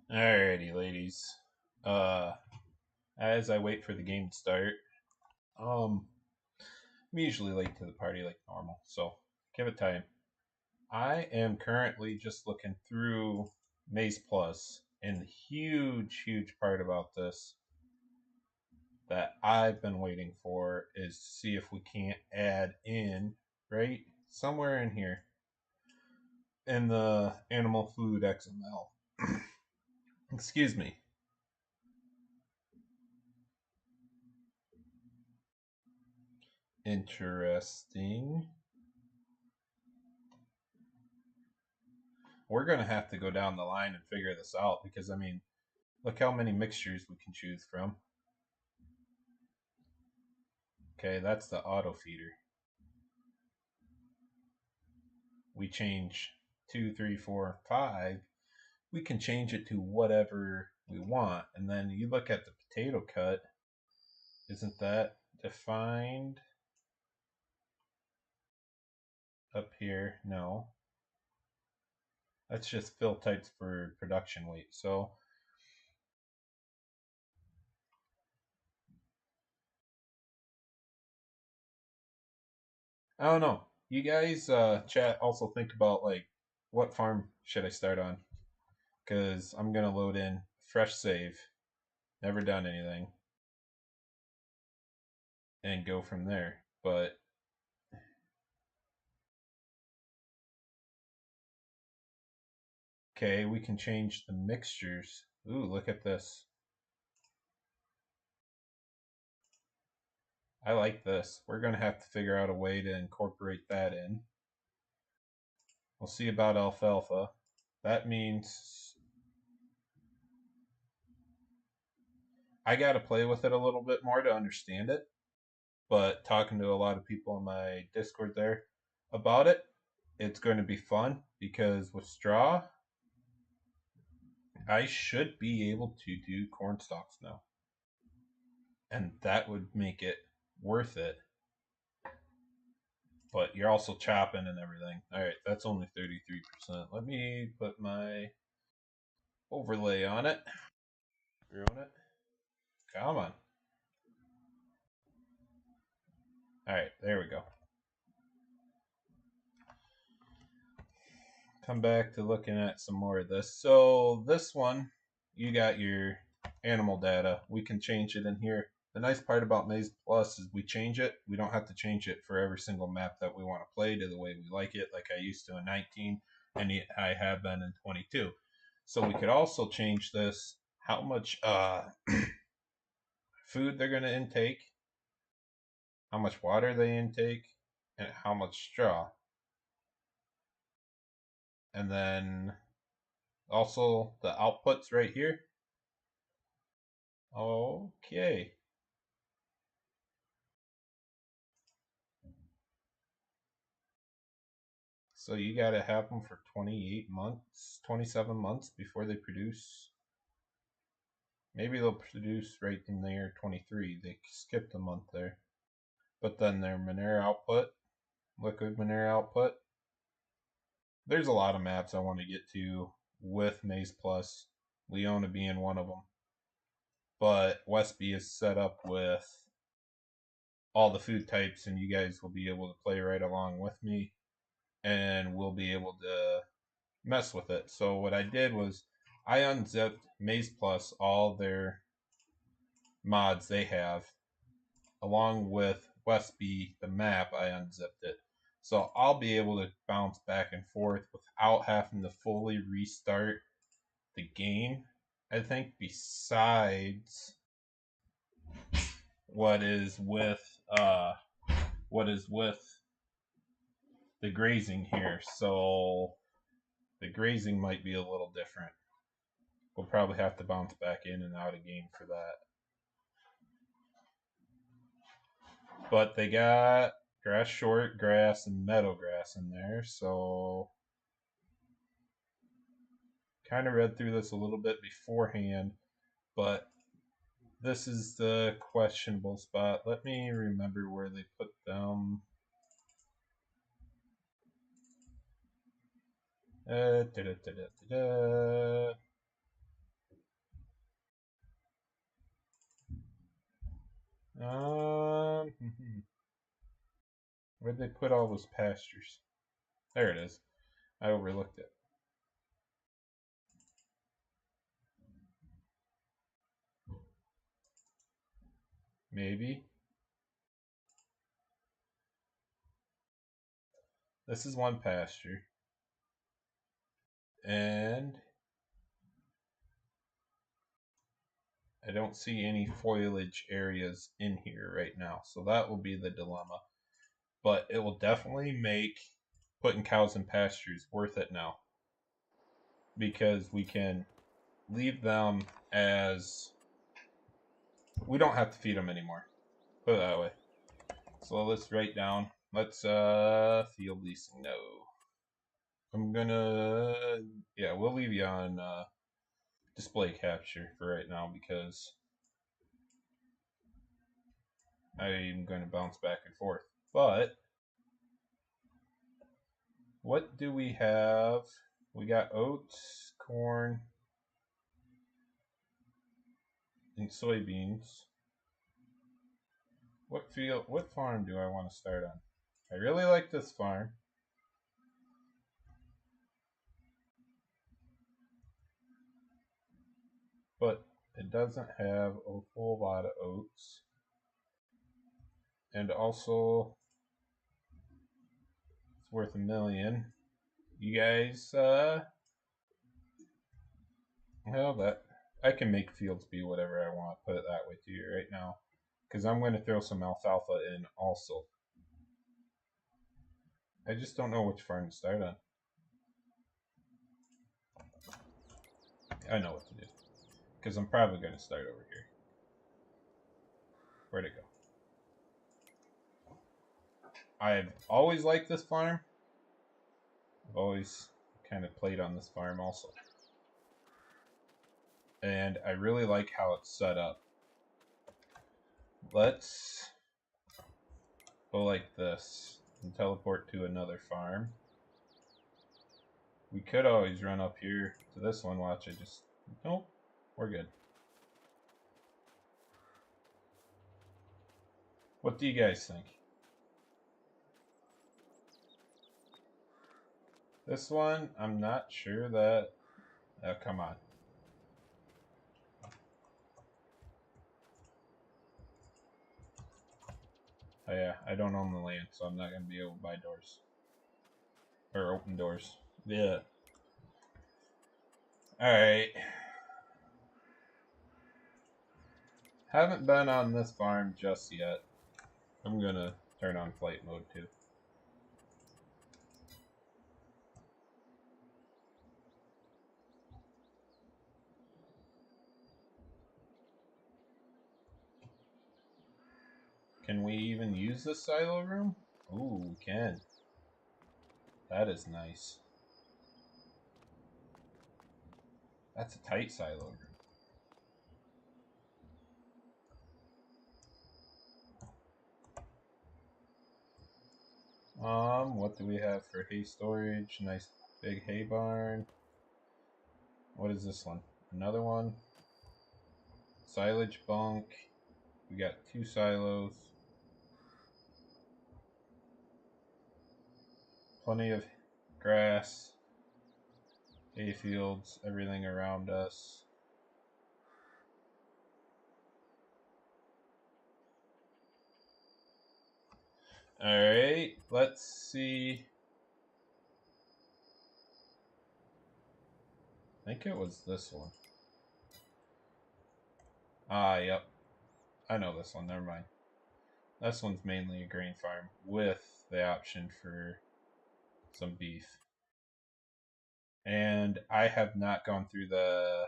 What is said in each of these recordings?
Alrighty, ladies. Uh, as I wait for the game to start, um, I'm usually late to the party like normal, so give it time. I am currently just looking through Maize Plus, and the huge part about this that I've been waiting for is to see if we can't add in, right, somewhere in here, in the animal food XML. Excuse me. Interesting. We're going to have to go down the line and figure this out because, I mean, look how many mixtures we can choose from. Okay, that's the auto feeder. We change 2, 3, 4, 5. We can change it to whatever we want. And then you look at the potato cut. Isn't that defined up here? No. That's just fill types for production weight. So I don't know. You guys, chat, also think about like what farm should I start on? Because I'm gonna load in fresh save, never done anything, and go from there. But okay, we can change the mixtures. Ooh, look at this. I like this. We're gonna have to figure out a way to incorporate that in. We'll see about alfalfa. That means I gotta play with it a little bit more to understand it. But talking to a lot of people in my Discord there about it, it's going to be fun because with straw, I should be able to do corn stalks now. And that would make it worth it. But you're also chopping and everything. All right, that's only 33%. Let me put my overlay on it. Ruin it. Come on. All right, there we go. Come back to looking at some more of this. So this one, you got your animal data. We can change it in here. The nice part about Maize Plus is we change it. We don't have to change it for every single map that we want to play to the way we like it, like I used to in 19, and I have been in 22. So we could also change this, how much food they're going to intake, how much water they intake, and how much straw. And then also the outputs right here. Okay. So you got to have them for 28 months, 27 months before they produce. Maybe they'll produce right in there 23. They skipped a month there. But then their manure output, liquid manure output. There's a lot of maps I want to get to with Maize Plus, Leona being one of them. But Westby is set up with all the food types, and you guys will be able to play right along with me, and we'll be able to mess with it. So what I did was I unzipped Maize Plus, all their mods they have, along with Westby, the map, I unzipped it. So I'll be able to bounce back and forth without having to fully restart the game. I think besides what is with what is with the grazing here. So the grazing might be a little different. We'll probably have to bounce back in and out of game for that. But they got grass short grass and meadow grass in there, so kind of read through this a little bit beforehand, but this is the questionable spot. Let me remember where they put them. Da, da, da, Where'd they put all those pastures? There it is. I overlooked it. Maybe. This is one pasture. And I don't see any foliage areas in here right now. So that will be the dilemma. But it will definitely make putting cows in pastures worth it now. Because we can leave them as... We don't have to feed them anymore. Put it that way. So let's write down. Let's field leasing. No. I'm gonna... Yeah, we'll leave you on display capture for right now because I'm going to bounce back and forth. But what do we have? We got oats, corn, and soybeans. What farm do I want to start on? I really like this farm. But it doesn't have a whole lot of oats. And also, it's worth $1 million. You guys, well, that I can make fields be whatever I want. Put it that way to you right now, because I'm going to throw some alfalfa in also. I just don't know which farm to start on. I know what to do, because I'm probably going to start over here. Where'd it go? I've always liked this farm. I've always kind of played on this farm also. And I really like how it's set up. Let's go like this and teleport to another farm. We could always run up here to this one. Watch, I just... Nope, we're good. What do you guys think? This one, I'm not sure that... Oh, come on. Oh yeah, I don't own the land, so I'm not going to be able to buy doors. Or open doors. Yeah. Alright. Haven't been on this farm just yet. I'm going to turn on flight mode too. Can we even use this silo room? Ooh, we can. That is nice. That's a tight silo room. What do we have for hay storage? Nice big hay barn. What is this one? Another one. Silage bunk. We got 2 silos. Plenty of grass. Hay fields, everything around us. Alright, let's see. I think it was this one. Ah, yep. I know this one, never mind. This one's mainly a grain farm with the option for some beef. And I have not gone through the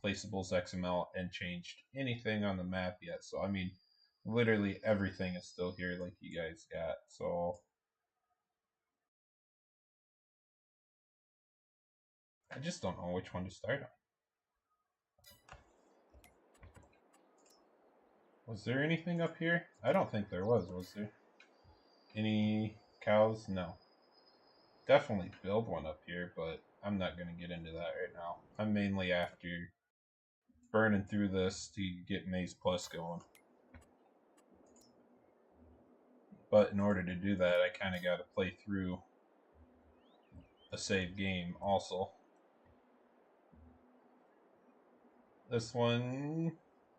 placeables XML and changed anything on the map yet. So, I mean, literally everything is still here like you guys got. So, I just don't know which one to start on. Was there anything up here? I don't think there was there? Any cows? No. Definitely build one up here, but I'm not going to get into that right now. I'm mainly after burning through this to get Maize Plus going. But in order to do that, I kind of got to play through a save game also. This one,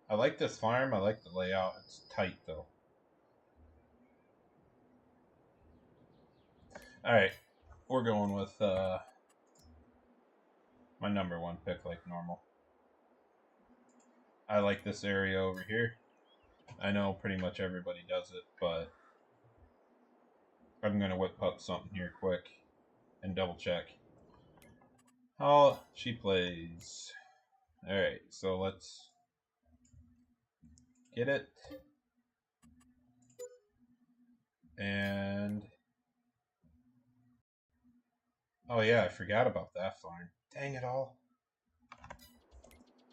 I like this farm. I like the layout. It's tight though. All right, we're going with my number one pick like normal. I like this area over here. I know pretty much everybody does it, but I'm going to whip up something here quick and double check how she plays. Alright, so let's get it. And oh yeah, I forgot about that farm. Dang it all.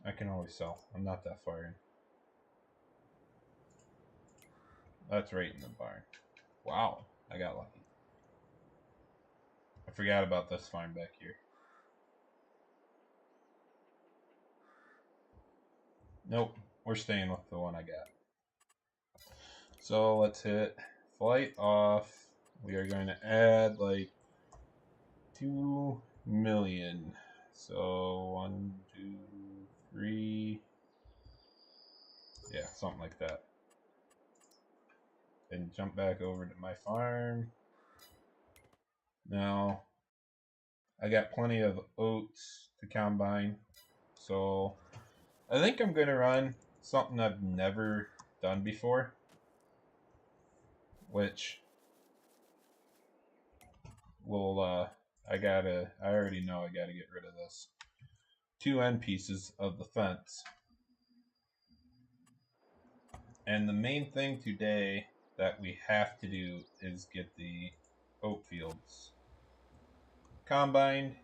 I can always sell. I'm not that far in. That's right in the barn. Wow, I got lucky. I forgot about this farm back here. Nope, we're staying with the one I got. So let's hit flight off. We are going to add like 2 million. So 1, 2, 3. Yeah, something like that. And jump back over to my farm. Now, I got plenty of oats to combine. So, I think I'm going to run something I've never done before. Which will, I already know I gotta get rid of this. 2 end pieces of the fence. And the main thing today that we have to do is get the oat fields combined.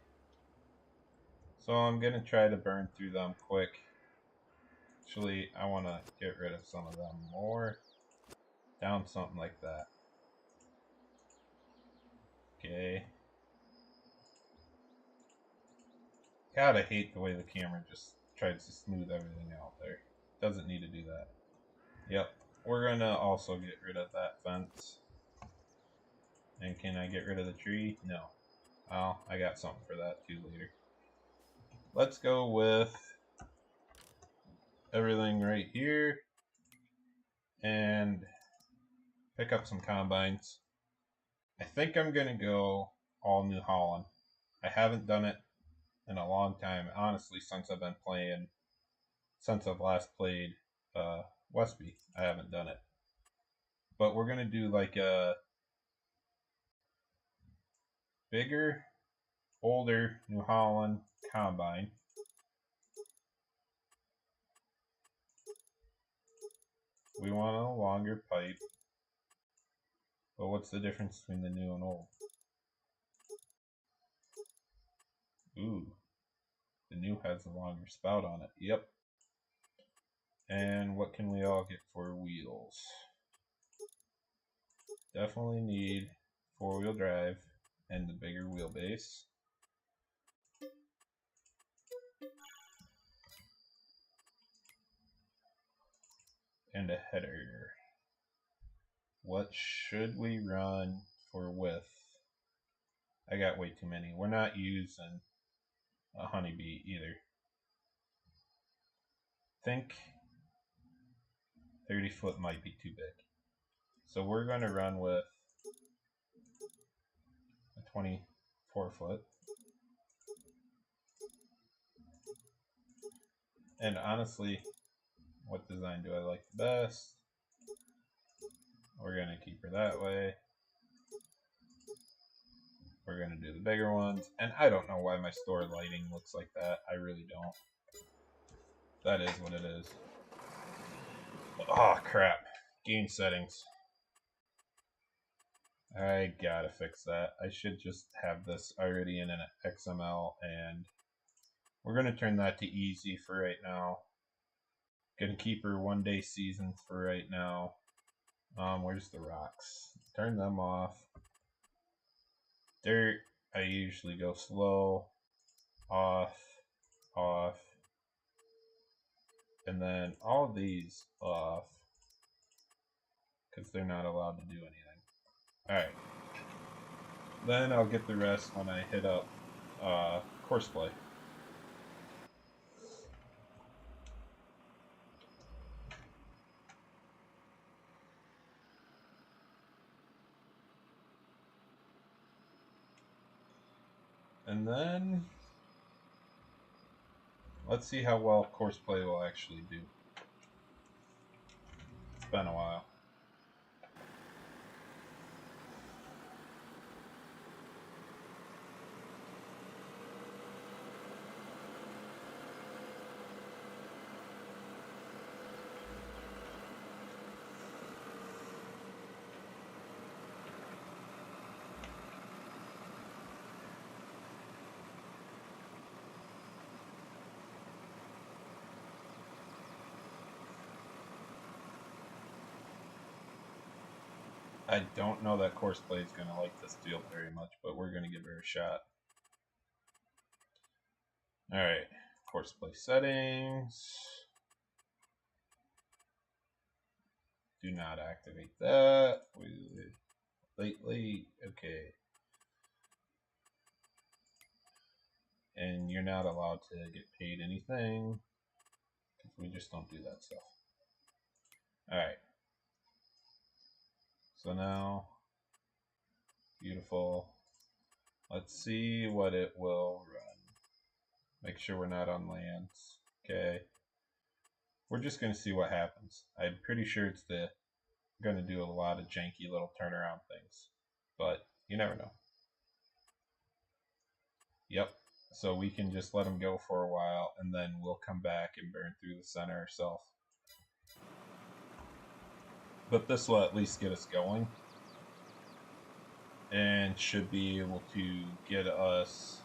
So I'm going to try to burn through them quick. Actually, I want to get rid of some of them more. Down something like that. Okay. God, I hate the way the camera just tries to smooth everything out there. Doesn't need to do that. Yep. We're going to also get rid of that fence. And can I get rid of the tree? No. Oh, I got something for that too later. Let's go with everything right here and pick up some combines. I think I'm going to go all New Holland. I haven't done it in a long time, honestly, since I've been playing, since I've last played Westby. I haven't done it. But we're going to do like a bigger, older New Holland combine. We want a longer pipe. But what's the difference between the new and old? Ooh, the new has a longer spout on it. Yep. And what can we all get for wheels? Definitely need 4-wheel drive and the bigger wheelbase. And a header. What should we run for width? I got way too many. We're not using a honeybee either. Think 30 foot might be too big. So we're going to run with a 24 foot. And honestly, what design do I like the best? We're going to keep her that way. We're going to do the bigger ones. And I don't know why my store lighting looks like that. I really don't. That is what it is. Oh, crap. Game settings. I gotta fix that. I should just have this already in an XML, and we're gonna turn that to easy for right now. Gonna keep her 1-day seasons for right now. Where's the rocks? Turn them off. Dirt, I usually go slow. Off, off. And then all of these off, because they're not allowed to do anything. Alright. Then I'll get the rest when I hit up Courseplay. And then let's see how well Courseplay will actually do. It's been a while. I don't know that Courseplay is going to like this field very much, but we're going to give her a shot. Alright, Courseplay settings. Do not activate that. Late. Okay. And you're not allowed to get paid anything. We just don't do that stuff. Alright. So now, beautiful. Let's see what it will run. Make sure we're not on lands. Okay. We're just going to see what happens. I'm pretty sure it's going to do a lot of janky little turnaround things. But you never know. Yep. So we can just let them go for a while, and then we'll come back and burn through the center ourselves. But this will at least get us going. And should be able to get us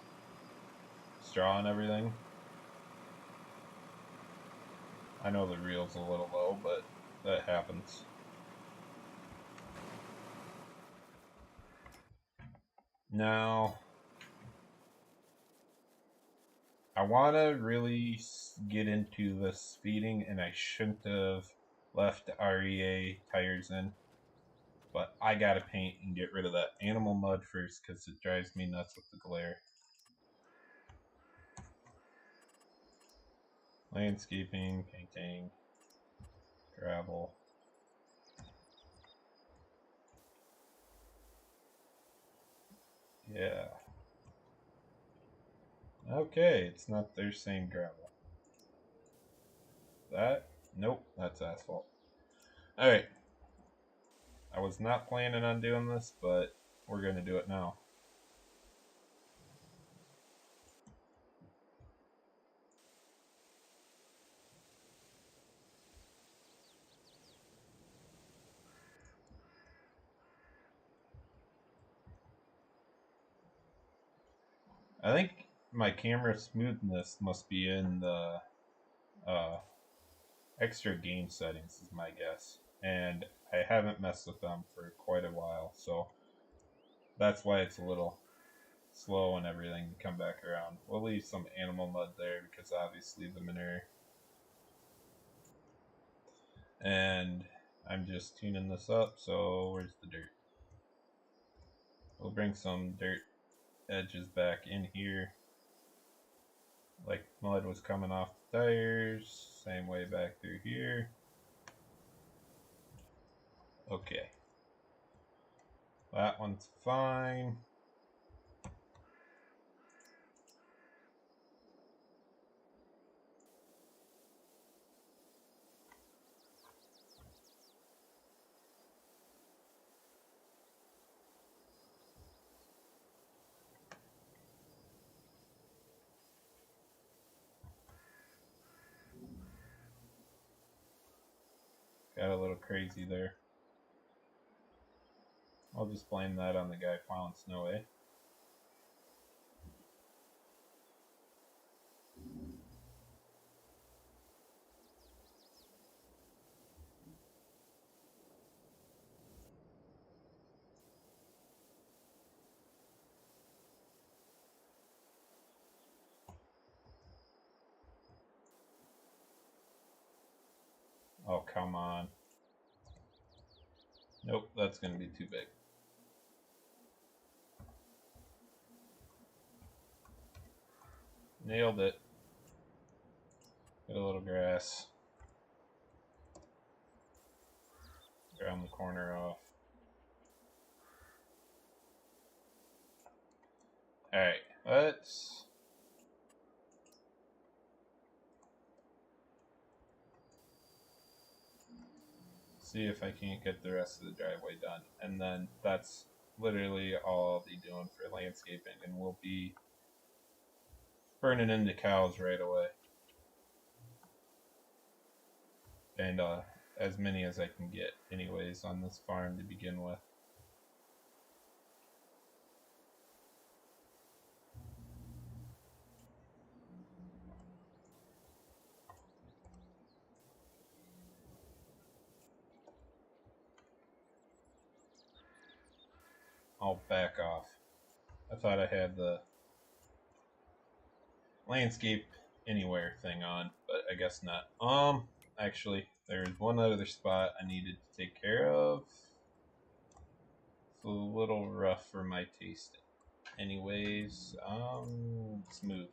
straw and everything. I know the reel's a little low, but that happens. Now, I want to really get into this feeding, and I shouldn't have left REA tires in. But I gotta paint and get rid of that animal mud first because it drives me nuts with the glare. Landscaping, painting, gravel. Yeah. Okay, it's not their same gravel. That? Nope, that's asphalt. Alright. I was not planning on doing this, but we're going to do it now. I think my camera smoothness must be in the extra game settings, is my guess. And I haven't messed with them for quite a while, so that's why it's a little slow and everything to come back around. We'll leave some animal mud there because obviously the manure. And I'm just tuning this up, so where's the dirt? We'll bring some dirt edges back in here. Like mud was coming off the tires, same way back through here. Okay. That one's fine. Got a little crazy there. I'll just blame that on the guy plowing snow, eh? Oh, come on. Nope, that's going to be too big. Nailed it. Get a little grass. Round the corner off. Alright, let's see if I can't get the rest of the driveway done. And then that's literally all I'll be doing for landscaping, and we'll be burning into cows right away. And as many as I can get anyways on this farm to begin with. I'll back off. I thought I had the landscape anywhere thing on, but I guess not. Actually, there's one other spot I needed to take care of. It's a little rough for my taste. Anyways, let's move.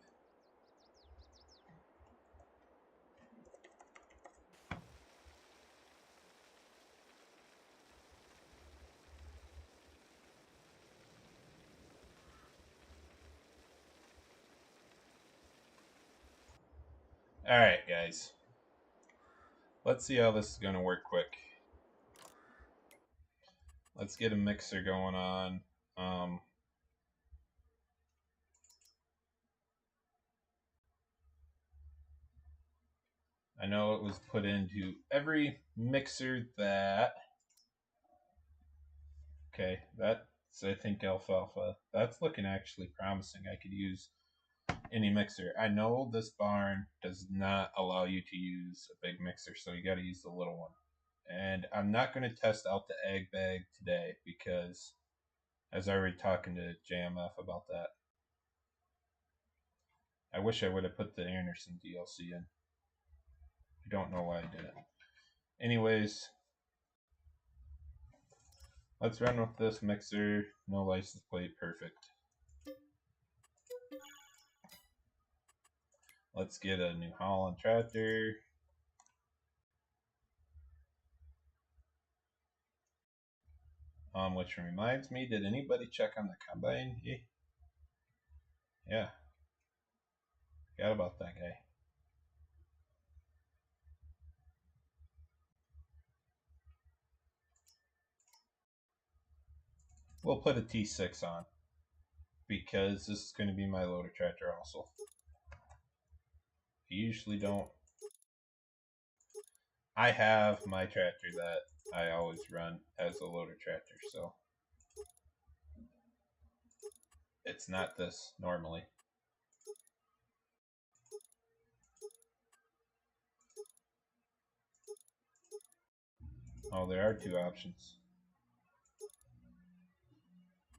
Alright, guys. Let's see how this is going to work quick. Let's get a mixer going on. I know it was put into every mixer that... Okay, that's, I think, alfalfa. That's looking actually promising. I could use any mixer. I know this barn does not allow you to use a big mixer, so you got to use the little one. And I'm not going to test out the egg bag today because I was already talking to JMF about that. I wish I would have put the Anderson DLC in. I don't know why I didn't. Anyways, let's run with this mixer. No license plate, perfect. Let's get a New Holland tractor. Which reminds me, did anybody check on the combine? Yeah. Forgot about that guy. We'll put a T6 on because this is going to be my loader tractor also. I usually don't. I have my tractor that I always run as a loader tractor, so it's not this normally. Oh, there are two options.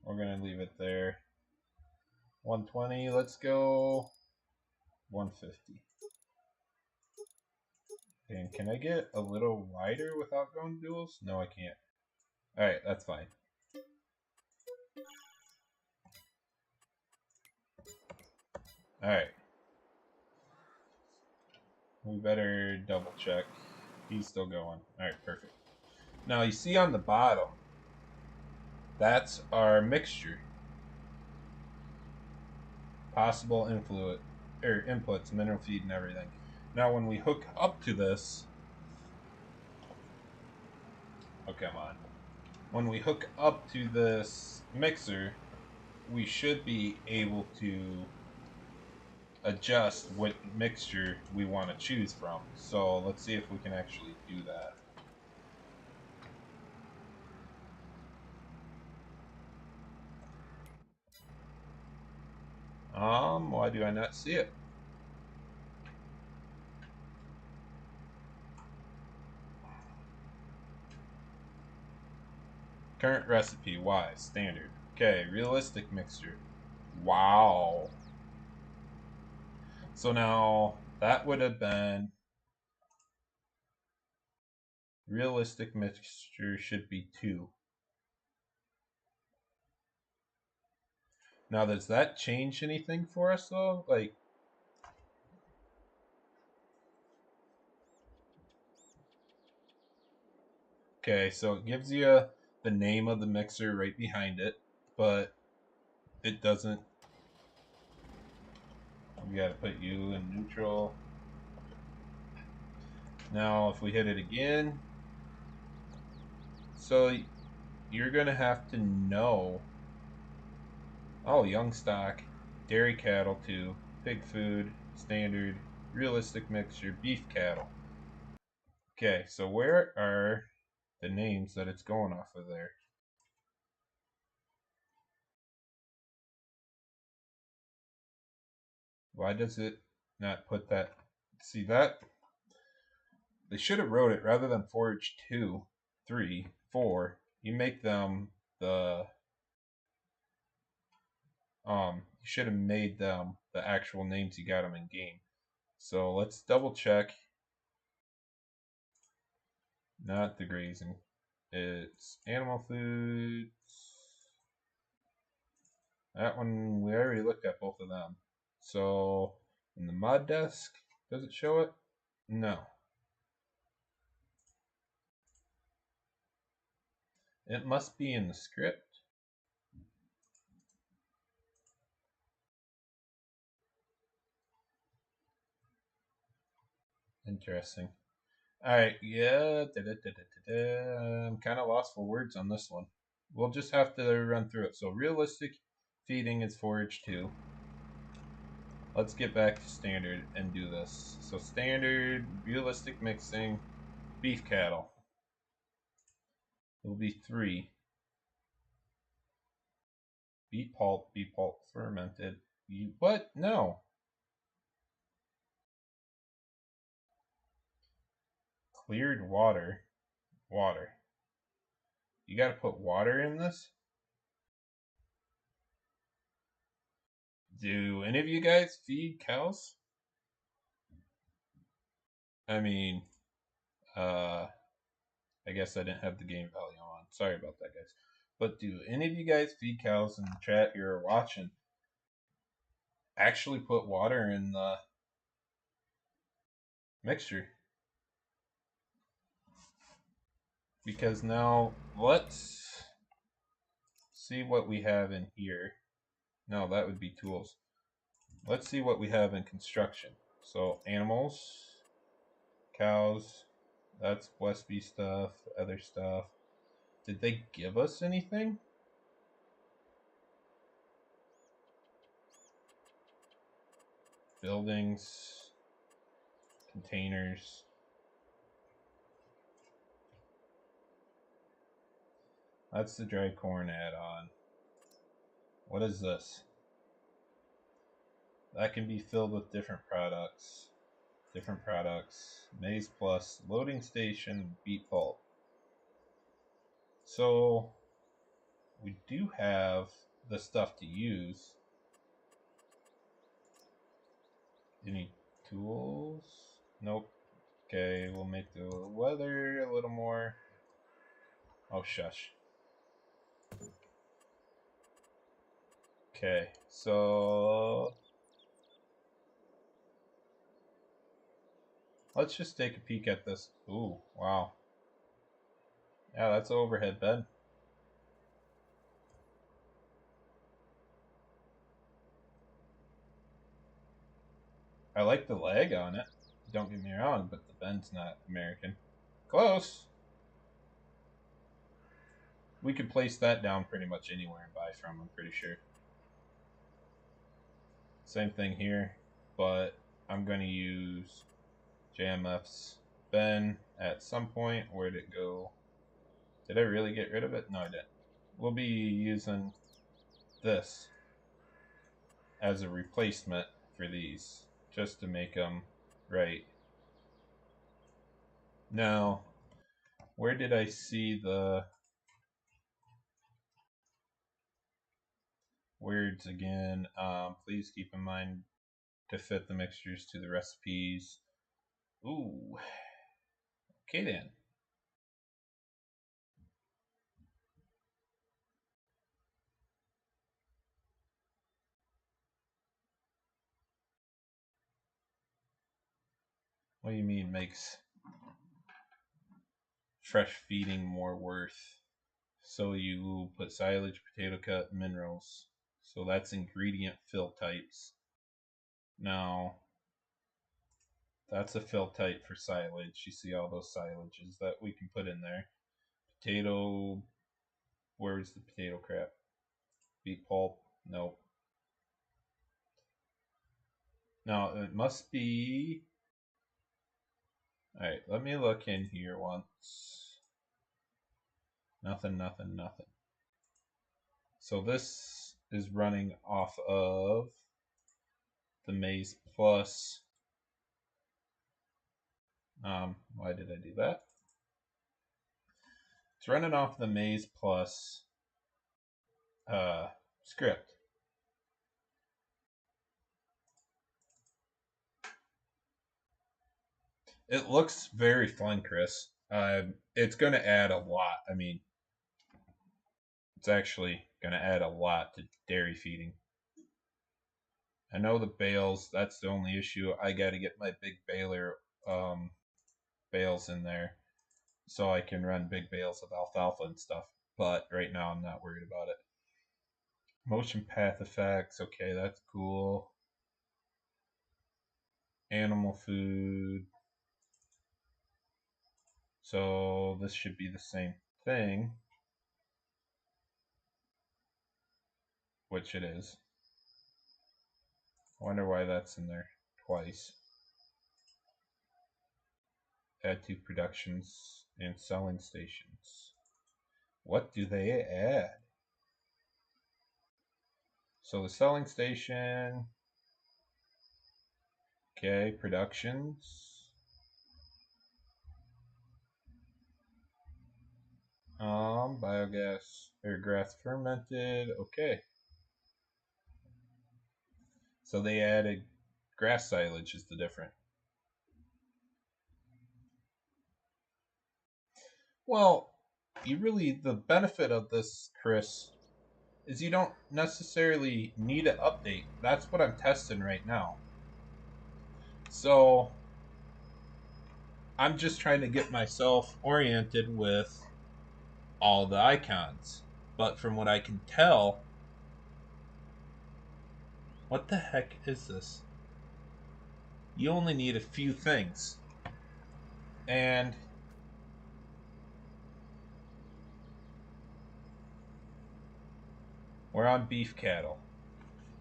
We're going to leave it there. 120, let's go 150. And can I get a little wider without going duals? No, I can't. Alright, that's fine. Alright. We better double check. He's still going. Alright, perfect. Now you see on the bottom, that's our mixture. Possible inputs, mineral feed and everything. Now when we hook up to this, oh come on. When we hook up to this mixer, we should be able to adjust what mixture we want to choose from. So let's see if we can actually do that. Why do I not see it? Current recipe, why? Standard. Okay, realistic mixture. Wow. So now that would have been realistic mixture should be 2. Now does that change anything for us though? Like Okay, so it gives you the name of the mixer right behind it, but it doesn't. We got to put you in neutral. Now, if we hit it again, so you're going to have to know. Oh, young stock, dairy cattle too, pig food, standard, realistic mixture, beef cattle. Okay, so where are the names that it's going off of there? Why does it not put that? See that? They should have wrote it rather than forage 2, 3, 4. You make them the you should have made them the actual names you got them in game. So let's double check. Not the grazing. It's animal foods. That one, we already looked at both of them. So in the mod desk, does it show it? No. It must be in the script. Interesting. Alright, yeah. I'm kind of lost for words on this one. We'll just have to run through it. So realistic feeding is forage 2. Let's get back to standard and do this. So standard, realistic mixing, beef cattle. It will be 3. Beet pulp fermented. What? No. Cleared water. Water. You gotta put water in this? Do any of you guys feed cows? I mean, I guess I didn't have the game value on. Sorry about that, guys. But do any of you guys feed cows in the chat you're watching? Actually put water in the mixture. Because now let's see what we have in here. No, that would be tools. Let's see what we have in construction. So animals, cows, that's Westby stuff, other stuff. Did they give us anything? Buildings, containers. That's the dry corn add-on. What is this? That can be filled with different products. Different products. Maize plus, loading station, beet pulp. So we do have the stuff to use. Any tools? Nope. Okay, we'll make the weather a little more. Oh, shush. Okay, so let's just take a peek at this. Ooh, wow. Yeah, that's an overhead bed. I like the leg on it. Don't get me wrong, but the bed's not American. Close. We could place that down pretty much anywhere and buy from, I'm pretty sure. Same thing here, but I'm going to use JMF's Ben at some point. Where'd it go? Did I really get rid of it? No, I didn't. We'll be using this as a replacement for these, just to make them right. Now, where did I see the words again? Please keep in mind to fit the mixtures to the recipes. Ooh. Okay then. What do you mean makes? fresh feeding more worth. So you put silage, potato cut, minerals. So that's ingredient fill types. Now, that's a fill type for silage. You see all those silages that we can put in there. Potato, where's the potato crap? Beet pulp, nope. Now, it must be... Alright, let me look in here once. Nothing. So this is running off of the Maize Plus. Why did I do that? It's running off the Maize Plus script. It looks very fun, Chris. It's going to add a lot. I mean, it's actually going to add a lot to dairy feeding. I know the bales, that's the only issue. I got to get my big baler bales in there so I can run big bales of alfalfa and stuff. But right now I'm not worried about it. Motion path effects, okay, that's cool. Animal food. So this should be the same thing, which it is. I wonder why that's in there twice. Add to productions and selling stations. What do they add? So the selling station, okay, productions. Biogas or grass fermented, okay. So they added grass silage is the difference. Well, the benefit of this, Chris, is you don't necessarily need an update. That's what I'm testing right now. So I'm just trying to get myself oriented with all the icons. But from what I can tell, what the heck is this? You only need a few things. And we're on beef cattle.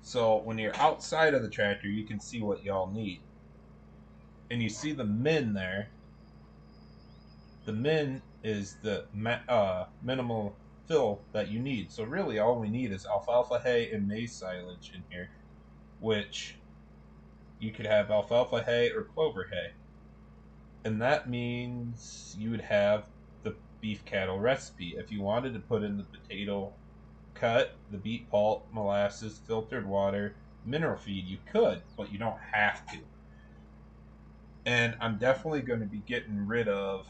So when you're outside of the tractor, you can see what y'all need. And you see the min there. The min is the minimal fill that you need. So really all we need is alfalfa hay and maize silage in here, which you could have alfalfa hay or clover hay. And that means you would have the beef cattle recipe. If you wanted to put in the potato cut, the beet pulp, molasses, filtered water, mineral feed, you could, but you don't have to. And I'm definitely going to be getting rid of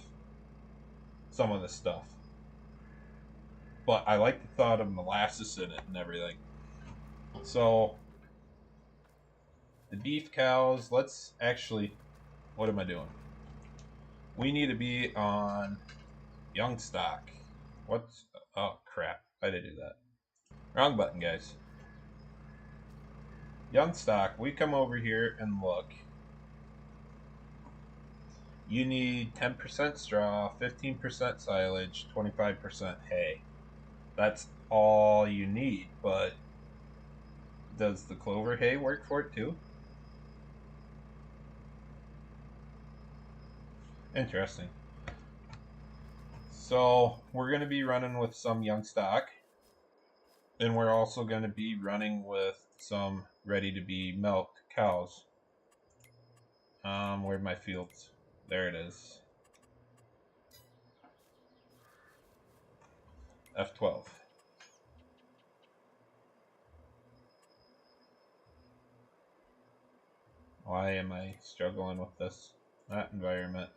some of the stuff. But I like the thought of molasses in it and everything. So, the beef cows, let's actually, what am I doing? We need to be on young stock. What's, oh crap, I did do that. Wrong button, guys. Young stock, we come over here and look. You need 10% straw, 15% silage, 25% hay. That's all you need, but does the clover hay work for it too? Interesting. So we're going to be running with some young stock, and we're also going to be running with some ready to be milked cows. Where'd my fields? There it is. F12. Why am I struggling with this? Not environment.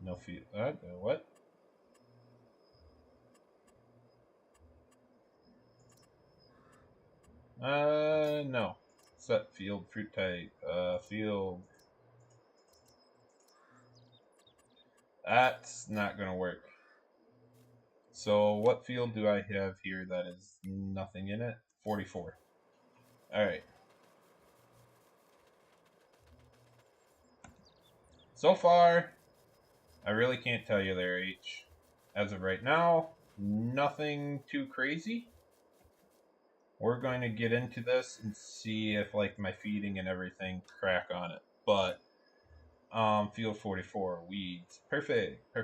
No field. What? No. Set field fruit type. Field. That's not going to work. So what field do I have here that is nothing in it? 44. All right. So far, I really can't tell you there, H. As of right now, nothing too crazy. We're going to get into this and see if like my feeding and everything crack on it. But field 44, weeds. Perfect.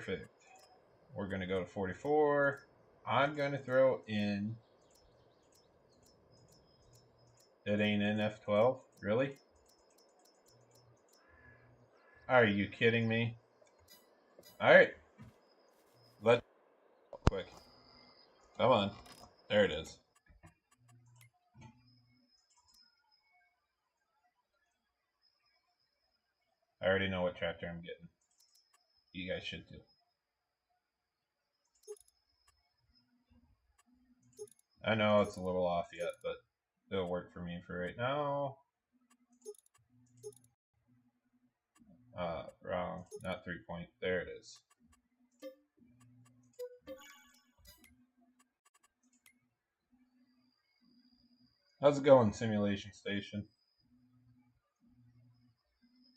We're going to go to 44. I'm going to throw in. It ain't in F12? Really? Are you kidding me? Alright. Let's quick. Come on. There it is. I already know what tractor I'm getting. You guys should too. I know it's a little off yet, but it'll work for me for right now. Wrong. Not 3-point. There it is. How's it going, Simulation Station?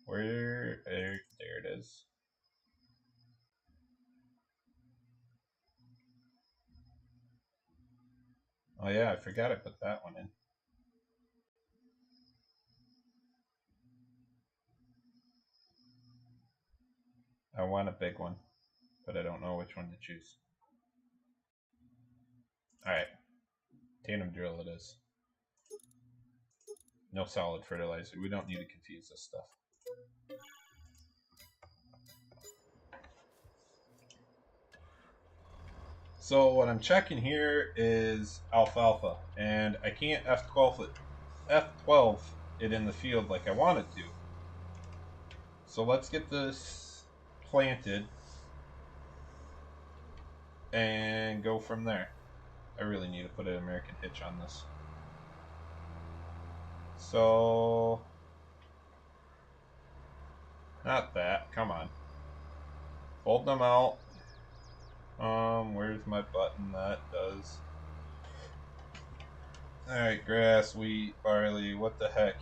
Where? There it is. Oh yeah, I forgot I put that one in. I want a big one, but I don't know which one to choose. Alright. Tandem drill it is. No solid fertilizer. We don't need to confuse this stuff. So what I'm checking here is alfalfa, and I can't F12 it in the field like I wanted to. So let's get this planted and go from there. I really need to put an American hitch on this. So, not that, come on. Fold them out. Where's my button that does? Alright, grass, wheat, barley, what the heck?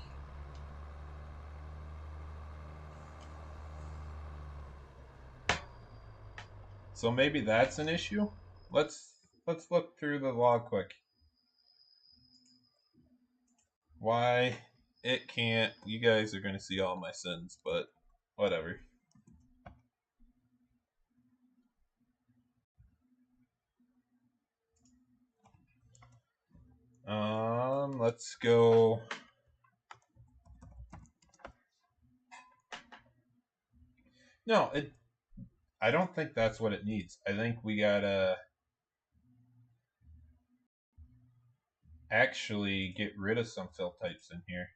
So maybe that's an issue? Let's look through the log quick. Why it can't, you guys are gonna see all my sins, but whatever. Let's go. No, I don't think that's what it needs. I think we gotta actually get rid of some fill types in here.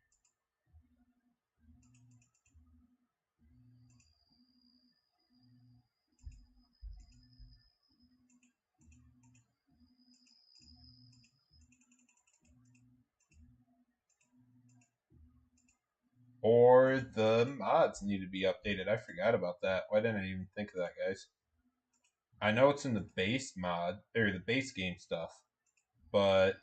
Or the mods need to be updated. I forgot about that. Why didn't I even think of that, guys? I know it's in the base mod, or the base game stuff, but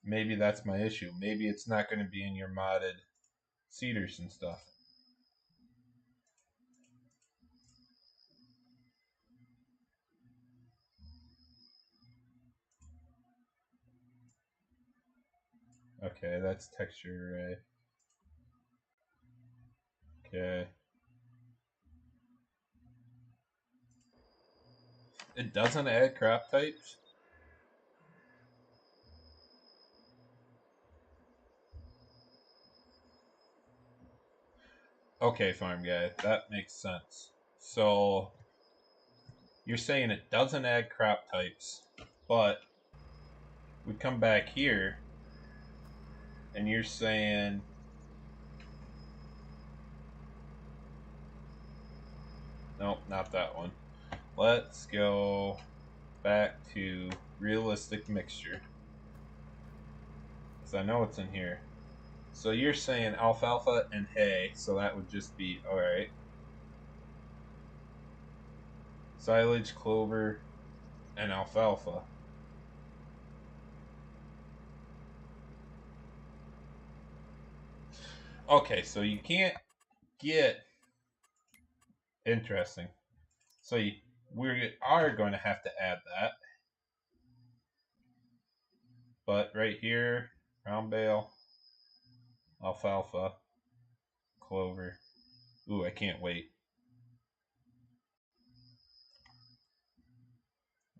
maybe that's my issue. Maybe it's not going to be in your modded seeders and stuff. Okay, that's texture array. Okay. It doesn't add crop types? Okay, farm guy, that makes sense. So, you're saying it doesn't add crop types, but we come back here, and you're saying nope, not that one. Let's go back to realistic mixture. Because I know it's in here. So you're saying alfalfa and hay, so that would just be alright. Silage, clover, and alfalfa. Okay, so you can't get interesting. So we are going to have to add that. But right here, round bale, alfalfa, clover. Ooh, I can't wait.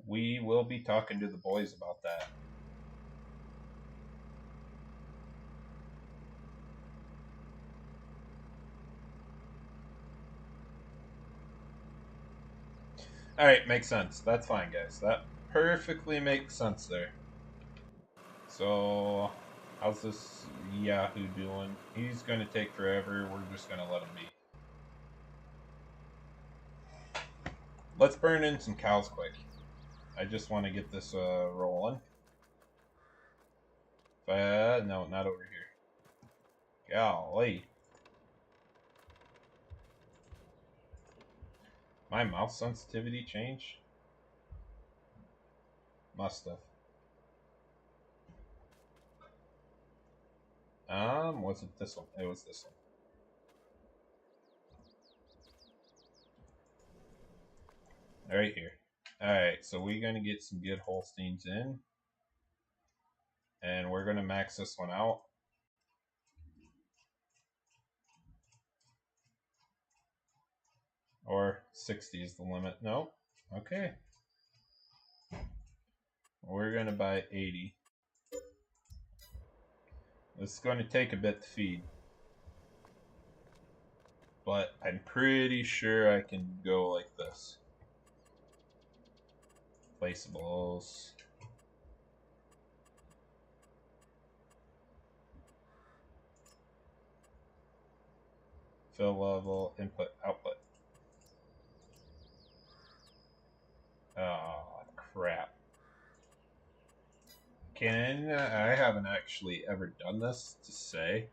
We will be talking to the boys about that. Alright, makes sense. That's fine, guys. That perfectly makes sense there. So, how's this Yahoo doing? He's going to take forever. We're just going to let him be. Let's burn in some cows quick. I just want to get this rolling. No, not over here. Golly. My mouse sensitivity changed? Must have. Was it this one? It was this one. Right here. Alright, so we're going to get some good Holsteins in. And we're going to max this one out. Or 60 is the limit. Nope. Okay. We're going to buy 80. This is going to take a bit to feed. But I'm pretty sure I can go like this. Placeables. Fill level, input, output. Oh, crap. I haven't actually ever done this to say.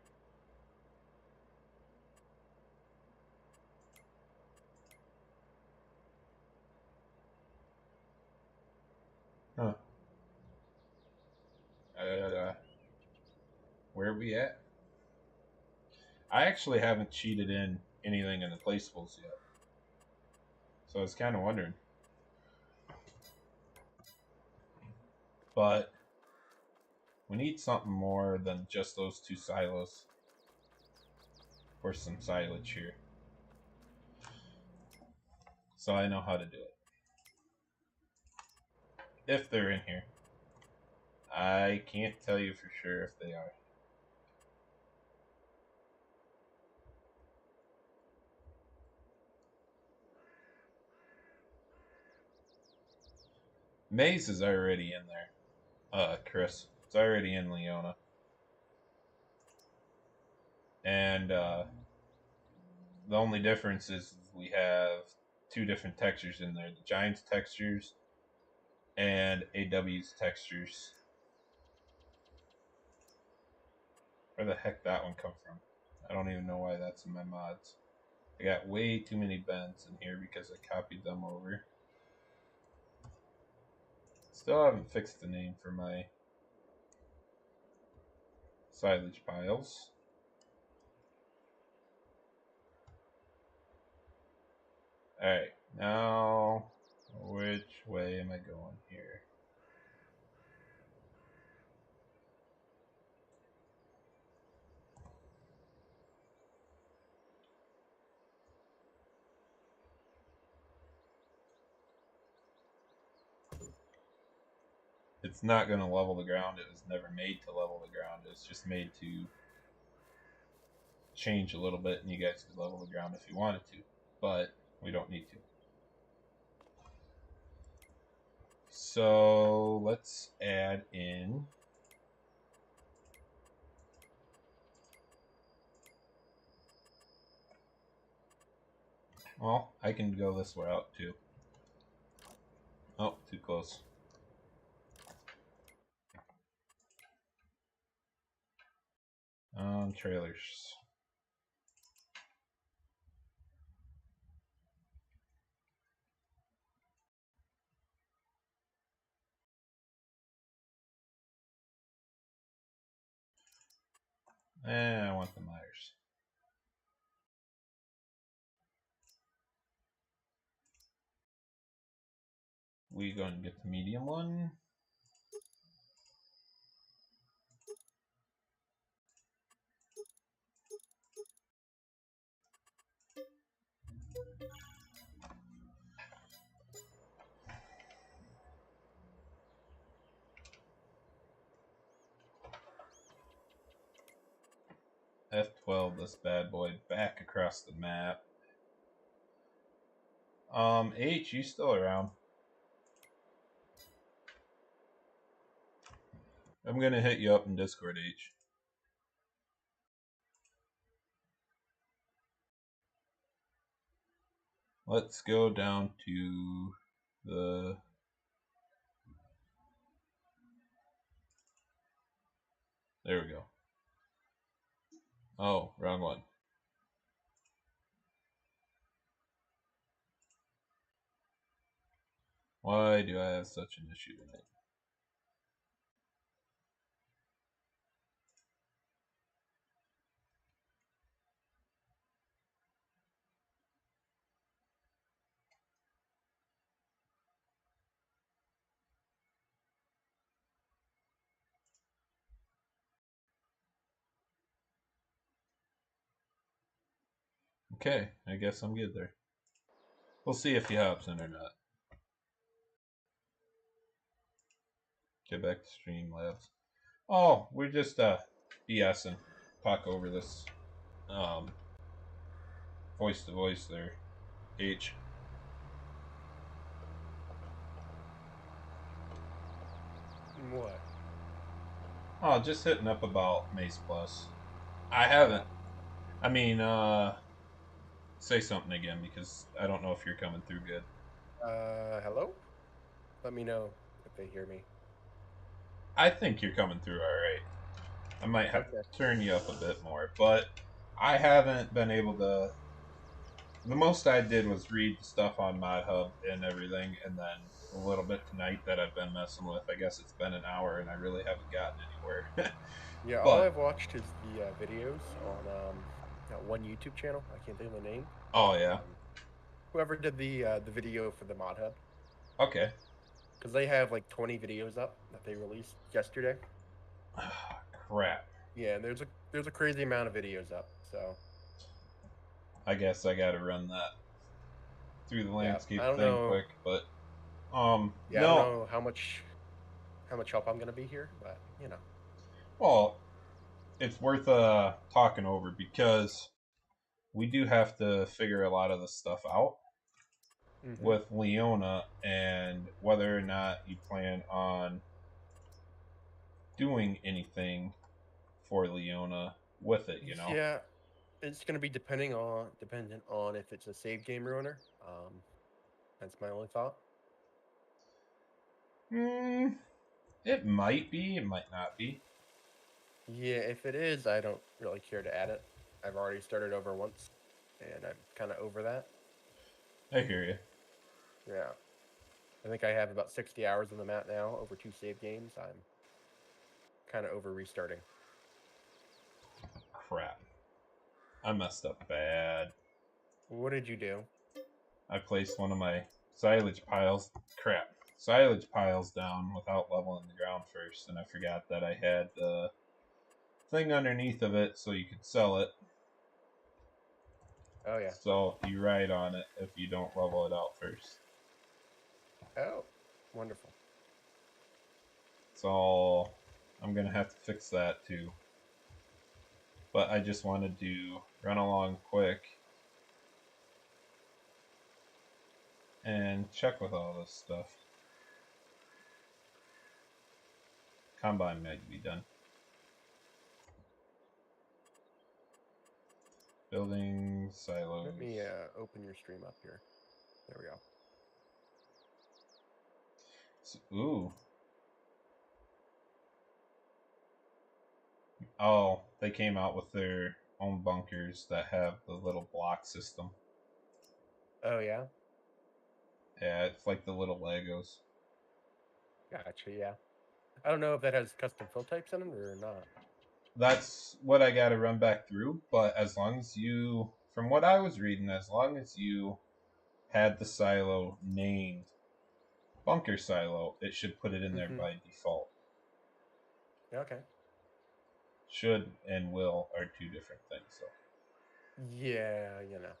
Huh. Where are we at? I actually haven't cheated in anything in the placeables yet. So I was kind of wondering. But we need something more than just those two silos. For some silage here. So I know how to do it. If they're in here. I can't tell you for sure if they are. Maize is already in there. Chris. It's already in Leona. And the only difference is we have two different textures in there. The Giants textures and AW's textures. Where the heck that one come from? I don't even know why that's in my mods. I got way too many bends in here because I copied them over. Still haven't fixed the name for my silage piles. Alright, now which way am I going here? It's not going to level the ground. It was never made to level the ground. It's just made to change a little bit, and you guys could level the ground if you wanted to, but we don't need to. So let's add in well, I can go this route too. Oh, too close. Selling trailers. I want the Myers. We going to get the medium one. F12, this bad boy, back across the map. H, you still around? I'm gonna hit you up in Discord, H. Let's go down to the... There we go. Oh, wrong one. Why do I have such an issue tonight? Okay, I guess I'm good there. We'll see if he hops in or not. Get back to Streamlabs. Oh, we're just BSing. Talk over this voice to voice there. H. What? Oh, just hitting up about Maize Plus. I haven't. I mean, say something again because I don't know if you're coming through good. Hello? Let me know if they hear me. I think you're coming through all right. I might have Okay. to turn you up a bit more, but I haven't been able to. The most I did was read stuff on Mod Hub and everything, and then a little bit tonight that I've been messing with. I guess it's been an hour, and I really haven't gotten anywhere. Yeah, all But I've watched is the videos on that one YouTube channel. I can't think of the name. oh yeah, Whoever did the video for the Mod Hub, okay. because they have like 20 videos up that they released yesterday. Crap. Yeah, and there's a crazy amount of videos up. So I guess I got to run that through the yeah, I landscape don't thing know. quick. But Yeah, I don't no. know how much help I'm gonna be here, but you know. Well, it's worth talking over because we do have to figure a lot of this stuff out Mm-hmm. with Leona and whether or not you plan on doing anything for Leona with it, you know. Yeah, it's gonna be dependent on if it's a save game ruiner. That's my only thought. Hmm, it might be, it might not be. Yeah, if it is, I don't really care to add it. I've already started over once, and I'm kind of over that. I hear you. Yeah, I think I have about 60 hours on the map now, over 2 games. I'm kind of over restarting. Crap. I messed up bad. What did you do? I placed one of my silage piles. Crap. Silage piles down without leveling the ground first, and I forgot that I had the thing underneath of it so you could sell it. Oh yeah. So you ride on it if you don't level it out first. Oh, wonderful. So I'm gonna have to fix that too. But I just wanted to run along quick and check with all this stuff. Combine might be done. Building silos. Let me open your stream up here. There we go. Ooh. Oh, They came out with their own bunkers that have the little block system. Oh yeah, Yeah, it's like the little Legos. gotcha. Yeah, I don't know if that has custom fill types in it or not. That's what I got to run back through. But as long as you, from what I was reading, as long as you had the silo named bunker silo, it should put it in there Mm-hmm. by default. Okay. Should and will are two different things. So Yeah, you know.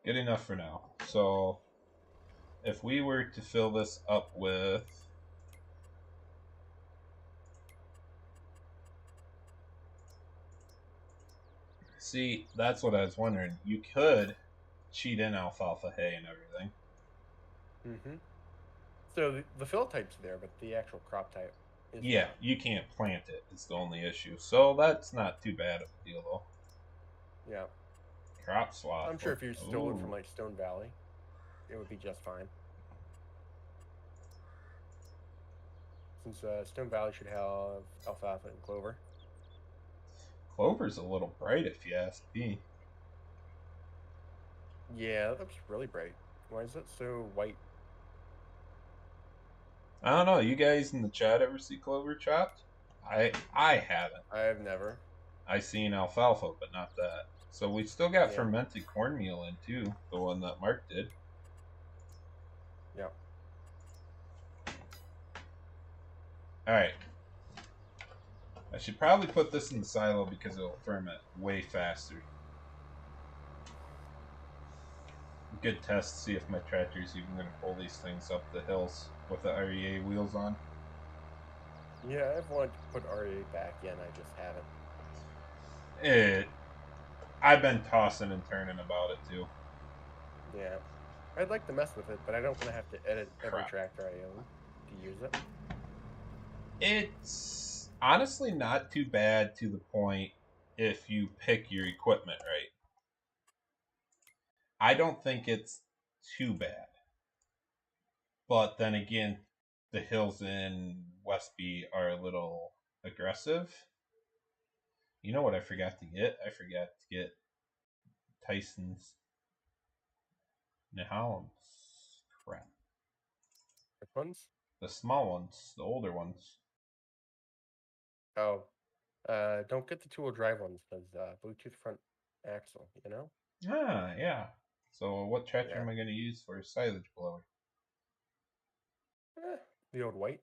good enough for now. So if we were to fill this up with, see, that's what I was wondering. You could cheat in alfalfa hay and everything. Mm-hmm. So the fill type's there, but the actual crop type is Yeah, not. you can't plant it. It's the only issue. So that's not too bad of a deal though. Yeah. Crop swath. I'm sure What? if you stole it from Ooh, like Stone Valley, it would be just fine. Since Stone Valley should have alfalfa and clover. clover's a little bright if you ask me. Yeah, that looks really bright. Why is that so white? I don't know. You guys in the chat ever see clover chopped? I haven't. I have never. I seen alfalfa, but not that. So we still got Yeah. fermented cornmeal in too, the one that Mark did. Yeah. All right. I should probably put this in the silo because it'll ferment way faster. Good test to see if my tractor is even going to pull these things up the hills with the REA wheels on. Yeah, I've wanted to put RA back in. I just haven't. I've been tossing and turning about it too. Yeah. I'd like to mess with it, but I don't want to have to edit every Crap. tractor I own to use it. It's honestly not too bad to the point if you pick your equipment right. I don't think it's too bad. But then again, the hills in Westby are a little aggressive. You know what I forgot to get? I forgot to get Tyson's Nahallams. Crap. Which ones? The small ones, the older ones. Oh, don't get the two-wheel drive ones because Bluetooth front axle. You know? Ah, yeah. So what tractor Yeah. am I going to use for a silage blower? The old white.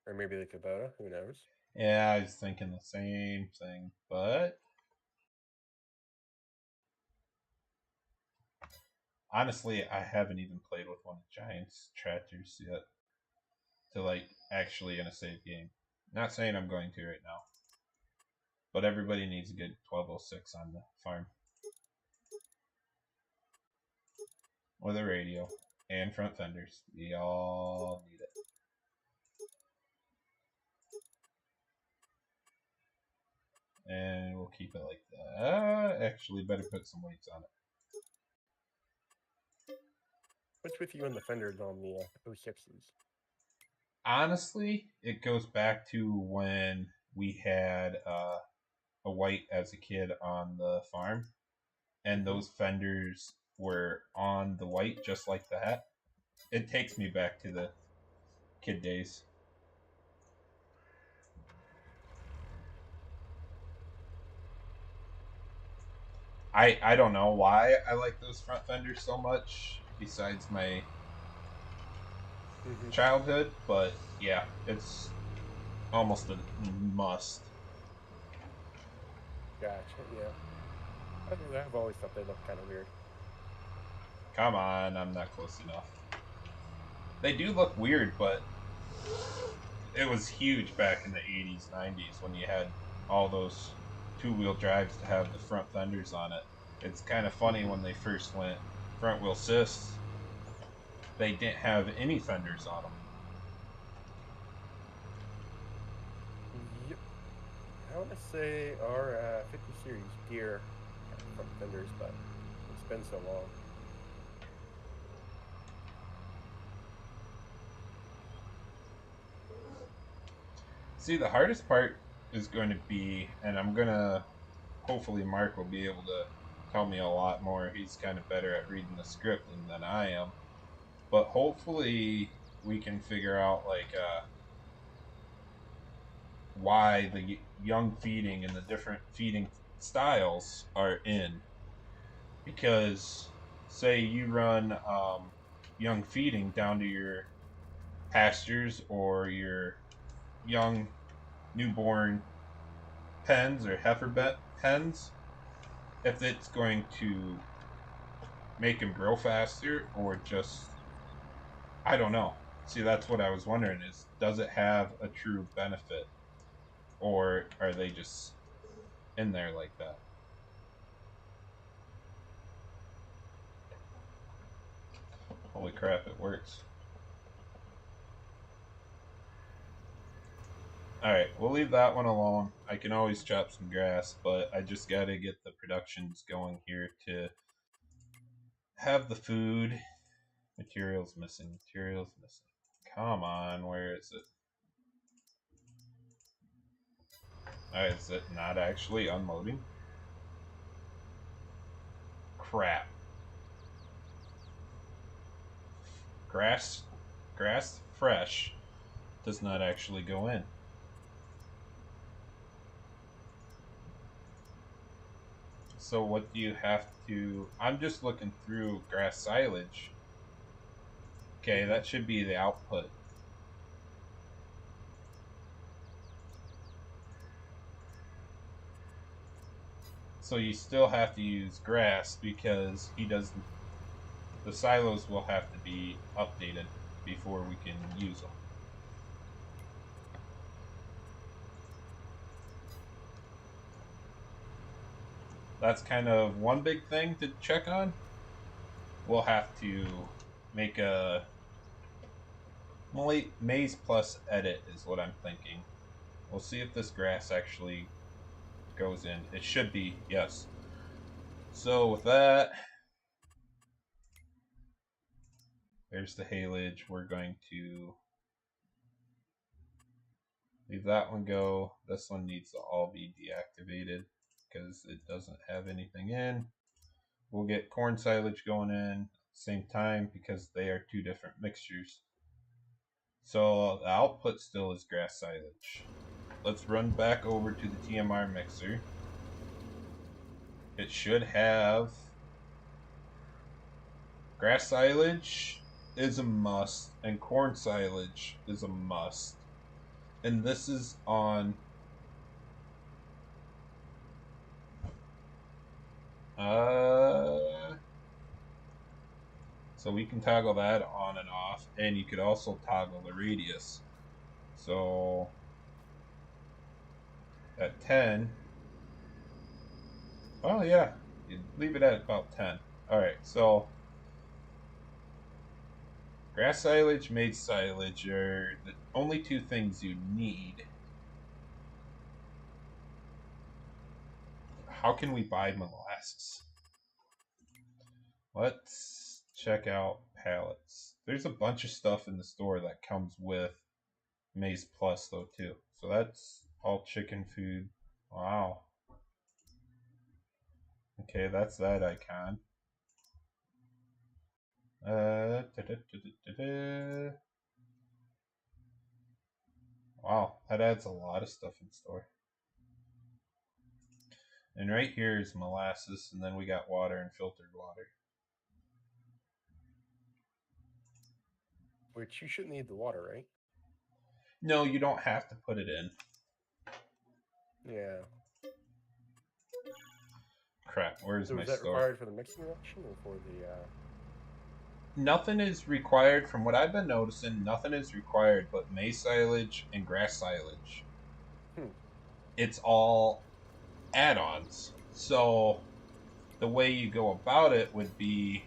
Or maybe the Kubota. Who knows? Yeah, I was thinking the same thing, but honestly, I haven't even played with one of Giants tractors yet to like actually in a save game. Not saying I'm going to right now, but everybody needs a good 1206 on the farm with a radio and front fenders. We all need it. And we'll keep it like that. Actually, better put some weights on it. What's with you and the fenders on the 06s? Honestly, it goes back to when we had a white as a kid on the farm, and Mm-hmm. those fenders were on the white just like that. It takes me back to the kid days. I don't know why I like those front fenders so much, besides my Mm-hmm. childhood, but yeah, it's almost a must. Gotcha. Yeah. I've always thought they look kind of weird. Come on, I'm not close enough. They do look weird, but it was huge back in the 80s, 90s when you had all those two-wheel drives to have the front fenders on it. It's kind of funny Mm-hmm. when they first went front wheel assist, they didn't have any fenders on them. Yep. I want to say our 50 series Deer had front fenders, but it's been so long. See, the hardest part is going to be, and I'm gonna hopefully Mark will be able to tell me a lot more. He's kind of better at reading the script than I am, but hopefully we can figure out like why the young feeding and the different feeding styles are in. Because say you run young feeding down to your pastures or your young newborn pens or heifer pens, if it's going to make them grow faster or just, I don't know. See, that's what I was wondering is, does it have a true benefit or are they just in there like that? Holy crap, it works. All right, we'll leave that one alone. I can always chop some grass, but I just got to get the productions going here to have the food. Materials missing. Materials missing. Come on, where is it? All right, is it not actually unloading? Crap. Grass fresh does not actually go in. So what do you have to? I'm just looking through grass silage. Okay, Mm-hmm. that should be the output. So you still have to use grass because he doesn't. The silos will have to be updated before we can use them. That's kind of one big thing to check on. We'll have to make a Maize Plus edit, is what I'm thinking. We'll see if this grass actually goes in. It should be, yes. So with that, there's the haylage. We're going to leave that one go. This one needs to all be deactivated because it doesn't have anything in. We'll get corn silage going in at the same time because they are two different mixtures. So the output still is grass silage. Let's run back over to the TMR mixer. It should have grass silage is a must and corn silage is a must. And this is on so we can toggle that on and off, and you could also toggle the radius. So at 10, oh yeah, you leave it at about 10. All right, so grass silage, maize silage are the only two things you need. How can we buy molasses? Let's check out pallets. There's a bunch of stuff in the store that comes with Maize Plus though too. So that's all chicken food. Wow. Okay, that's that icon. Da, da, da. Wow, that adds a lot of stuff in store. And right here is molasses, and then we got water and filtered water. Which you shouldn't need the water, right? No, you don't have to put it in. Yeah. Crap, where's So my is that store? required for the mixing reaction or for the? Nothing is required from what I've been noticing. Nothing is required but maize silage and grass silage. Hmm. It's all add-ons. So the way you go about it would be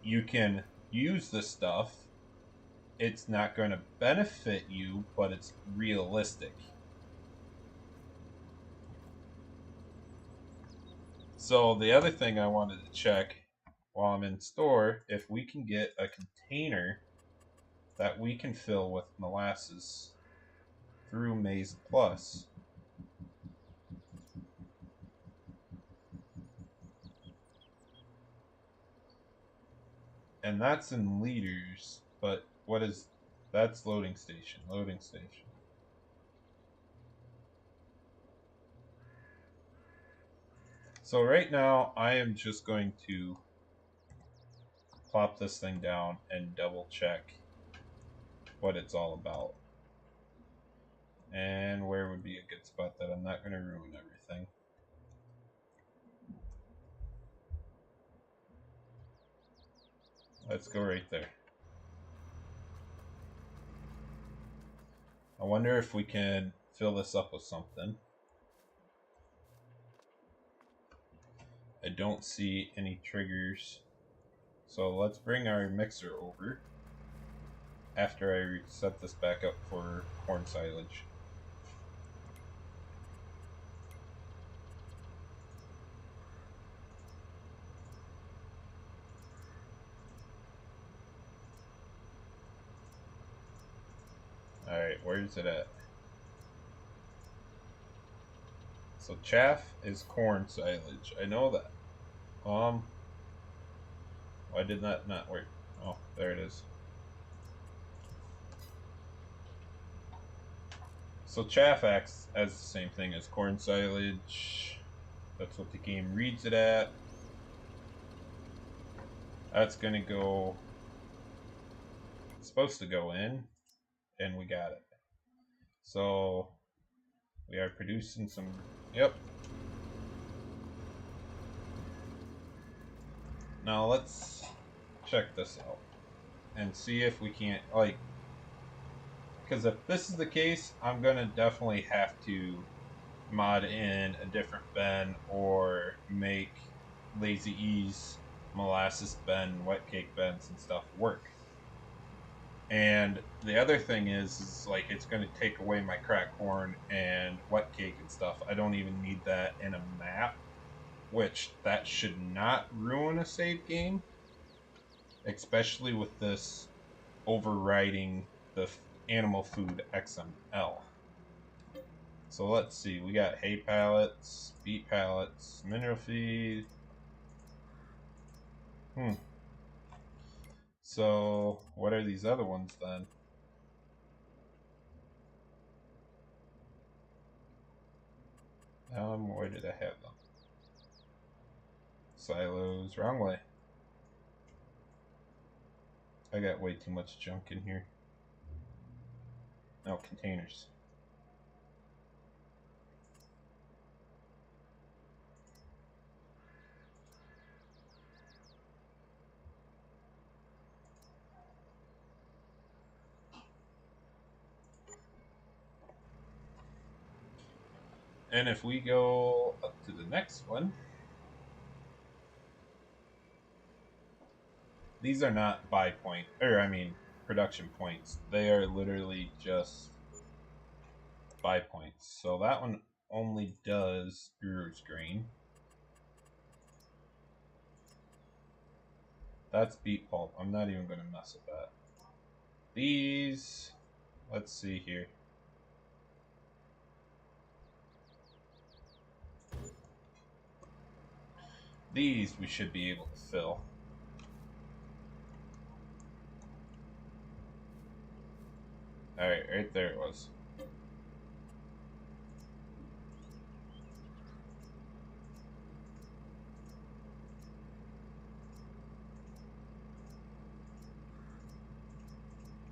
you can use the stuff. It's not going to benefit you, but it's realistic. So the other thing I wanted to check while I'm in store, if we can get a container that we can fill with molasses. through Maize Plus. And that's in liters, but what is that's loading station. So right now I am just going to plop this thing down and double check what it's all about. And where would be a good spot that I'm not going to ruin everything. Let's go right there. I wonder if we can fill this up with something. I don't see any triggers. So let's bring our mixer over after I set this back up for corn silage. Alright, where's it at? So chaff is corn silage. I know that. Why did that not work? Oh, there it is. So chaff acts as the same thing as corn silage. That's what the game reads it at. That's gonna go. It's supposed to go in, and we got it. So we are producing some. Yep. Now let's check this out and see if we can't because if this is the case, I'm gonna definitely have to mod in a different Ben or make Lazy E's molasses Ben, wet cake Bens and stuff work. And the other thing is like it's going to take away my crack corn and wet cake and stuff. I don't even need that in a map, which that should not ruin a save game, especially with this overriding the animal food XML. So let's see, we got hay pallets, beet pallets, mineral feed. So what are these other ones then? Where did I have them? Silos, wrong way. I got way too much junk in here. No, containers. And if we go up to the next one, these are not buy point, or I mean production points. They are literally just buy points. So that one only does brewer's grain. That's beet pulp. I'm not even going to mess with that. These, let's see here. These we should be able to fill. Alright, right there it was.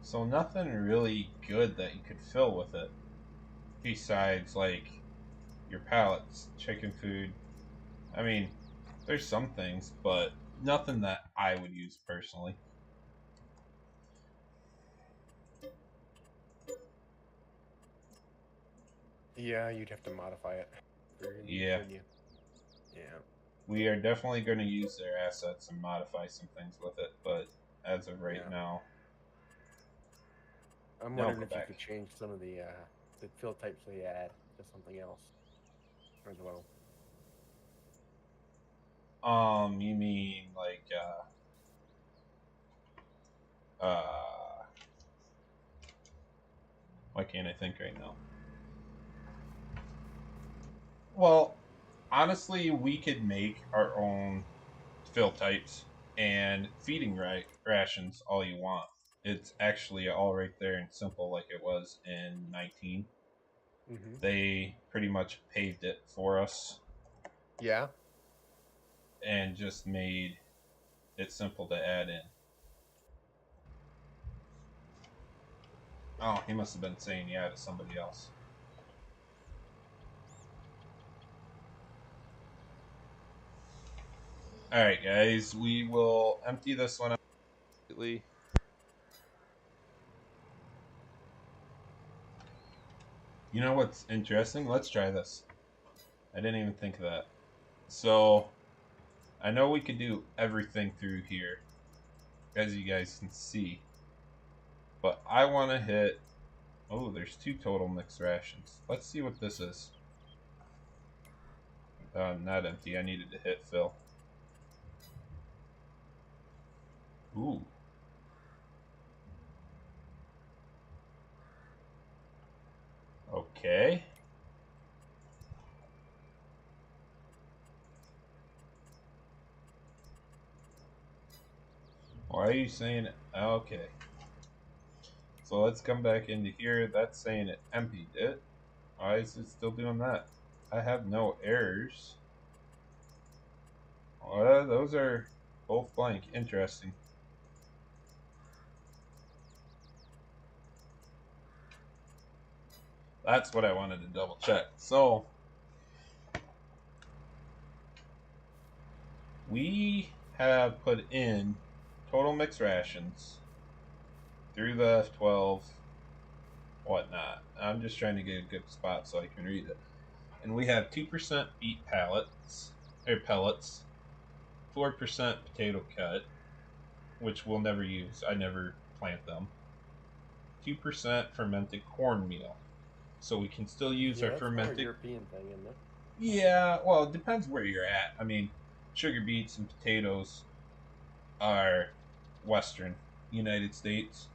So nothing really good that you could fill with it. Besides, like, your pallets, chicken food. I mean, there's some things, but nothing that I would use personally. Yeah, you'd have to modify it. Yeah. Yeah. We are definitely going to use their assets and modify some things with it, but as of right now... I'm No, wondering go if you back. could change some of the fill types they add to something else as well. You mean like why can't I think right now? Well, honestly, we could make our own fill types and feeding rations all you want. It's actually all right there and simple, like it was in 19. Mm-hmm. They pretty much paved it for us Yeah. and just made it simple to add in. Oh, he must have been saying yeah to somebody else. All right, guys, we will empty this one out completely. You know what's interesting? Let's try this. I didn't even think of that. So, I know we could do everything through here, as you guys can see. But I want to hit... Oh, there's 2 total mixed rations. Let's see what this is. Not empty. I needed to hit fill. Ooh. Okay. Why are you saying... Okay. So let's come back into here. That's saying it emptied it. Why is it still doing that? I have no errors. Those are both blank. Interesting. That's what I wanted to double check. So, we have put in total mixed rations through the F12, whatnot. I'm just trying to get a good spot so I can read it. And we have 2% beet pellets, 4% potato cut, which we'll never use. I never plant them. 2% fermented cornmeal. So we can still use our Yeah, it's more a fermented. European thing, isn't it? Yeah, well, it depends where you're at. I mean, sugar beets and potatoes are Western United States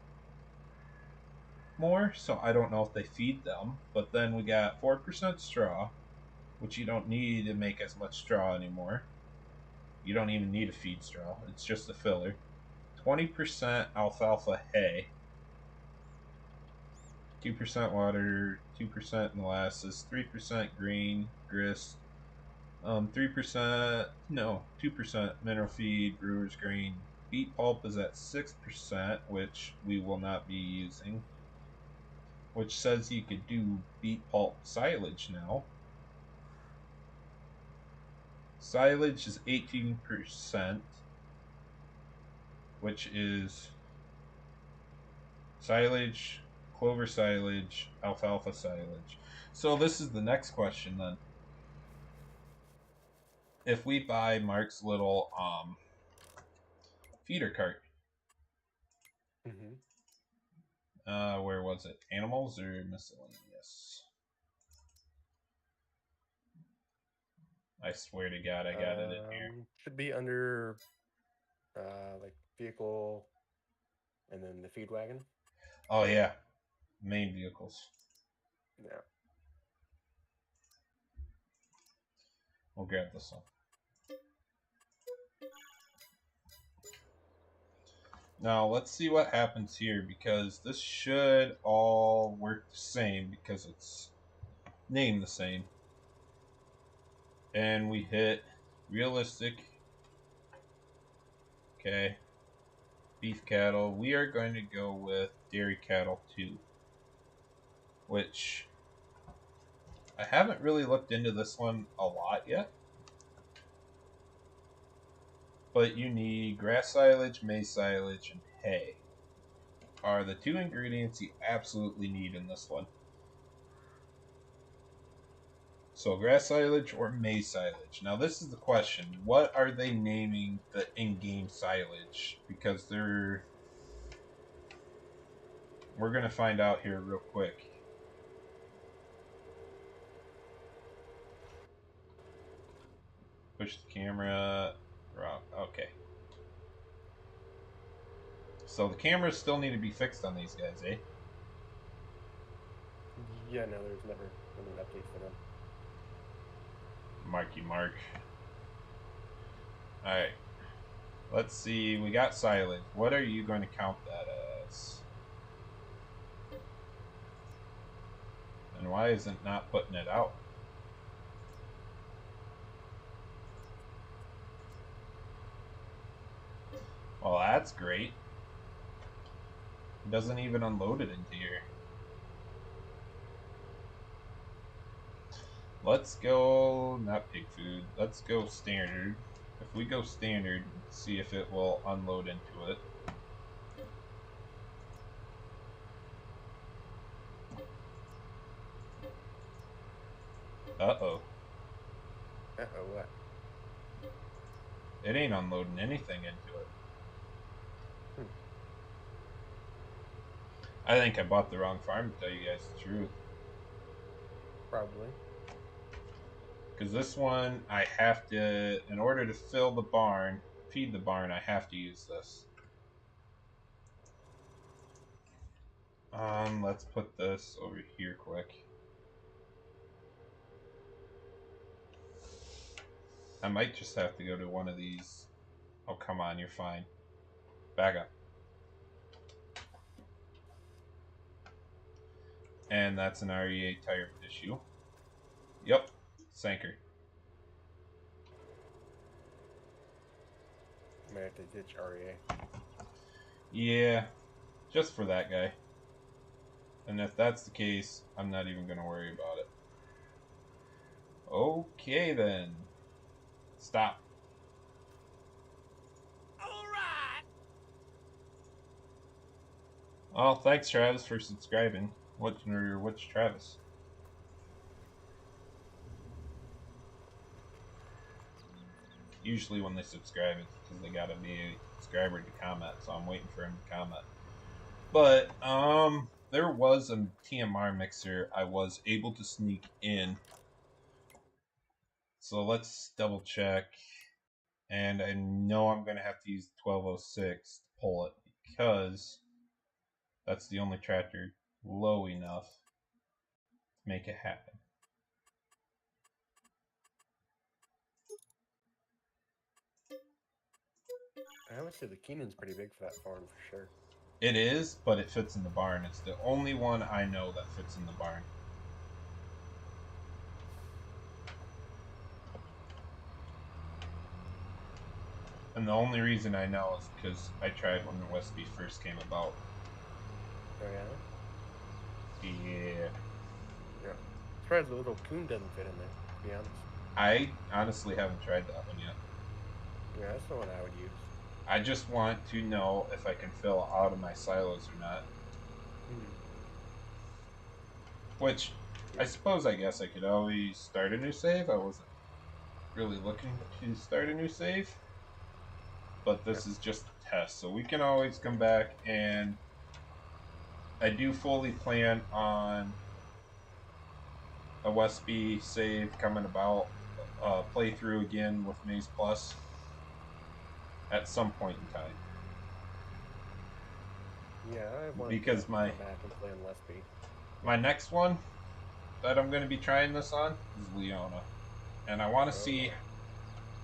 more, so I don't know if they feed them. But then we got 4% straw, which you don't need to make as much straw anymore. You don't even need a feed straw, it's just a filler. 20% alfalfa hay, 2% water, 2% molasses, 3% grain grist, 3%, no, 2% mineral feed, brewer's grain. Beet pulp is at 6%, which we will not be using, which says you could do beet pulp silage now. Silage is 18%, which is silage, clover silage, alfalfa silage. So this is the next question then. If we buy Mark's little feeder cart, Mm-hmm. where was it? Animals or miscellaneous? I swear to God, I got it in here. Should be under like vehicle and then the feed wagon. Oh yeah, main vehicles. Yeah. We'll grab this one. Now let's see what happens here because this should all work the same because it's named the same. And we hit realistic. Okay. Beef cattle. We are going to go with dairy cattle too. Which I haven't really looked into this one a lot yet. But you need grass silage, maize silage, and hay are the 2 ingredients you absolutely need in this one. So grass silage or maize silage. Now this is the question. What are they naming the in-game silage? Because we're going to find out here real quick. Push the camera. Wrong. Okay. So the cameras still need to be fixed on these guys, eh? Yeah, no, there's never been an update for them. Marky Mark. Alright. Let's see. We got silage. What are you going to count that as? And why isn't not putting it out? Well, that's great. It doesn't even unload it into here. Let's go, not pig food, let's go standard. If we go standard, see if it will unload into it. Uh-oh. Uh-oh, what? It ain't unloading anything into it. I think I bought the wrong farm, to tell you guys the truth. Probably. Because this one, I have to, in order to fill the barn, feed the barn, I have to use this. Let's put this over here quick. I might just have to go to one of these. Oh, come on, you're fine. Back up. And that's an REA tire issue. Yep, sanker. I might have to ditch REA. Yeah, just for that guy. And if that's the case, I'm not even going to worry about it. Okay, then. Stop. Alright! Well, thanks, Travis, for subscribing. Which Travis? Usually when they subscribe, it's because they gotta be a subscriber to comment, so I'm waiting for him to comment. But, there was a TMR mixer I was able to sneak in. So let's double check. And I know I'm going to have to use 1206 to pull it because that's the only tractor low enough to make it happen. I would say the Keenan's pretty big for that farm for sure. It is, but it fits in the barn. It's the only one I know that fits in the barn. And the only reason I know is because I tried when the Westby first came about. Oh, yeah? Yeah. Yeah. Surprised the little coon doesn't fit in there, to be honest. I honestly haven't tried that one yet. Yeah, that's the one I would use. I just want to know if I can fill out of my silos or not. Which, I suppose I guess I could always start a new save. I wasn't really looking to start a new save. But this is just a test, so we can always come back, and I do fully plan on a Westby save coming about, playthrough again with Maize Plus at some point in time. Yeah, I want because to come back and play on Westby. My next one that I'm going to be trying this on is Leona, and I want to see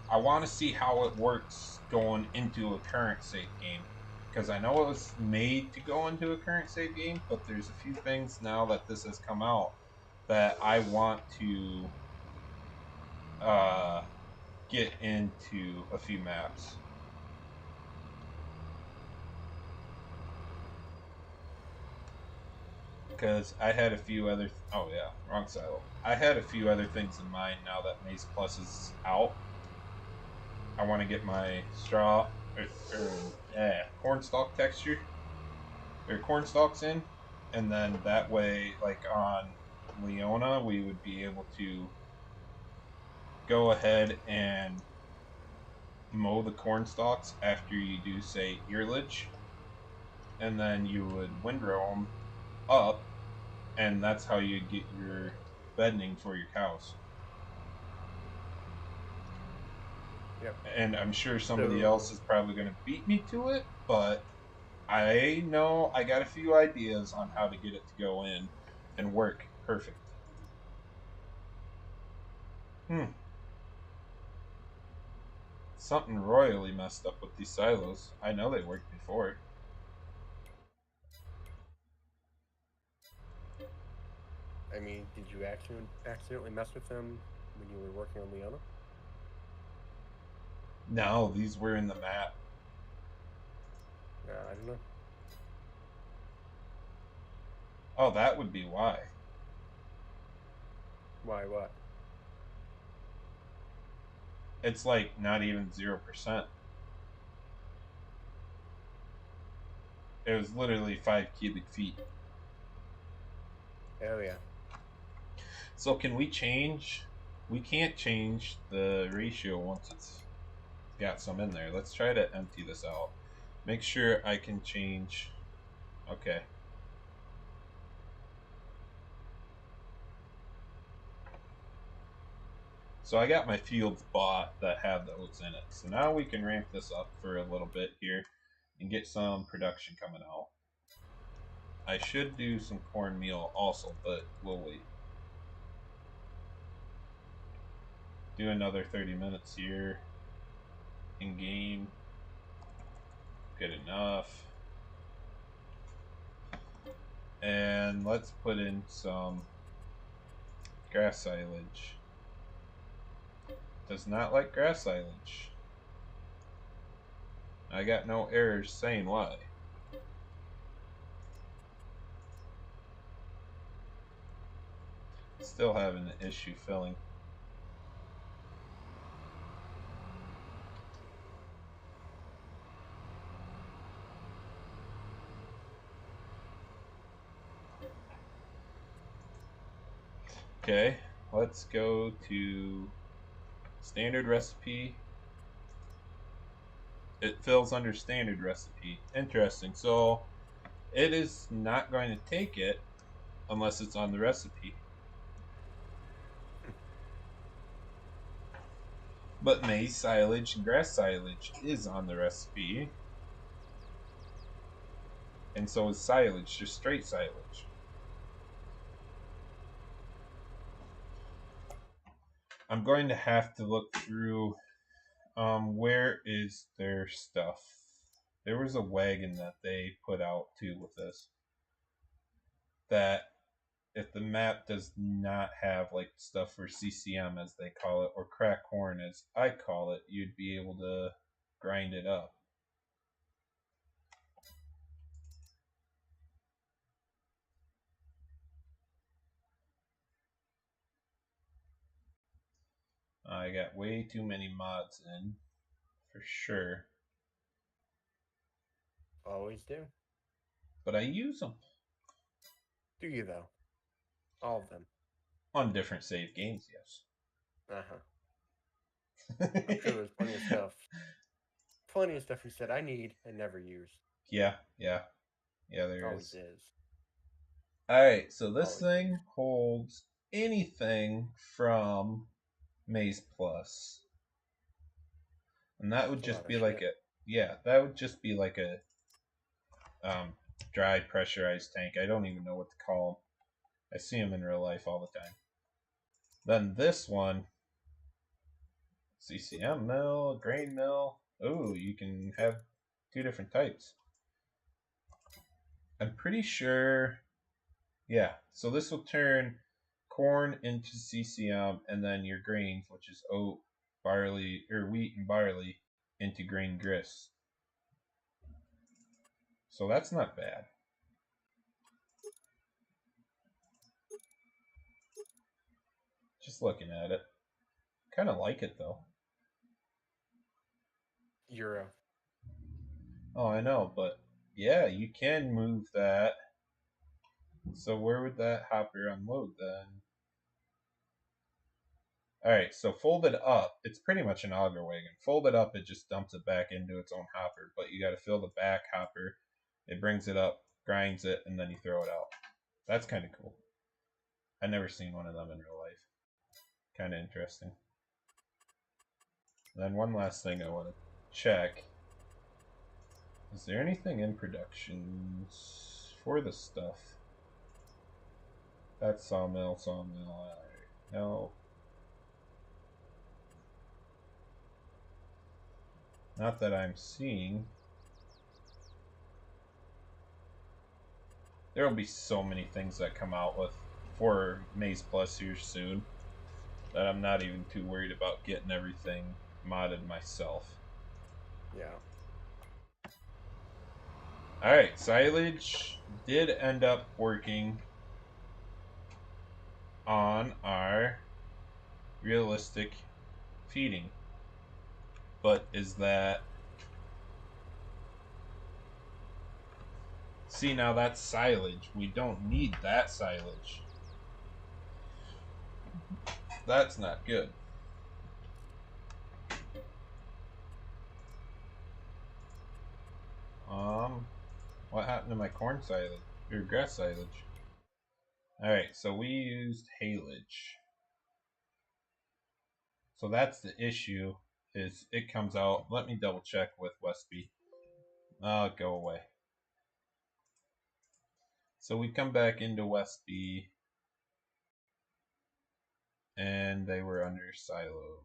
how it works going into a current save game, because I know it was made to go into a current save game, but there's a few things now that this has come out that I want to get into a few maps. Because I had a few other... oh yeah, wrong silo. I had a few other things in mind now that Maize Plus is out. I want to get my straw cornstalk texture, or cornstalks in, and then that way, like on Leona, we would be able to go ahead and mow the cornstalks after you do, say, earlage, and then you would windrow them up, and that's how you get your bedding for your cows. Yep. And I'm sure somebody else is probably going to beat me to it, but I know I got a few ideas on how to get it to go in and work perfect. Something royally messed up with these silos. I know they worked before. I mean, did you accidentally mess with them when you were working on Leona? No, these were in the map. I don't know. Oh, that would be why. Why? What? It's like not even 0%. It was literally 5 cubic feet. Oh yeah. So can we change? We can't change the ratio once it's got some in there. Let's try to empty this out. Make sure I can change. Okay. So I got my fields bought that have those in it. So now we can ramp this up for a little bit here and get some production coming out. I should do some cornmeal also, but we'll wait. Do another 30 minutes here in game. Good enough. And let's put in some grass silage. Does not like grass silage. I got no errors saying why. Still having an issue filling. Okay, let's go to standard recipe. It fills under standard recipe. Interesting. So it is not going to take it unless it's on the recipe. But maize silage and grass silage is on the recipe. And so is silage, just straight silage. I'm going to have to look through where is their stuff. There was a wagon that they put out too with this. That if the map does not have like stuff for CCM as they call it, or crack corn as I call it, you'd be able to grind it up. I got way too many mods in, for sure. Always do. But I use them. Do you though? All of them. On different save games, yes. I'm sure there's plenty of stuff. Plenty of stuff you said I need and never use. Yeah, there Always is. is. Alright, so this Always thing is. holds anything from Maize Plus. And that would It's a lot just of be like shit. a that would just be like a dry pressurized tank. I don't even know what to call them. I see them in real life all the time. Then this one, CCM mill, grain mill. Oh, you can have two different types. I'm pretty sure. Yeah, so this will turn corn into CCM, and then your grains, which is oat, barley, or wheat and barley, into grain grist. So that's not bad. Just looking at it. Kind of like it though. Euro. Oh, I know, but yeah, you can move that. So where would that hopper unload then? Alright, so folded up, it's pretty much an auger wagon. Folded up, it just dumps it back into its own hopper, but you gotta fill the back hopper. It brings it up, grinds it, and then you throw it out. That's kind of cool. I never seen one of them in real life. Kind of interesting. And then one last thing I want to check. Is there anything in productions for the stuff? That's sawmill. No. Not that I'm seeing. There will be so many things that come out with for Maize Plus here soon that I'm not even too worried about getting everything modded myself. Yeah. Alright, silage did end up working on our realistic feeding. But is that... See, now that's silage. We don't need that silage. That's not good. What happened to my corn silage? Or grass silage? Alright, so we used haylage. So that's the issue, is it comes out. Let me double check with Westby. Go away. So we come back into Westby, and they were under silos.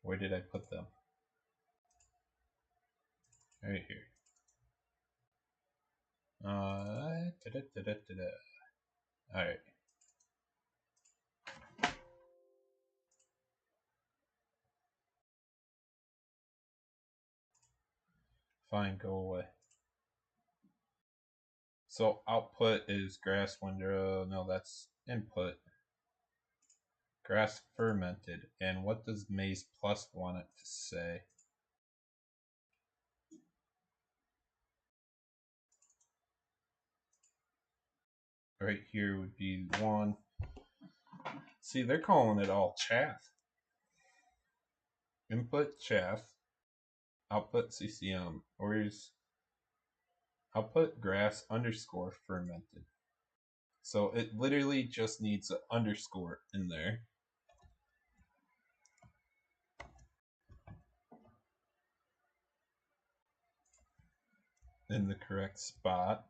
Where did I put them? Right here. Alright. Fine, go away. So output is grass windrow. No, that's input. Grass fermented. And what does Maize Plus want it to say? Right here would be 1. See, they're calling it all chaff. Input chaff. Output CCM. Where's output grass underscore fermented? So it literally just needs an underscore in there. In the correct spot.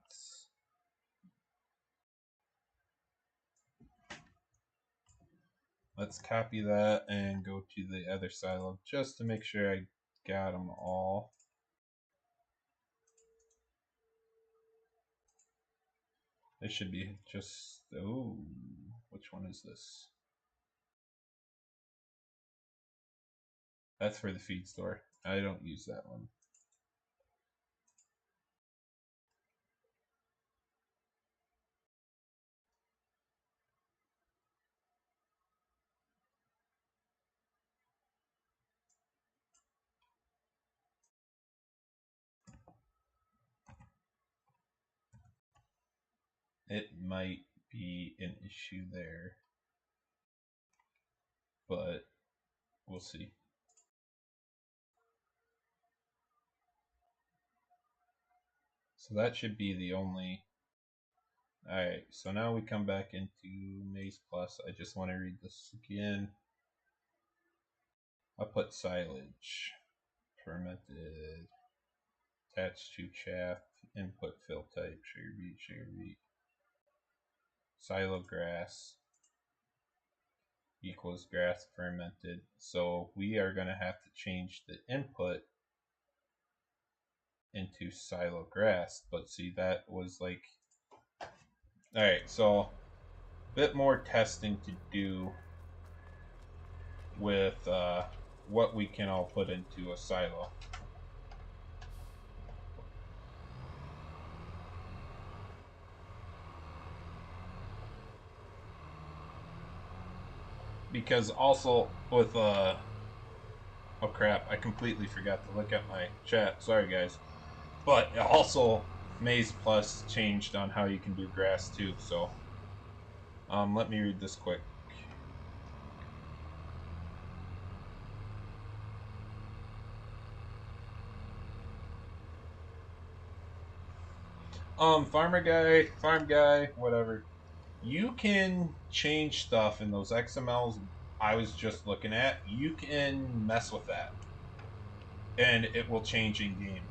Let's copy that and go to the other silo just to make sure I got them all. This should be just, oh, which one is this? That's for the feed store. I don't use that one. It might be an issue there, but we'll see. So that should be the only. Alright, so now we come back into Maize Plus. I just want to read this again. I'll put silage, fermented, attached to chaff, input fill type, sugar beet, silo grass equals grass fermented. So we are going to have to change the input into silo grass, but see, that was like, alright, so a bit more testing to do with what we can all put into a silo. Because also with oh crap, I completely forgot to look at my chat. Sorry guys. But also Maize Plus changed on how you can do grass too, so let me read this quick. Farm guy, whatever. You can change stuff in those XMLs I was just looking at. You can mess with that, and it will change in game.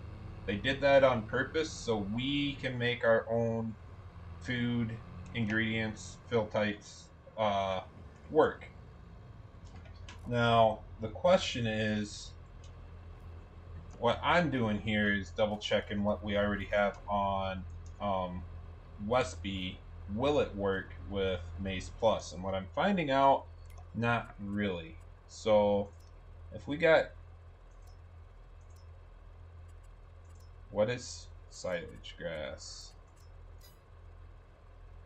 They did that on purpose so we can make our own food, ingredients, fill types work. Now, the question is, what I'm doing here is double checking what we already have on Westby. Will it work with Maize Plus? And what I'm finding out, not really. So if we got, what is silage grass?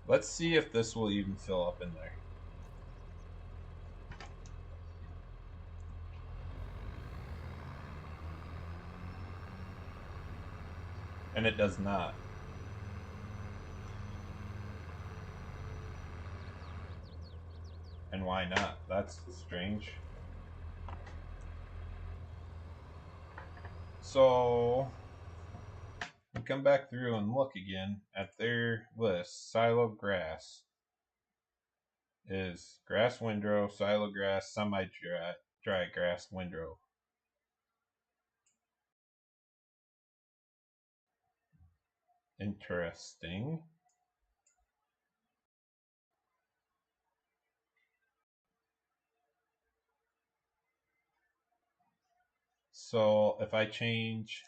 Let's see if this will even fill up in there. And it does not. And why not? That's strange. So we come back through and look again at their list. Silo grass is grass windrow, silo grass, semi-dry grass windrow. Interesting. So if I change,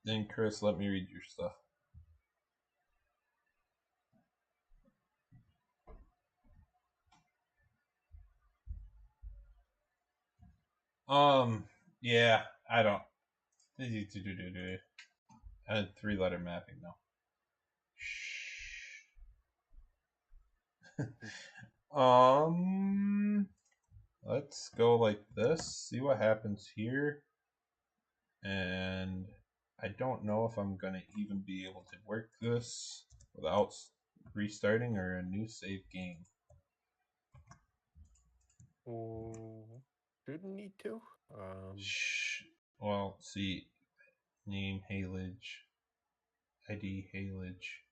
then Chris, let me read your stuff. Yeah, I don't. I had 3-letter mapping now. Let's go like this. See what happens here. And I don't know if I'm gonna even be able to work this without restarting or a new save game. Shouldn't need to. Well, see, name haylage, ID haylage.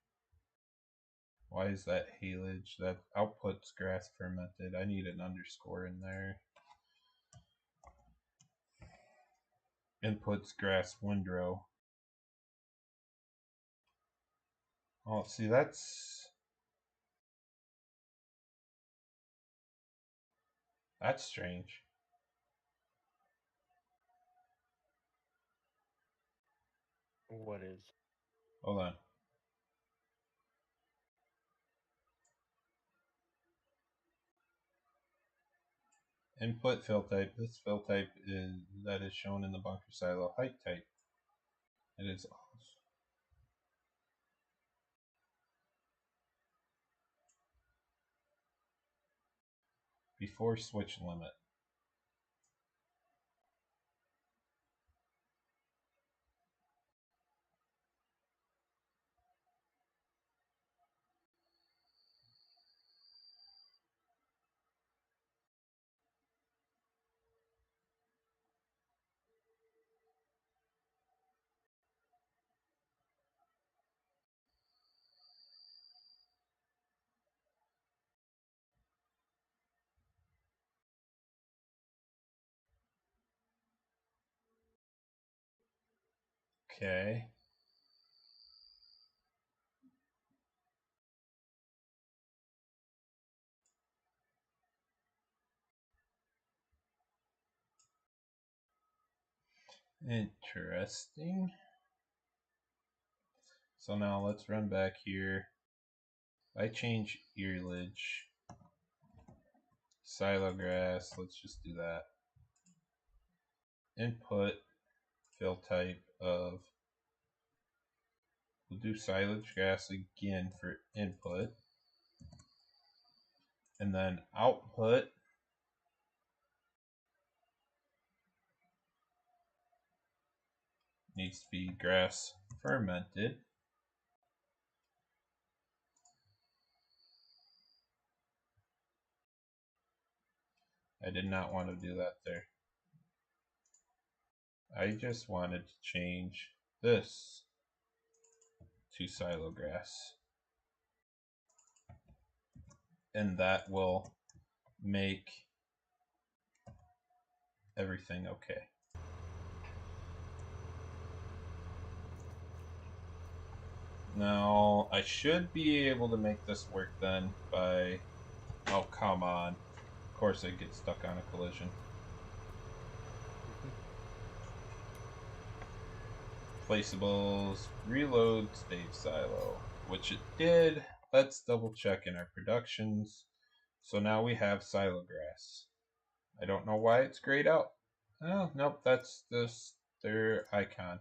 Why is that haylage? That outputs grass fermented. I need an underscore in there. Inputs grass windrow. Oh, see, that's strange. What is? Hold on. Input fill type. This fill type is shown in the bunker silo height type. It is before switch limit. Okay. Interesting. So now let's run back here. I change earlage, silo grass. Let's just do that. Input fill type of. We'll do silage grass again for input. And then output needs to be grass fermented. I did not want to do that there. I just wanted to change this to silo grass. And that will make everything okay. Now, I should be able to make this work then by... Oh, come on. Of course I get stuck on a collision. Placeables, reload stave silo, which it did. Let's double check in our productions. So now we have silo grass. I don't know why it's grayed out. Oh, nope, that's this their icon.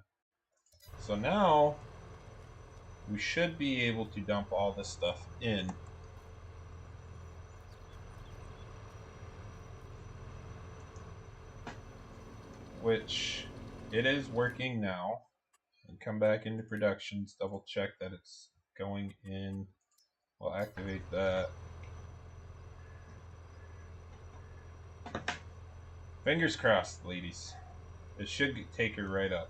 So now we should be able to dump all this stuff in. Which it is working now. And come back into productions, double check that it's going in. We'll activate that. Fingers crossed, ladies. It should take her right up.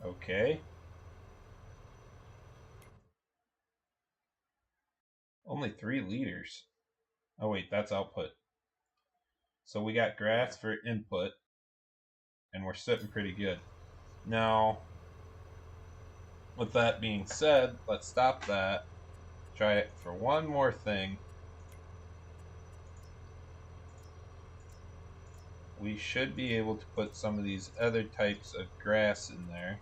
Okay. Only 3 liters. Oh wait, that's output. So we got grass for input, and we're sitting pretty good. Now, with that being said, let's stop that. Try it for one more thing. We should be able to put some of these other types of grass in there.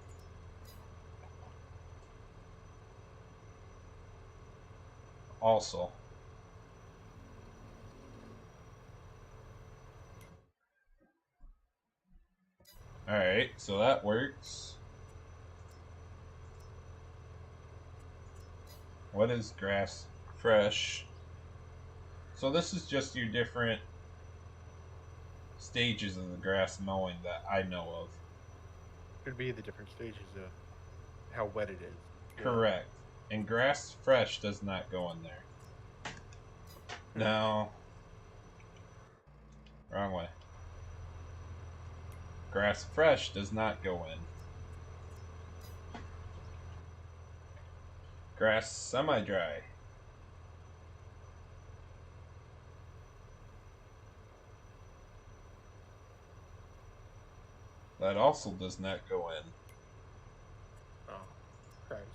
Also. Alright, so that works. What is grass? Fresh. So this is just your different stages of the grass mowing that I know of. Could be the different stages of how wet it is. Correct. And grass fresh does not go in there. No. Wrong way. Grass fresh does not go in. Grass semi-dry. That also does not go in. Oh, Christ.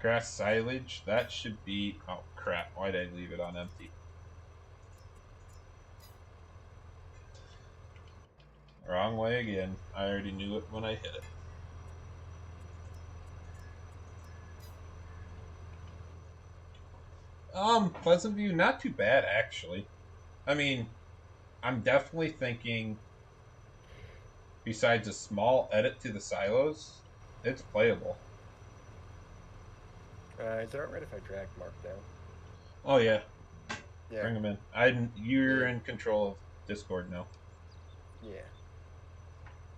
Grass silage, that should be... Oh, crap. Why did I leave it on empty? Wrong way again. I already knew it when I hit it. Pleasant View, not too bad, actually. I mean, I'm definitely thinking, besides a small edit to the silos, it's playable. Is it alright if I drag Mark down? Oh, yeah. Yeah. Bring him in. You're in control of Discord now. Yeah.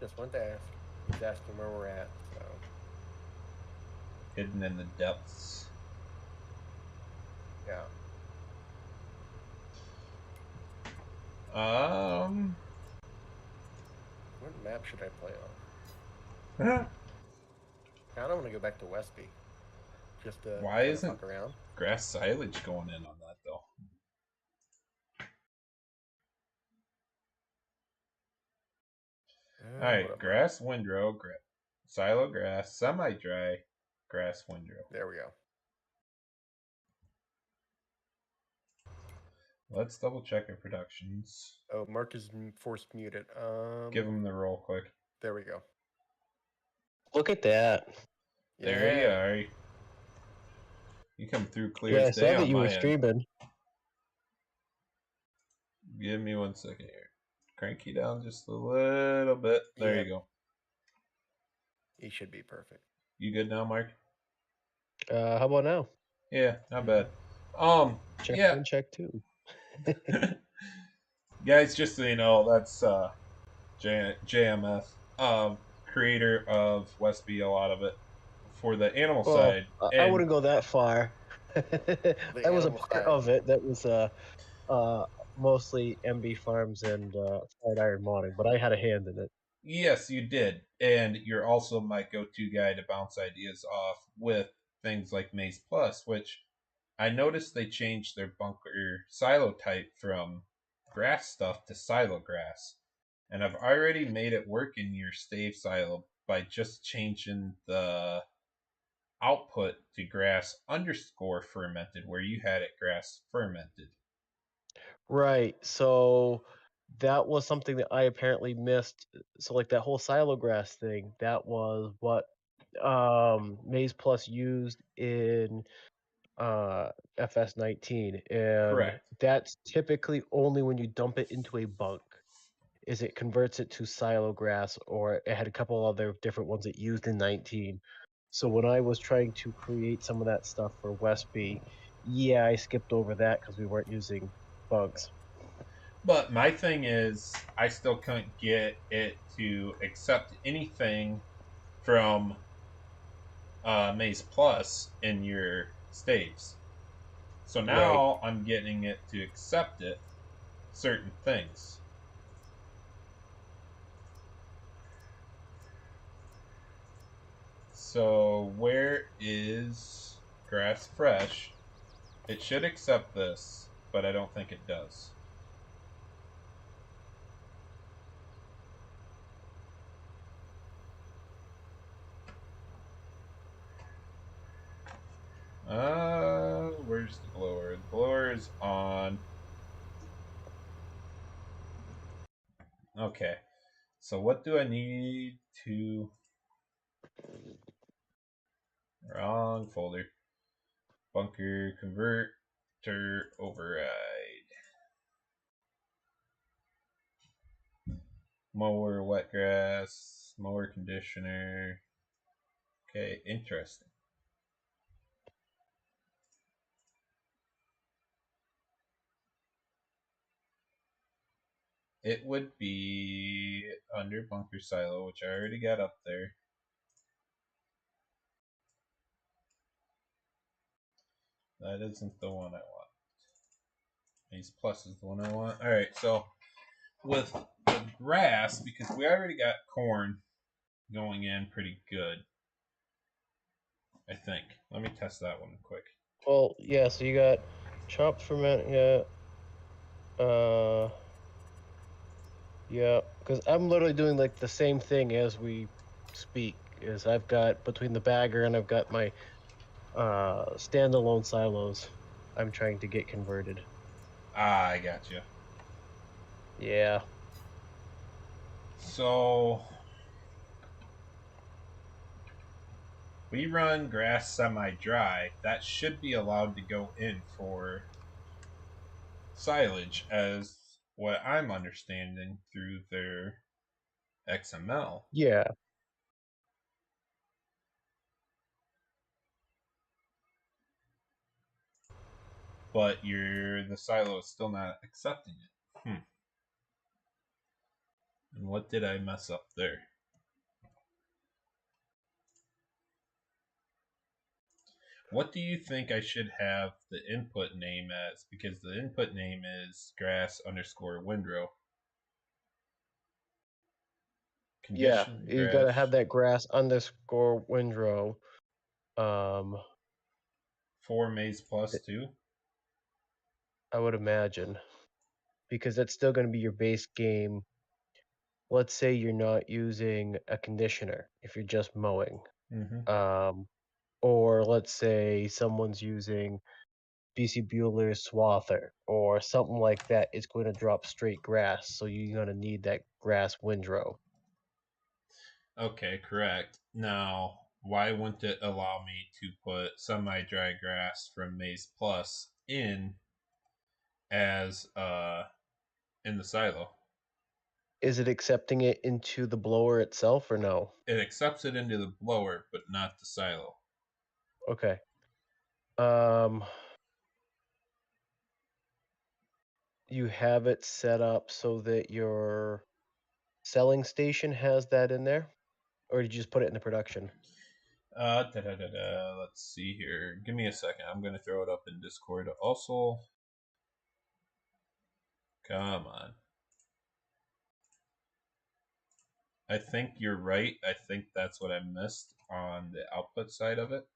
Just wanted to ask. He's asking where we're at, so. Hidden in the depths. Yeah. What map should I play on? I don't want to go back to Westby. Just to Why isn't fuck around. grass silage going in on that, though? Alright, grass windrow, silo grass, semi-dry, grass windrow. There we go. Let's double check our productions. Oh, Mark is force muted. Give him the roll quick. There we go. Look at that. There you are. You come through clear Yeah, I as saw day that on you my were end. streaming. Give me 1 second here. Crank you down just a little bit. There you go. He should be perfect. You good now, Mark? How about now? Yeah, not bad. Check yeah. 1, check 2. Guys, just so you know, that's JMF, creator of Westby, a lot of it for the animal side. I wouldn't go that far. I was a part of it. That was mostly MB Farms and Side Iron Modding, but I had a hand in it. Yes, you did. And you're also my go to guy to bounce ideas off with things like Maize Plus, which I noticed they changed their bunker silo type from grass stuff to silo grass. And I've already made it work in your stave silo by just changing the output to grass underscore fermented where you had it grass fermented. Right. So that was something that I apparently missed. So like that whole silo grass thing, that was what Maize Plus used in FS19, and Correct. that's typically only when you dump it into a bunk is it converts it to silo grass, or it had a couple other different ones it used in 19. So when I was trying to create some of that stuff for Westby, yeah, I skipped over that because we weren't using bugs. But my thing is, I still couldn't get it to accept anything from Maze Plus in your staves. So Right. now I'm getting it to accept it, certain things. So where is Grass Fresh? It should accept this, but I don't think it does. Where's the blower? The blower is on. Okay. So what do I need to... Wrong folder. Bunker converter override. Mower wet grass. Mower conditioner. Okay, interesting. It would be under bunker silo, which I already got up there. That isn't the one I want. Ace Plus is the one I want. Alright, so with the grass, because we already got corn going in pretty good, I think. Let me test that one quick. Well, yeah, so you got chopped ferment, yeah. Yeah, because I'm literally doing like the same thing as we speak. Is I've got between the bagger and I've got my standalone silos I'm trying to get converted. Ah, I got you. Yeah. So we run grass semi-dry. That should be allowed to go in for silage, as what I'm understanding through their XML. Yeah. But the silo is still not accepting it. And what did I mess up there? What do you think I should have the input name as? Because the input name is grass underscore windrow. Yeah. Condition You gotta grass have that grass underscore windrow. Um 4 Maize Plus 2. I would imagine. Because that's still gonna be your base game. Let's say you're not using a conditioner if you're just mowing. Mm-hmm. Or let's say someone's using BC Bueller's Swather or something like that, it's going to drop straight grass. So you're going to need that grass windrow. Okay, correct. Now, why wouldn't it allow me to put semi-dry grass from Maize Plus as in the silo? Is it accepting it into the blower itself or no? It accepts it into the blower, but not the silo. Okay. Um, you have it set up so that your selling station has that in there, or did you just put it in the production? Let's see here. Give me a second. I'm gonna throw it up in Discord. Also, come on. I think you're right. I think that's what I missed on the output side of it.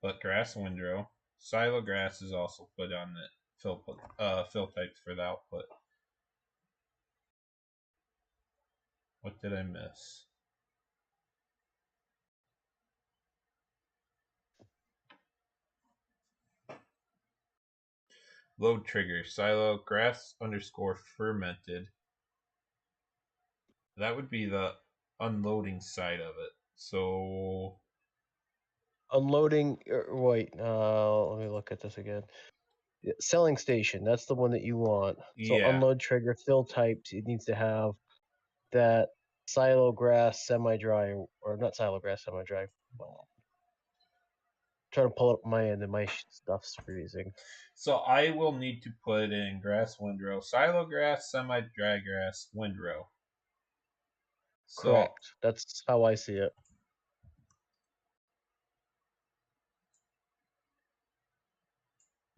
But grass windrow, silo grass is also put on the fill types for the output. What did I miss? Load trigger, silo grass _ fermented. That would be the unloading side of it. So Unloading. Wait. Let me look at this again. Selling station. That's the one that you want. So yeah. unload trigger, fill types. It needs to have that silo grass semi-dry, or not silo grass semi-dry. Well, trying to pull up my end and my stuff's freezing. So I will need to put in grass windrow, silo grass, semi-dry grass windrow. So, Correct. That's how I see it.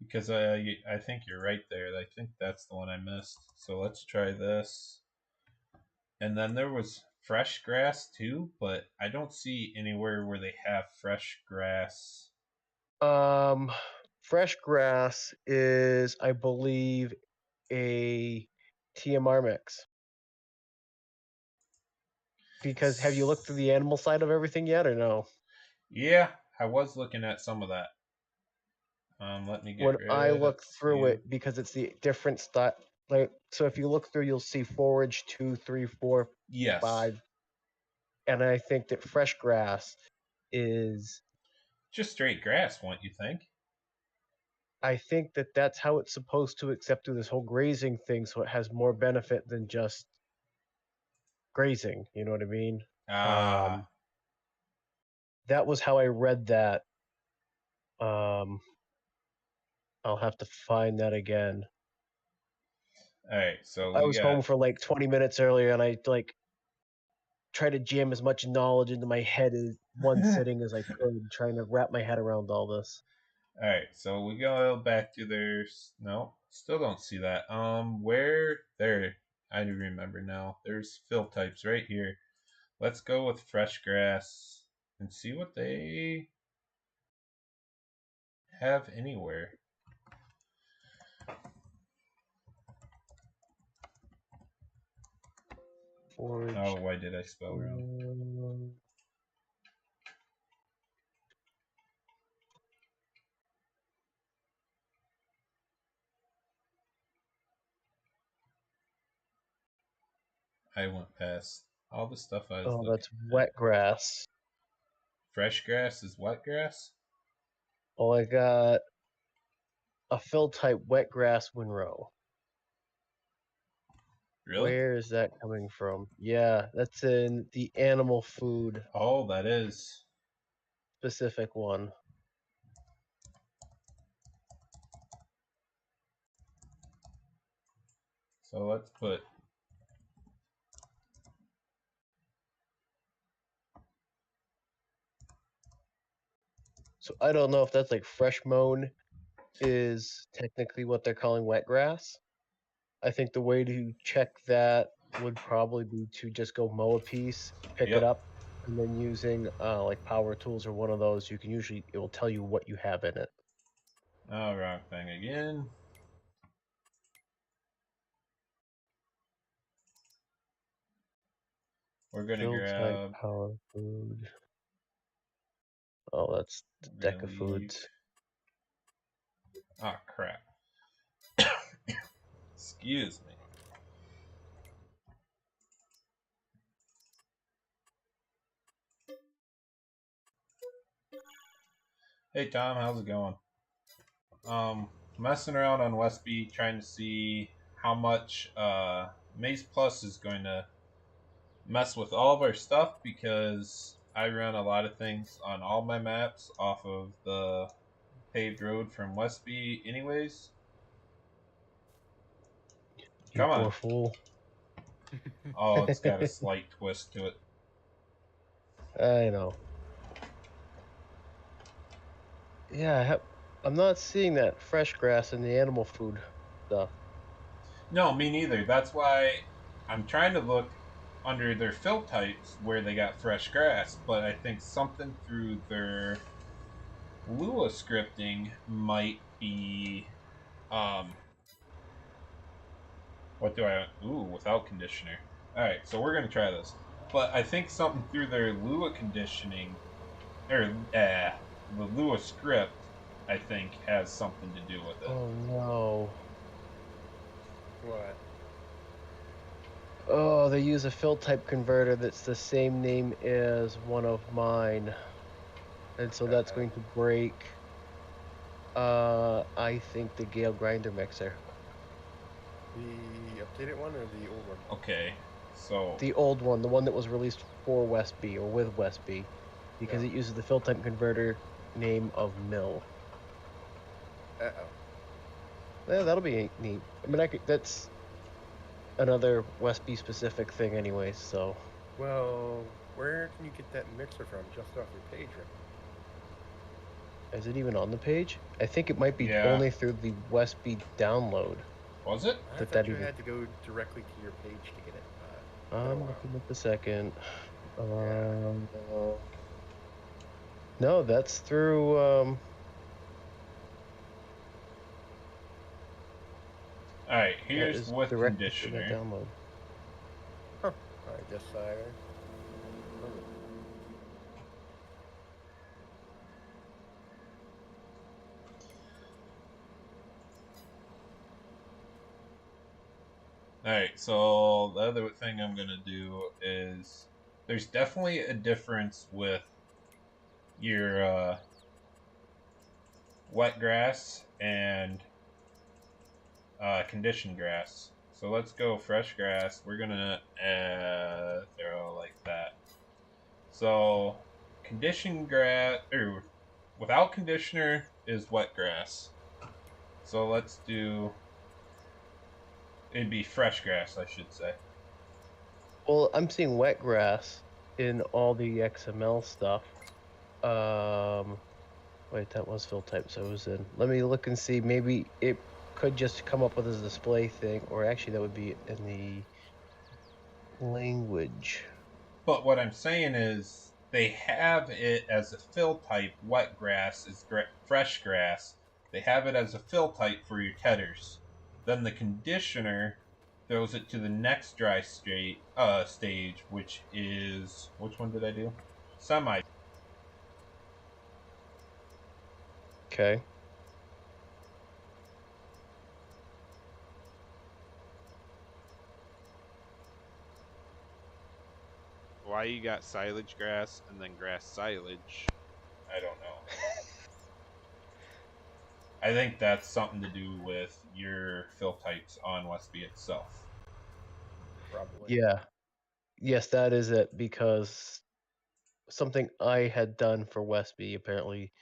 because I think you're right there. I think that's the one I missed. So let's try this. And then there was fresh grass too, but I don't see anywhere where they have fresh grass. Fresh grass is, I believe, a TMR mix. Because have you looked through the animal side of everything yet, or no? Yeah, I was looking at some of that. Let me get When rid I of look through you. it, because it's the different style. Like, so if you look through, you'll see forage 2, 3, 4, Yes. 5, and I think that fresh grass is. Just straight grass, won't you think? I think that that's how it's supposed to, accept through this whole grazing thing, so it has more benefit than just grazing. You know what I mean? That was how I read that. I'll have to find that again. All right, so I was home for like 20 minutes earlier, and I like tried to jam as much knowledge into my head in one sitting as I could, trying to wrap my head around all this. All right, so we go back to there's no, still don't see that. Where there? I do remember now. There's fill types right here. Let's go with fresh grass and see what they have anywhere. Forage. Oh, why did I spell wrong? I went past all the stuff I was looking that's at. wet grass. Fresh grass is wet grass? Oh, I got a fill type wet grass windrow. Really? Where is that coming from? Yeah, that's in the animal food Oh, that is. specific one. So let's put. So I don't know if that's like fresh mown is technically what they're calling wet grass. I think the way to check that would probably be to just go mow a piece, pick it up, and then using like power tools or one of those, you can usually, it will tell you what you have in it. Oh, wrong thing again. We're gonna Fill type grab power food. Oh, that's the deck of relief. foods. Oh crap. Excuse me. Hey Tom, how's it going? Messing around on Westby, trying to see how much Maize Plus is going to mess with all of our stuff because I run a lot of things on all my maps off of the paved road from Westby anyways. You Come poor on. fool. Oh, it's got a slight twist to it. I know. Yeah, I'm not seeing that fresh grass in the animal food stuff. No, me neither. That's why I'm trying to look under their fill types where they got fresh grass, but I think something through their Lua scripting might be what do I without conditioner. Alright, so we're gonna try this. But I think something through their Lua conditioning or the Lua script, I think, has something to do with it. Oh no. What? Oh, they use a fill type converter that's the same name as one of mine. And so that's going to break I think the Gale grinder mixer. The updated one or the old one? Okay, so The old one, the one that was released for Westby or with Westby, because Yeah. it uses the fill type converter name of Mill. Yeah, that'll be neat. I mean, that's another Westby specific thing, anyways. So Well, where can you get that mixer from? Just off your page, right? is it even on the page? I think it might be Yeah. only through the Westby download. Was it? I That thought you even- had to go directly to your page to get it. I'm looking at the second. Yeah. No, that's through. Alright, That here's is with directly through that conditioner. download. I guess I. Alright, so the other thing I'm going to do is there's definitely a difference with your wet grass and conditioned grass. So let's go fresh grass. We're going to throw like that. So conditioned grass, or without conditioner is wet grass. So let's do, it'd be fresh grass, I should say. Well, I'm seeing wet grass in all the XML stuff. Wait, that was fill type, so it was in. Let me look and see. Maybe it could just come up with a display thing, or actually that would be in the language. But what I'm saying is they have it as a fill type. Wet grass is fresh grass. They have it as a fill type for your tethers. Then the conditioner throws it to the next dry stage, which is, which one did I do? Semi. Okay. Why you got silage grass and then grass silage? I don't know. I think that's something to do with your fill types on Westby itself. Probably. Yeah. Yes, that is it, because something I had done for Westby, apparently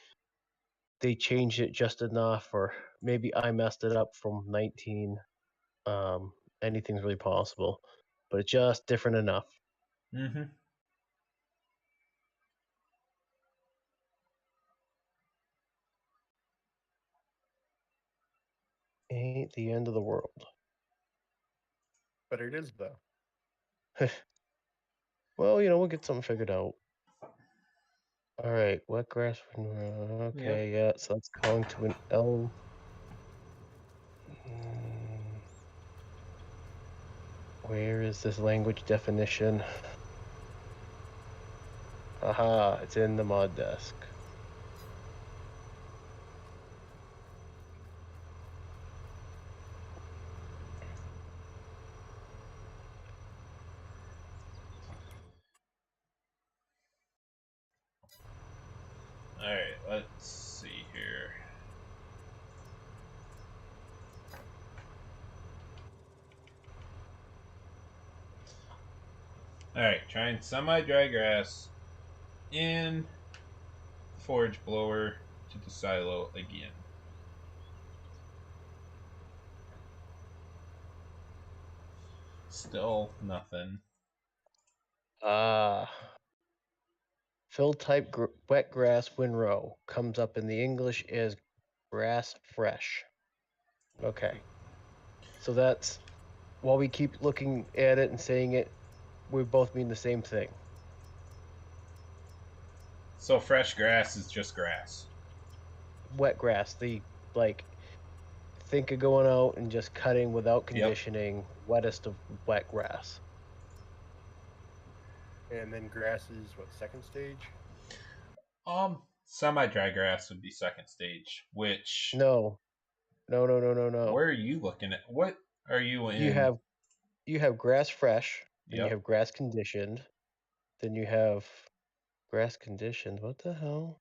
they changed it just enough, or maybe I messed it up from 19. Anything's really possible, but it's just different enough. Mm-hmm. Ain't the end of the world. But it is, though. Well, we'll get something figured out. All right, wet grass. Okay, yeah, so that's calling to an L. Where is this language definition? Aha, it's in the mod desk. Alright, let's see here. Alright, trying semi-dry grass in the forage blower to the silo again. Still nothing. Fill type wet grass windrow comes up in the English as grass fresh. Okay. So that's, while we keep looking at it and saying it, we both mean the same thing. So fresh grass is just grass. Wet grass, think of going out and just cutting without Yep. conditioning, wettest of wet grass. And then grass is what, second stage? Semi-dry grass would be second stage. Which No. where are you looking at? What are you in? You have grass fresh, then you Yep. have grass conditioned, then you have grass conditioned. What the hell?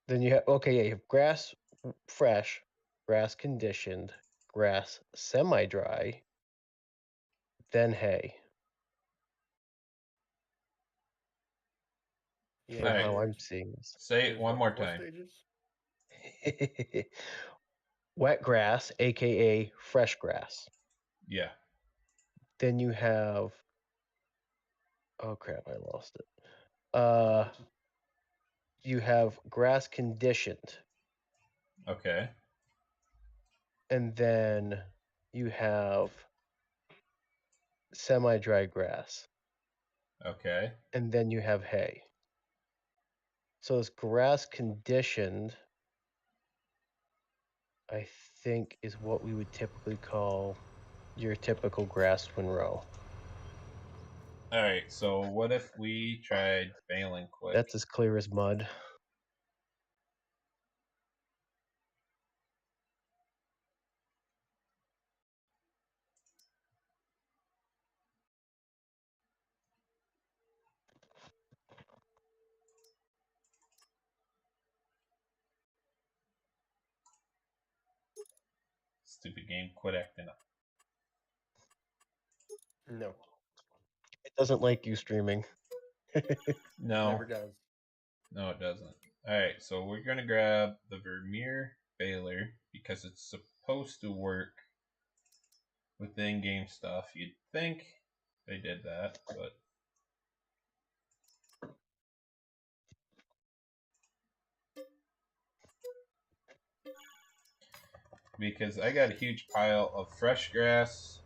Then you have you have grass fresh, grass conditioned, grass semi-dry, then hay. Yeah. From All right. how I'm There's seeing this. Say it there's one what, more 4 time. stages? Wet grass, aka fresh grass. Yeah. Then you have oh crap, I lost it. You have grass conditioned, Okay. and then you have semi-dry grass, Okay. and then you have hay. So this grass conditioned, I think, is what we would typically call your typical grass twin row. All right. So what if we tried failing quick? That's as clear as mud. Stupid game. Quit acting up. No, It doesn't like you streaming. No. never does. No, it doesn't. All right. So we're gonna grab the Vermeer Baler because it's supposed to work with the in-game stuff. You'd think they did that, but because I got a huge pile of fresh grass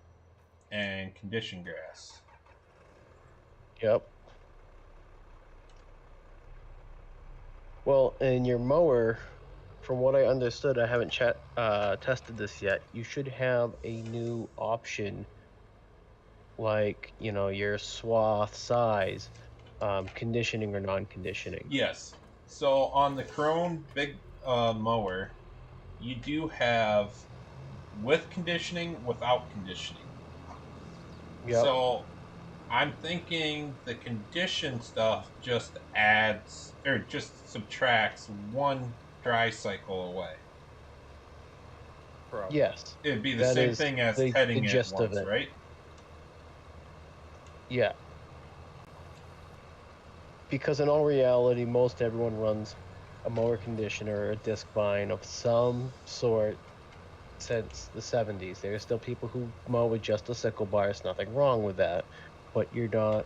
and conditioned grass. Yep. Well, in your mower, from what I understood, I haven't tested this yet. You should have a new option, like your swath size, conditioning or non-conditioning. Yes. So on the Chrome Big Mower, you do have with conditioning, without conditioning. Yep. So I'm thinking the condition stuff just adds or just subtracts one dry cycle away. Probably. Yes. It'd be the That same is thing as the heading it gist of once, it. right? Yeah. Because in all reality, most everyone runs a mower conditioner or a disc vine of some sort since the 70s. There are still people who mow with just a sickle bar. There's nothing wrong with that. But you're not.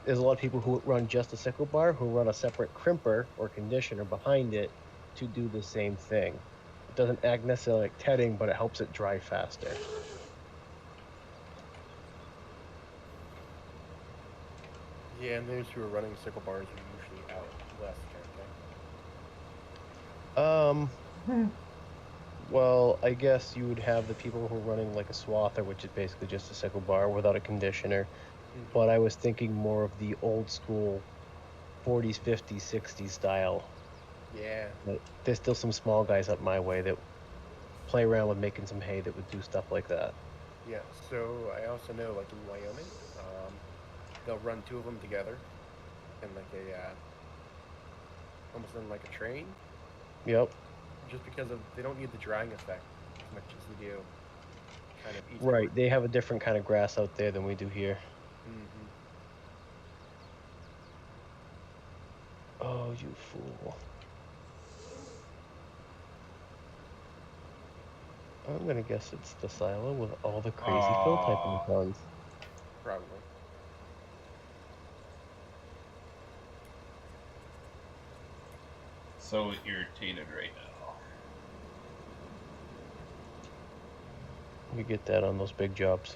There's a lot of people who run just a sickle bar who run a separate crimper or conditioner behind it to do the same thing. It doesn't act necessarily like tedding, but it helps it dry faster. Yeah, and those who are running sickle bars are usually out west, aren't Well, I guess you would have the people who are running like a swather, which is basically just a sickle bar without a conditioner. they? But I was thinking more of the old school 40s, 50s, 60s style. Yeah. But there's still some small guys up my way that play around with making some hay that would do stuff like that. Yeah. So I also know, like in Wyoming, they'll run 2 of them together in like a almost in like a train, Yep. just because of they don't need the drying effect as much as they do kind of eastward. Right. They have a different kind of grass out there than we do here. Mm-hmm. Oh, you fool. I'm gonna guess it's the silo with all the crazy fill type icons. Probably. So irritated right now. You get that on those big jobs.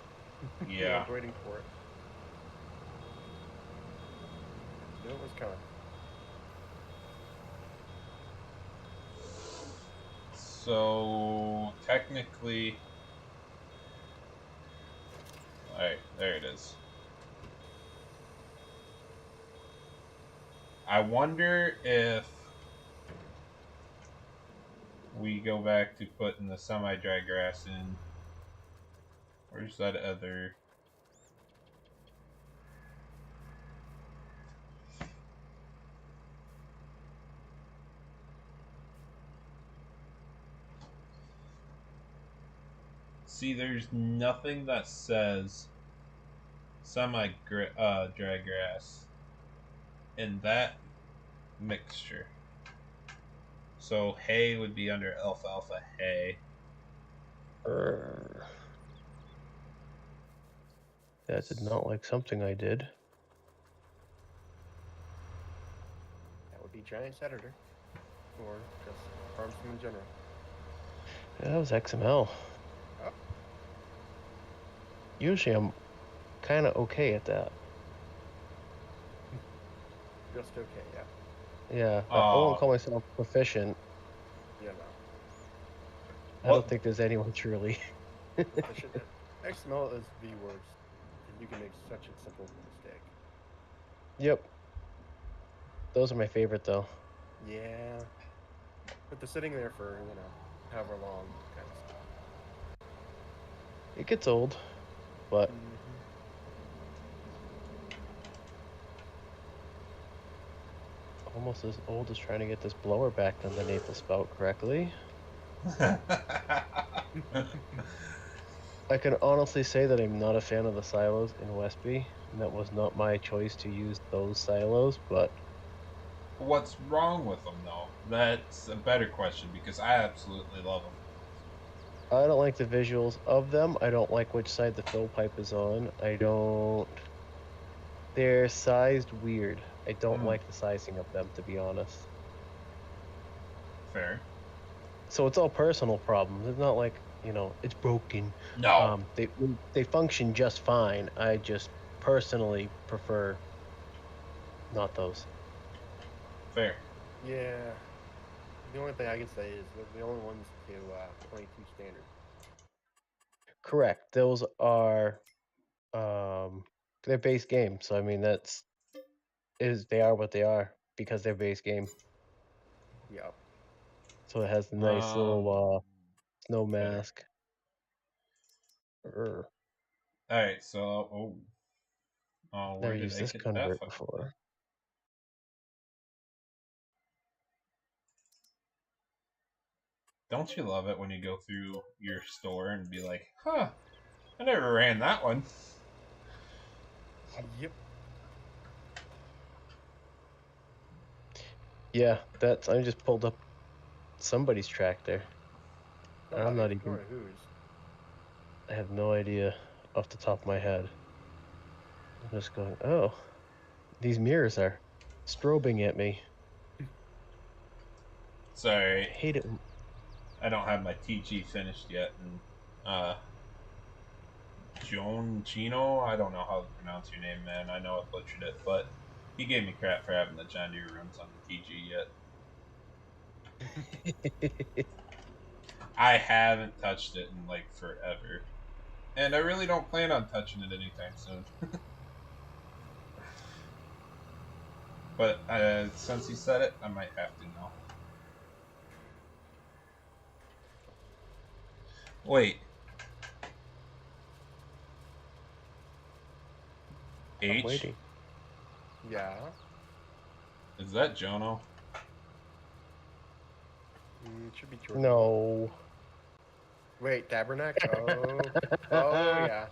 Yeah. Everyone's waiting for it. Knew it was coming. So technically, all right, there it is. I wonder if we go back to putting the semi-dry grass in. Where's that other? See, there's nothing that says semi-dry grass in that mixture. So hay would be under alfalfa hay. That did not like something I did. That would be Giants editor, or just farmsman in general. That was XML. Oh. Usually I'm kind of okay at that. Just okay, yeah. Yeah, I won't call myself proficient. Yeah, no. I don't think there's anyone truly. Proficient. XML is the worst. You can make such a simple mistake. Yep. Those are my favorite though. Yeah. But they're sitting there for, you know, however long kind of stuff. It gets old, but almost as old as trying to get this blower back underneath the spout correctly. I can honestly say that I'm not a fan of the silos in Westby, and that was not my choice to use those silos, but What's wrong with them, though? That's a better question, because I absolutely love them. I don't like the visuals of them. I don't like which side the fill pipe is on. I don't... They're sized weird. I don't like the sizing of them, to be honest. Fair. So it's all personal problems. It's not like, you know, it's broken. No. They function just fine. I just personally prefer not those. Fair. Yeah. The only thing I can say is they're the only ones to 22 standard. Correct. Those are their base game. So I mean they are what they are because they're base game. Yep. So it has the nice little snow better. mask. Alright, so where Never did used I this hit convert that before. Don't you love it when you go through your store and be like, huh, I never ran that one. Yep. Yeah, I just pulled up somebody's tractor. I'm not even. Or whose? I have no idea off the top of my head. I'm just going, oh, these mirrors are strobing at me. Sorry. I hate it. I don't have my TG finished yet. And Joan Chino, I don't know how to pronounce your name, man. I know I butchered it, but he gave me crap for having the John Deere rims on the TG yet. I haven't touched it in like forever. And I really don't plan on touching it anytime soon. But since he said it, I might have to now. Wait. I'm waiting. Yeah. Is that Jono? It should be Jordan. No. Wait, Tabernacle? Oh yeah.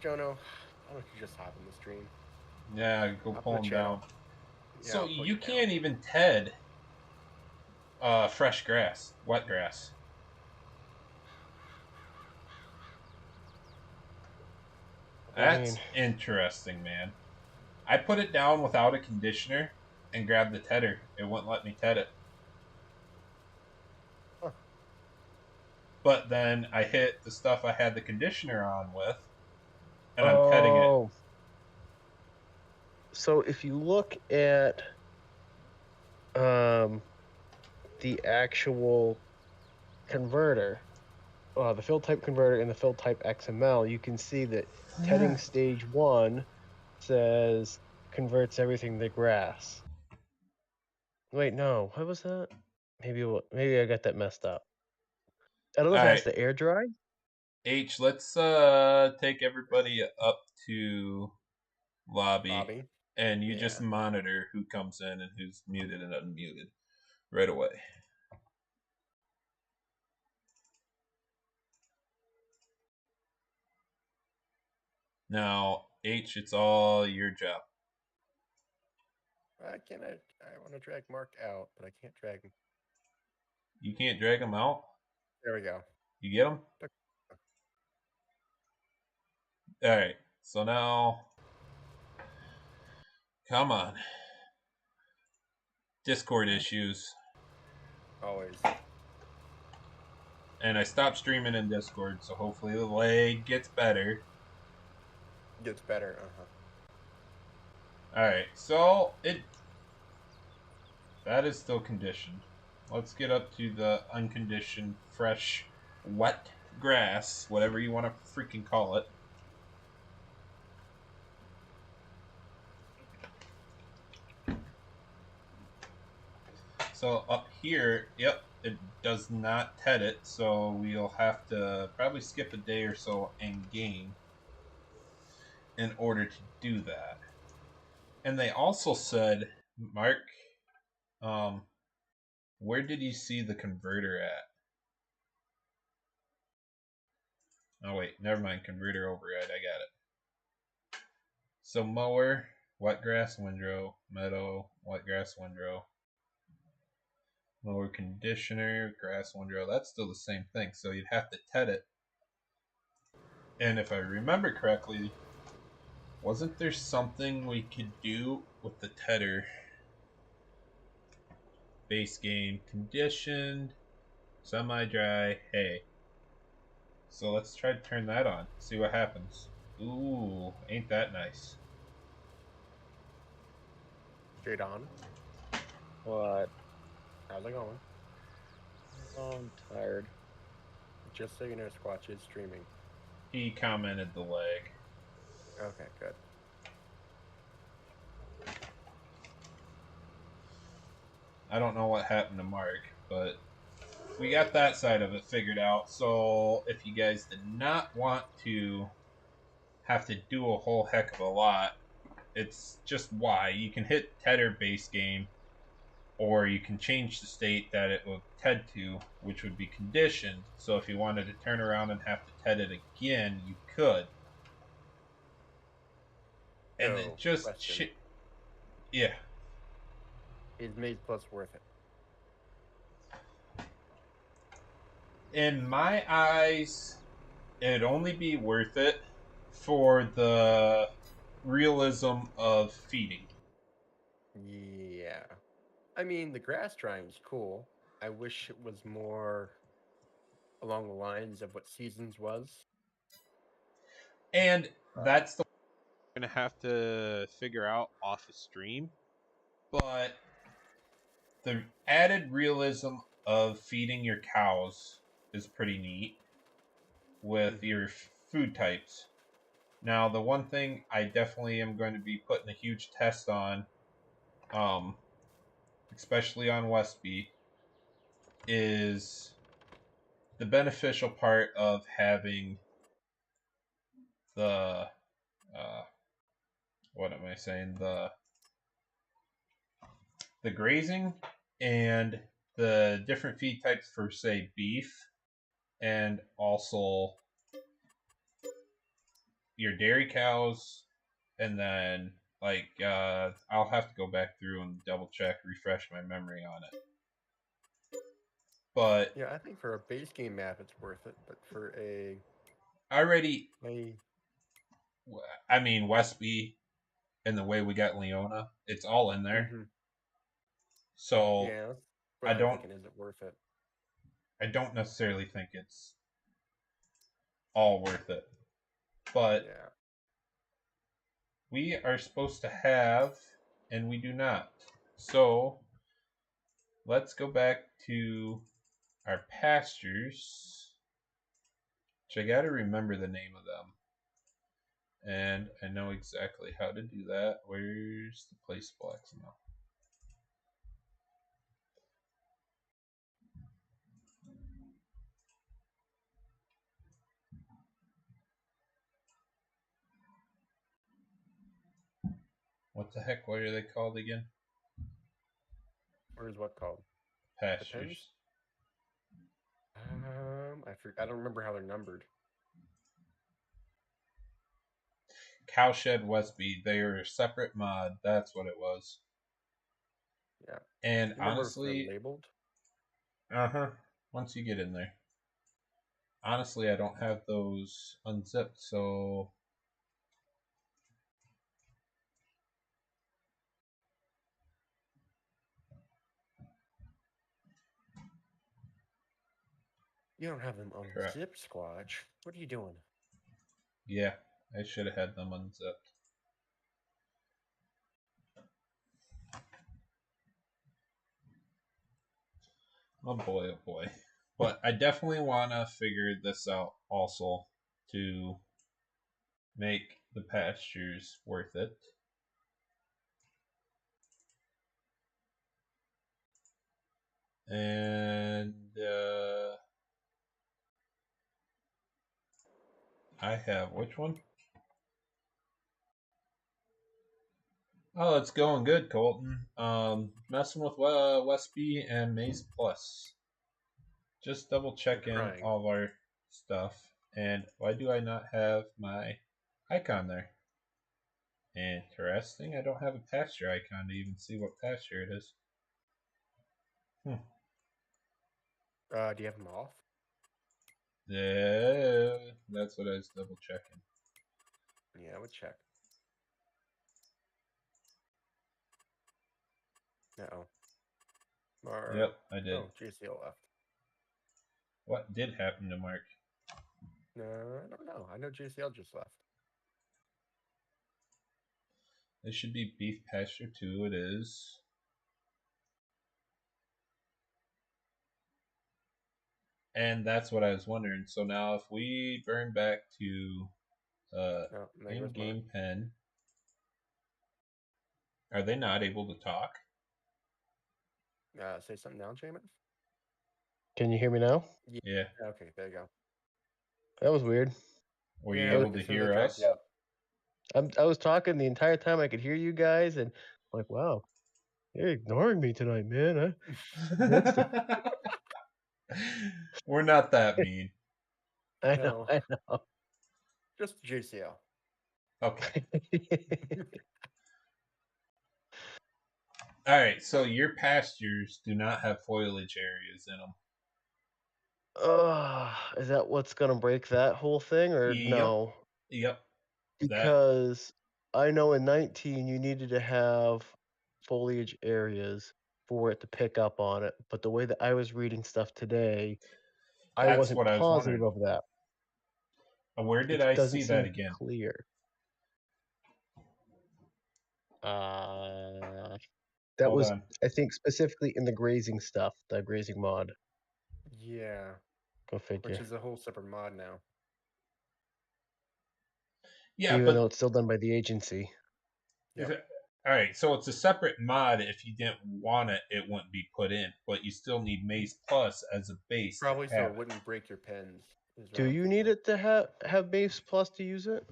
Jono, why don't you just hop in the stream? Yeah, go pull him down. Yeah, So you can't even TED fresh grass, wet grass. That's interesting, man. I put it down without a conditioner and grabbed the tedder. It wouldn't let me TED it. Huh. but then I hit the stuff I had the conditioner on with, and I'm tetting it. So if you look at the actual converter, the fill type converter and the fill type XML, you can see that tetting stage 1 says converts everything to grass. Wait, no, what was that? Maybe I got that messed up. I don't know if All it has right, to air dry. H, let's take everybody up to lobby, and you just Yeah. monitor who comes in and who's muted and unmuted right away. Now, H, it's all your job. I want to drag Mark out, but I can't drag him. You can't drag him out. There we go. You get him? All right. So now, come on. Discord issues. Always. And I stopped streaming in Discord, so hopefully the lag gets better. Gets better. All right. So that is still conditioned. Let's get up to the unconditioned, fresh, wet grass, whatever you want to freaking call it. So up here, yep, it does not TED it, so we'll have to probably skip a day or so in game in order to do that. And they also said, Mark, where did you see the converter at? Oh wait, never mind, converter override, I got it. So mower, wet grass windrow, meadow, wet grass windrow. Mower conditioner, grass windrow, that's still the same thing, so you'd have to TED it. And if I remember correctly, wasn't there something we could do with the tedder? Base game, conditioned, semi-dry, hay. So let's try to turn that on, see what happens. Ooh, ain't that nice. Straight on. What? How's it going? Oh, I'm tired. Just so you know, Squatch is streaming. He commented the lag. Okay, good. I don't know what happened to Mark, but we got that side of it figured out. So if you guys did not want to have to do a whole heck of a lot, it's just why. You can hit Tedder base game, or you can change the state that it will TED to, which would be conditioned. So if you wanted to turn around and have to TED it again, you could. And So, it just question. yeah. Is Maize Plus worth it? In my eyes, it'd only be worth it for the realism of feeding. Yeah. I mean, the grass drying's cool. I wish it was more along the lines of what Seasons was. And that's the we're going to have to figure out off the stream. But the added realism of feeding your cows is pretty neat with your food types. Now, the one thing I definitely am going to be putting a huge test on, especially on Westby, is the beneficial part of having the what am I saying, the grazing and the different feed types for, say, beef, and also your dairy cows, and then I'll have to go back through and double check, refresh my memory on it. But yeah, I think for a base game map it's worth it, but for I mean, Westby and the way we got Leona, it's all in there. So yeah, I I'm don't thinking, is it worth it? I don't necessarily think it's all worth it. But Yeah. we are supposed to have, and we do not. So let's go back to our pastures, which I got to remember the name of them. And I know exactly how to do that. Where's the place blocks now? What the heck? What are they called again? Or is what called? Pastures. Depends. I don't remember how they're numbered. Cowshed Westby. They are a separate mod. That's what it was. Yeah. And Do you remember if they're honestly, labeled? once you get in there. Honestly, I don't have those unzipped, so You don't have them correct. unzipped, Squatch. What are you doing? Yeah, I should have had them unzipped. Oh boy, oh boy. But I definitely want to figure this out also to make the pastures worth it. And I have which one? Oh, it's going good, Colton. Messing with Westby and Maize Plus. Just double You're checking trying. all of our stuff. And why do I not have my icon there? Interesting. I don't have a pasture icon to even see what pasture it is. Do you have them off? Yeah, that's what I was double checking. Yeah, I would check. No. Yep, I did. Oh, JCL left. What did happen to Mark? No, I don't know. I know JCL just left. It should be beef pasture 2. It is. And that's what I was wondering. So now if we burn back to No, there goes Mark. in-game pen, are they not able to talk? Say something now, Jamin? Can you hear me now? Yeah. Okay, there you go. That was weird. Were Yeah, you able to as soon as I hear dropped us? you out. I was talking the entire time. I could hear you guys, and I'm like, wow, you're ignoring me tonight, man. That's the We're not that mean. I know, No, I know. just JCL. Okay. All right. So your pastures do not have foliage areas in them. Is that what's gonna break that whole thing, or Yep. no? Yep. That Because I know in 19 you needed to have foliage areas for it to pick up on it, but the way that I was reading stuff today, I that's wasn't what I was positive wondering. of that. Where did It I doesn't see that seem again? clear. That Hold was, on. I think, specifically in the grazing stuff, the grazing mod. Yeah, Go which figure. is a whole separate mod now. Yeah, Even though but it's still done by the agency. Yep. all right. So it's a separate mod. If you didn't want it, it wouldn't be put in. But you still need Maze Plus as a base Probably to so have it it. wouldn't break your pens. Is what Do I'm you need thinking. it to have Base Plus to use it?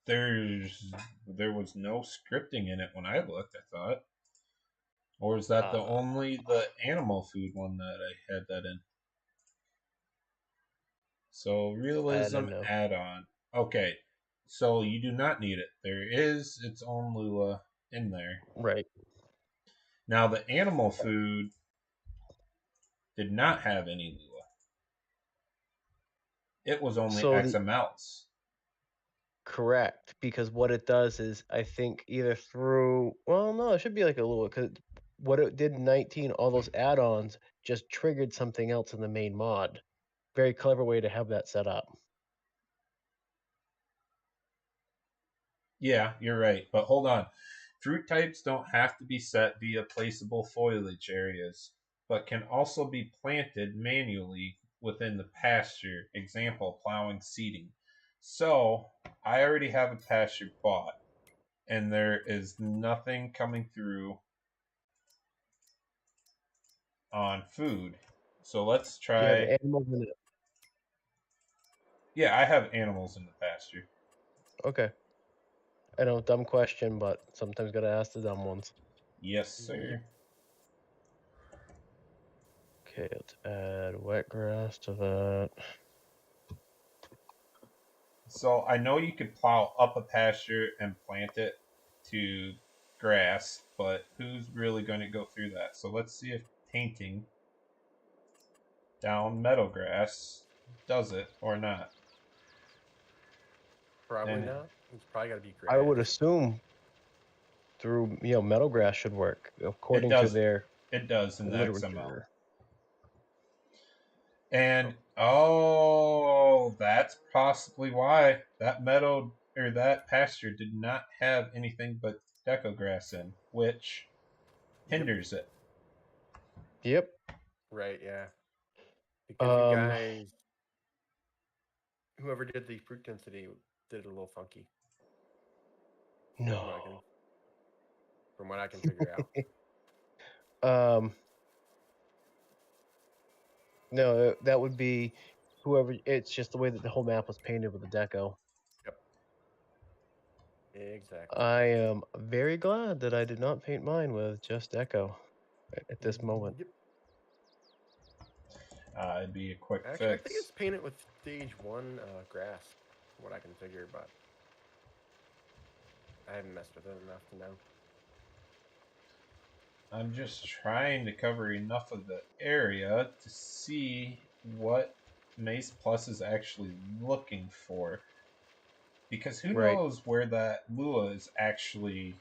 There was no scripting in it when I looked. I thought, or is that the Uh, only the animal food one that I had that in? So I realism don't know. add-on. Okay, so you do not need it. There is its own Lula in there. Right. Now the animal food did not have any Lula. It was only So the XMLs. Correct, because what it does is, I think either through, well, no, it should be like a little, because what it did in 19, all those add-ons just triggered something else in the main mod. Very clever way to have that set up. Yeah, you're right. But hold on. Fruit types don't have to be set via placeable foliage areas, but can also be planted manually within the pasture. Example, plowing seeding. So I already have a pasture bought, and there is nothing coming through on food. So let's Do you have try. animals in it? Yeah, I have animals in the pasture. Okay. I know, dumb question, but sometimes gotta ask the dumb ones. Yes, Yep. sir. Okay, let's add wet grass to that. So I know you could plow up a pasture and plant it to grass, but who's really going to go through that? So let's see if painting down meadow grass does it or not. Probably And not. It's probably got to be I would grass. assume through meadow grass should work it according to does their it does in the XML. literature. And Oh, oh, that's possibly why that meadow or that pasture did not have anything but deco grass in, which yep. hinders it. Yep. Right. Yeah. Because you Um, guys, whoever did the fruit density, did it a little funky. From no. what I can, from what I can figure out. Um, no, that would be whoever. It's just the way that the whole map was painted with the deco. Yep. Exactly. I am very glad that I did not paint mine with just deco at this moment. Yep. It'd be a quick Actually, I think fix. it's painted with stage one grass, from what I can figure, but I haven't messed with it enough to know. I'm just trying to cover enough of the area to see what Mace Plus is actually looking for. Because who Right. knows where that Lua is actually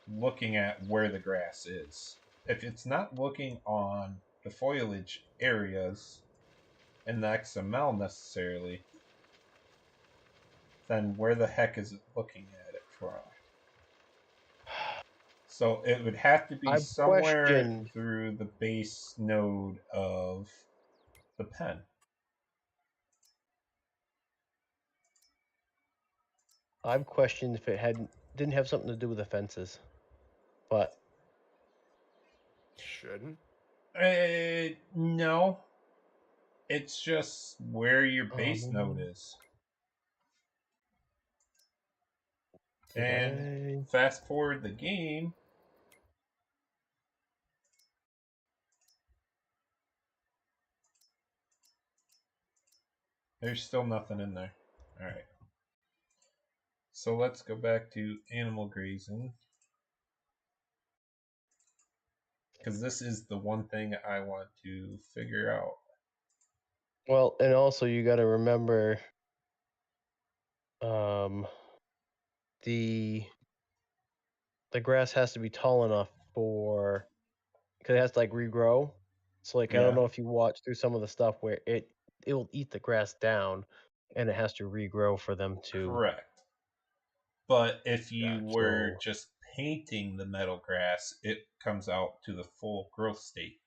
looking at where the grass is. If it's not looking on the foliage areas in the XML necessarily, then where the heck is it looking at it from? So it would have to be I've somewhere questioned. through the base node of the pen. I've questioned if it didn't have something to do with the fences, but Shouldn't. No, it's just where your base node um, is. did And I? fast forward the game, there's still nothing in there. All right. So let's go back to animal grazing. Because this is the one thing I want to figure out. Well, and also you got to remember, um, the the grass has to be tall enough for because it has to like regrow. So like I don't Yeah, know if you watch through some of the stuff where it will eat the grass down, and it has to regrow for them to. correct. But if you Gotcha. were So just painting the meadow grass, it comes out to the full growth state.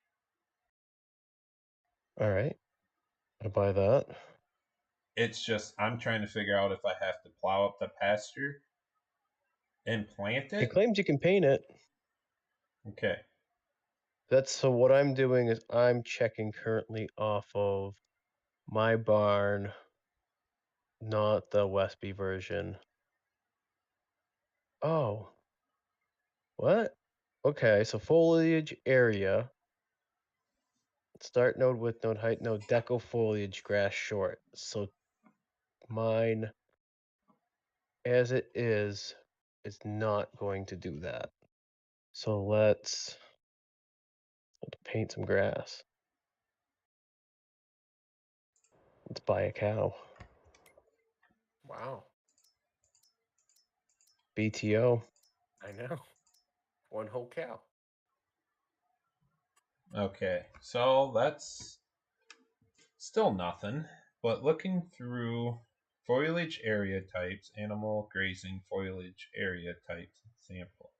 all right, I buy that. It's just I'm trying to figure out if I have to plow up the pasture and plant It it. claims you can paint it. Okay. That's so. What I'm doing is I'm checking currently off of my barn, not the Westby version. Oh, what? Okay, so foliage area. Start node, width node, height node, deco foliage, grass short. So mine, as it is not going to do that. So let's paint some grass. Let's buy a cow. Wow. BTO. I know. One whole cow. Okay. So that's still nothing. But looking through Foliage area types, animal grazing foliage area types example.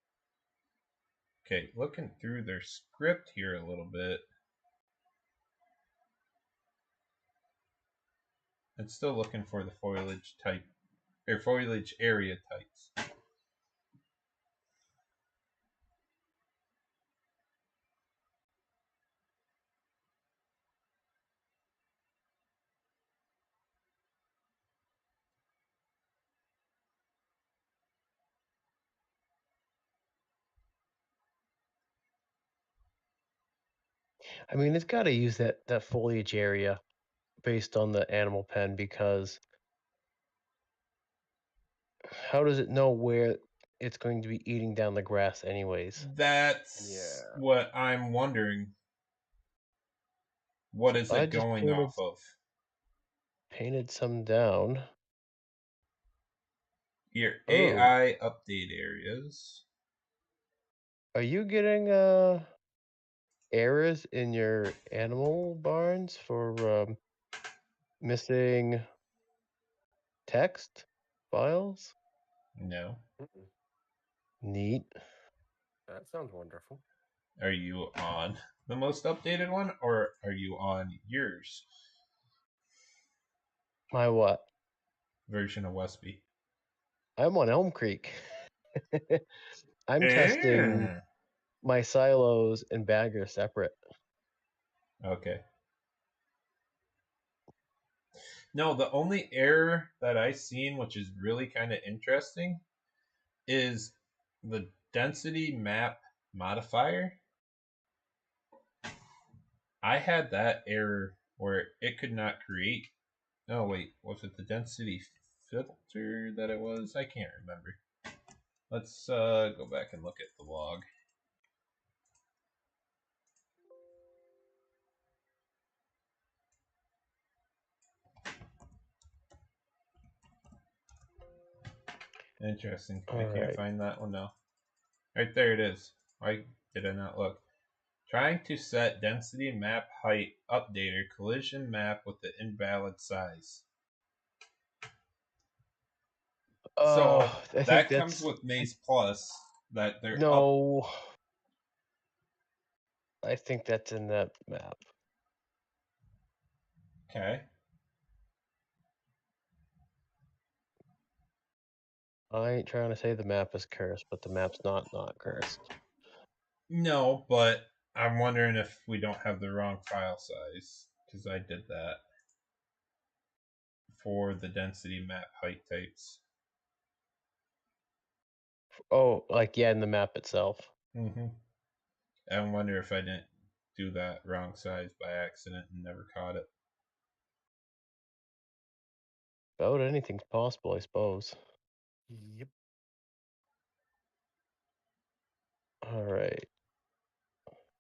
Okay, looking through their script here a little bit. It's still looking for the foliage type or foliage area types. I mean, it's got to use that foliage area based on the animal pen, because how does it know where it's going to be eating down the grass anyways? That's what I'm wondering. What is I it just going off of? painted some down. Your Oh, AI update areas. are you getting errors in your animal barns for missing text files? No. Mm-mm. Neat. That sounds wonderful. Are you on the most updated one or are you on yours My what? version of Westby? I'm on Elm Creek. I'm testing my silos and bagger separate. Okay. No, the only error that I've seen, which is really kind of interesting, is the density map modifier. I had that error where it could not create. Oh, wait. Was it the density filter that it was? I can't remember. Let's go back and look at the log. Interesting. I can't find that one now. Right there it is. Why did I not look? Trying to set density map height updater collision map with the invalid size. So I think that comes that's with Maize Plus that they're up. no. I think that's in that map. Okay. I ain't trying to say the map is cursed, but the map's not cursed. No, but I'm wondering if we don't have the wrong file size because I did that for the density map height types. Oh, like yeah, in the map itself. Mm-hmm. I wonder if I didn't do that wrong size by accident and never caught it. About anything's possible, I suppose. Yep. All right.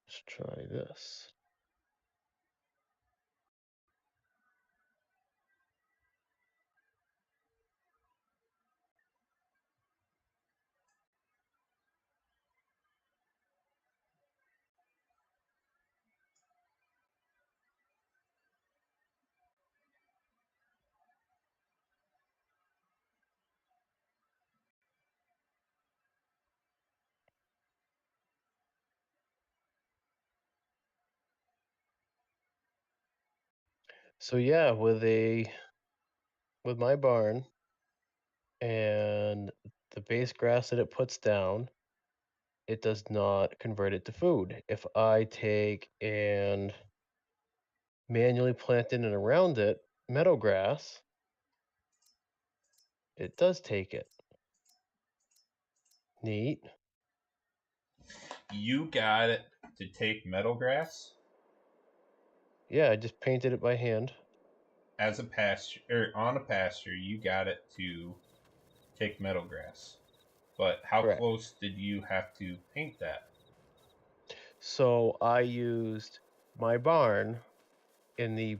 Let's try this. So yeah, with my barn and the base grass that it puts down, it does not convert it to food. If I take and manually plant in and around it meadow grass, it does take it. Neat. You got it to take meadow grass Yeah, I just painted it by hand. as a pasture or on a pasture. You got it to take meadow grass. But how Correct. close did you have to paint that? So I used my barn in the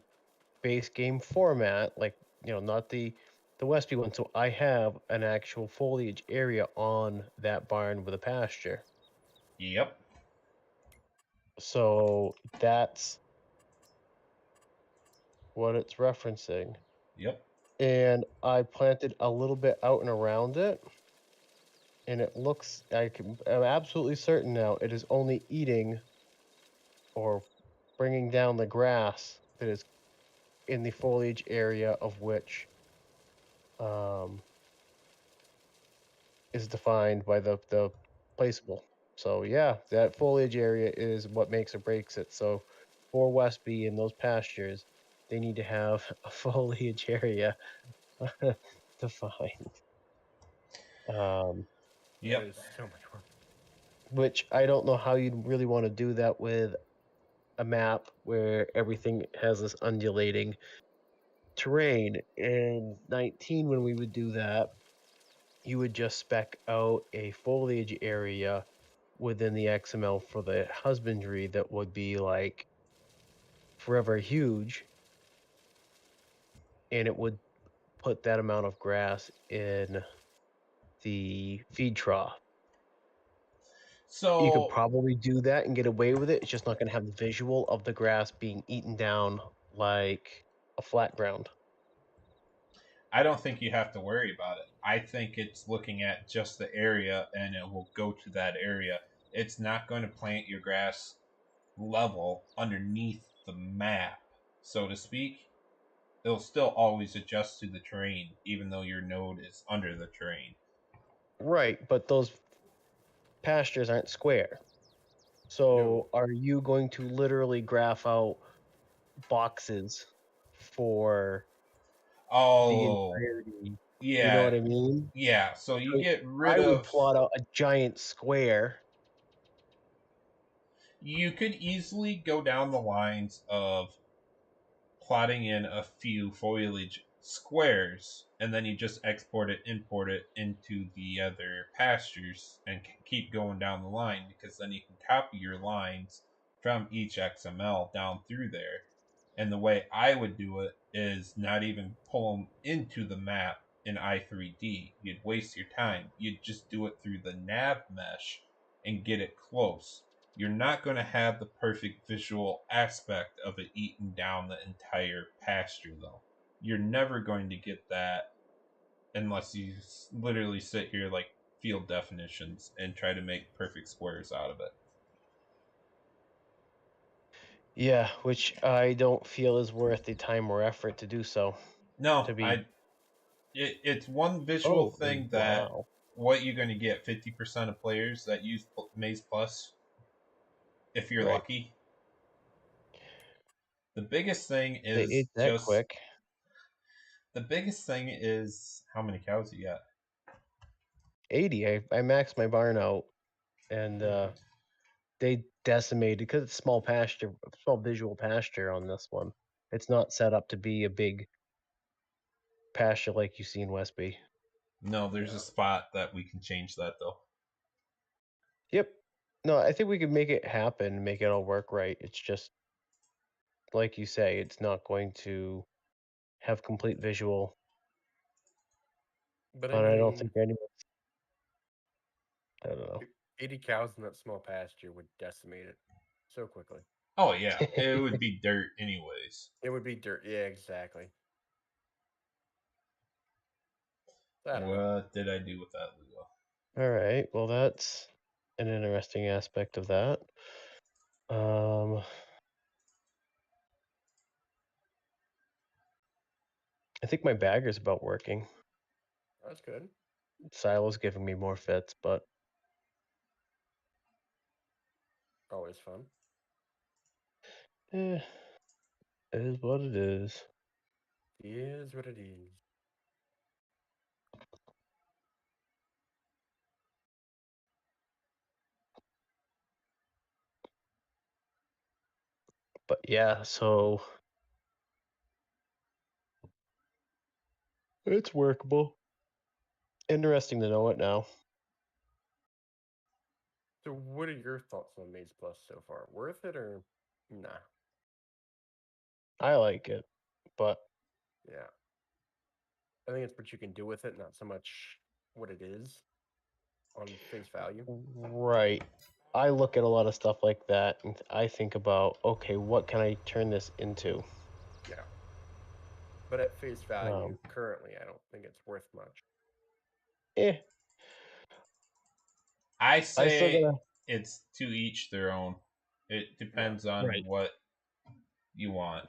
base game format, like not the Westby one. So I have an actual foliage area on that barn with a pasture. Yep. So that's what it's referencing. Yep. and I planted a little bit out and around it, and it looks, I'm absolutely certain now it is only eating or bringing down the grass that is in the foliage area of which is defined by the placeable. So yeah, that foliage area is what makes or breaks it. So for Westby in those pastures, they need to have a foliage area defined. That Yep. is so much work. Which I don't know how you'd really want to do that with a map where everything has this undulating terrain. In 19, when we would do that, you would just spec out a foliage area within the XML for the husbandry that would be like forever huge, and it would put that amount of grass in the feed trough. You could So probably do that and get away with it. It's just not going to have the visual of the grass being eaten down like a flat ground. I don't think you have to worry about it. I think it's looking at just the area and it will go to that area. It's not going to plant your grass level underneath the map, so to speak. It'll still always adjust to the terrain, even though your node is under the terrain. Right, but those pastures aren't square. No, So are you going to literally graph out boxes for the Oh, entirety? You know yeah, what I mean? yeah. So you So get rid I would of. plot out a giant square. You could easily go down the lines of plotting in a few foliage squares, and then you just export it, import it into the other pastures, and keep going down the line, because then you can copy your lines from each XML down through there. And the way I would do it is not even pull them into the map in i3D. You'd waste your time. You'd just do it through the nav mesh and get it close. You're not going to have the perfect visual aspect of it eating down the entire pasture, though. You're never going to get that unless you literally sit here like field definitions and try to make perfect squares out of it. Yeah, which I don't feel is worth the time or effort to do so. To No, be it's one visual oh, and thing that wow, what you're going to get 50% of players that use Maize Plus if you're right? lucky. The biggest thing They is ate that just quick. the biggest thing is how many cows you got. 80. I maxed my barn out, and they decimated because it's small pasture, small visual pasture on this one. It's not set up to be a big pasture like you see in Westby. No, there's a yeah. spot that we can change that though. Yep. No, I think we could make it happen, make it all work right. It's just like you say, it's not going to have complete visual, But I and I don't mean, think anyone. I don't know. 80 cows in that small pasture would decimate it so quickly. Oh yeah, it would be dirt anyways. It would be dirt. Yeah, exactly. I don't know. What did I do with that, Lilo? All right. Well, that's an interesting aspect of that. Um, I think my bagger's about working. That's good. Silo's giving me more fits, but Always fun. it is what it is. Is what it is. But yeah, so it's workable. Interesting to know it now. So, what are your thoughts on Maize Plus so far? Worth it or nah? I like it, but Yeah. I think it's what you can do with it, not so much what it is on face value. right. I look at a lot of stuff like that and I think about, okay, what can I turn this into? Yeah. But at face value, Um, currently, I don't think it's worth much. eh, I I still say gotta it's to each their own. It Yeah. depends on right. what you want.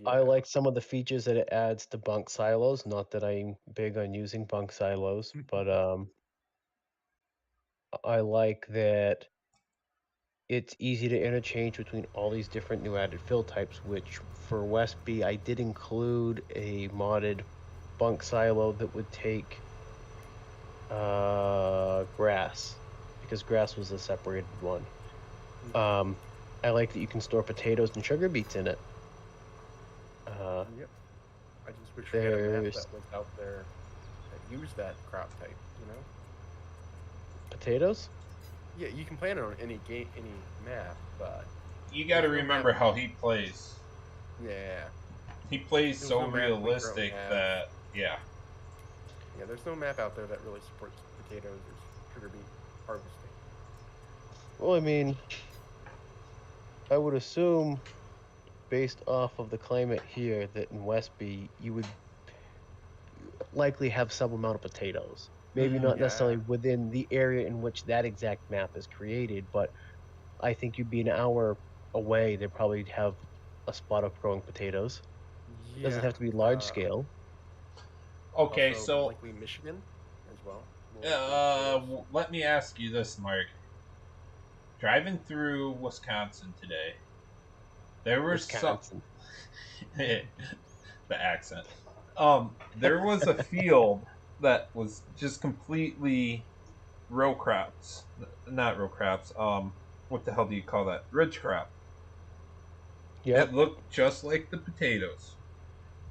I Yeah. like some of the features that it adds to bunk silos. Not that I'm big on using bunk silos, but I like that it's easy to interchange between all these different new added fill types, which for Westby, I did include a modded bunk silo that would take grass, because grass was a separated one. I like that you can store potatoes and sugar beets in it. Yep. I just wish we had a map There's that was out there that used that crop type. You know? potatoes. Yeah, you can plant it on any game, any map, but You got to there's no map. remember how he plays. Yeah, He plays there's so no map we currently realistic have. that yeah. Yeah, there's no map out there that really supports potatoes or sugar beet harvesting. Well, I mean, I would assume based off of the climate here that in Westby you would likely have some amount of potatoes. Maybe not Yeah, necessarily within the area in which that exact map is created, but I think you'd be an hour away. They'd probably have a spot of growing potatoes. Doesn't yeah. have to be large scale. Okay, Also, so likely Michigan as well. More likely potatoes. let me ask you this, Mark. Driving through Wisconsin today, there were some Wisconsin. the accent. There was a field that was just completely row crops, not row crops. What the hell do you call that? Ridge crop. It Yep. looked just like the potatoes,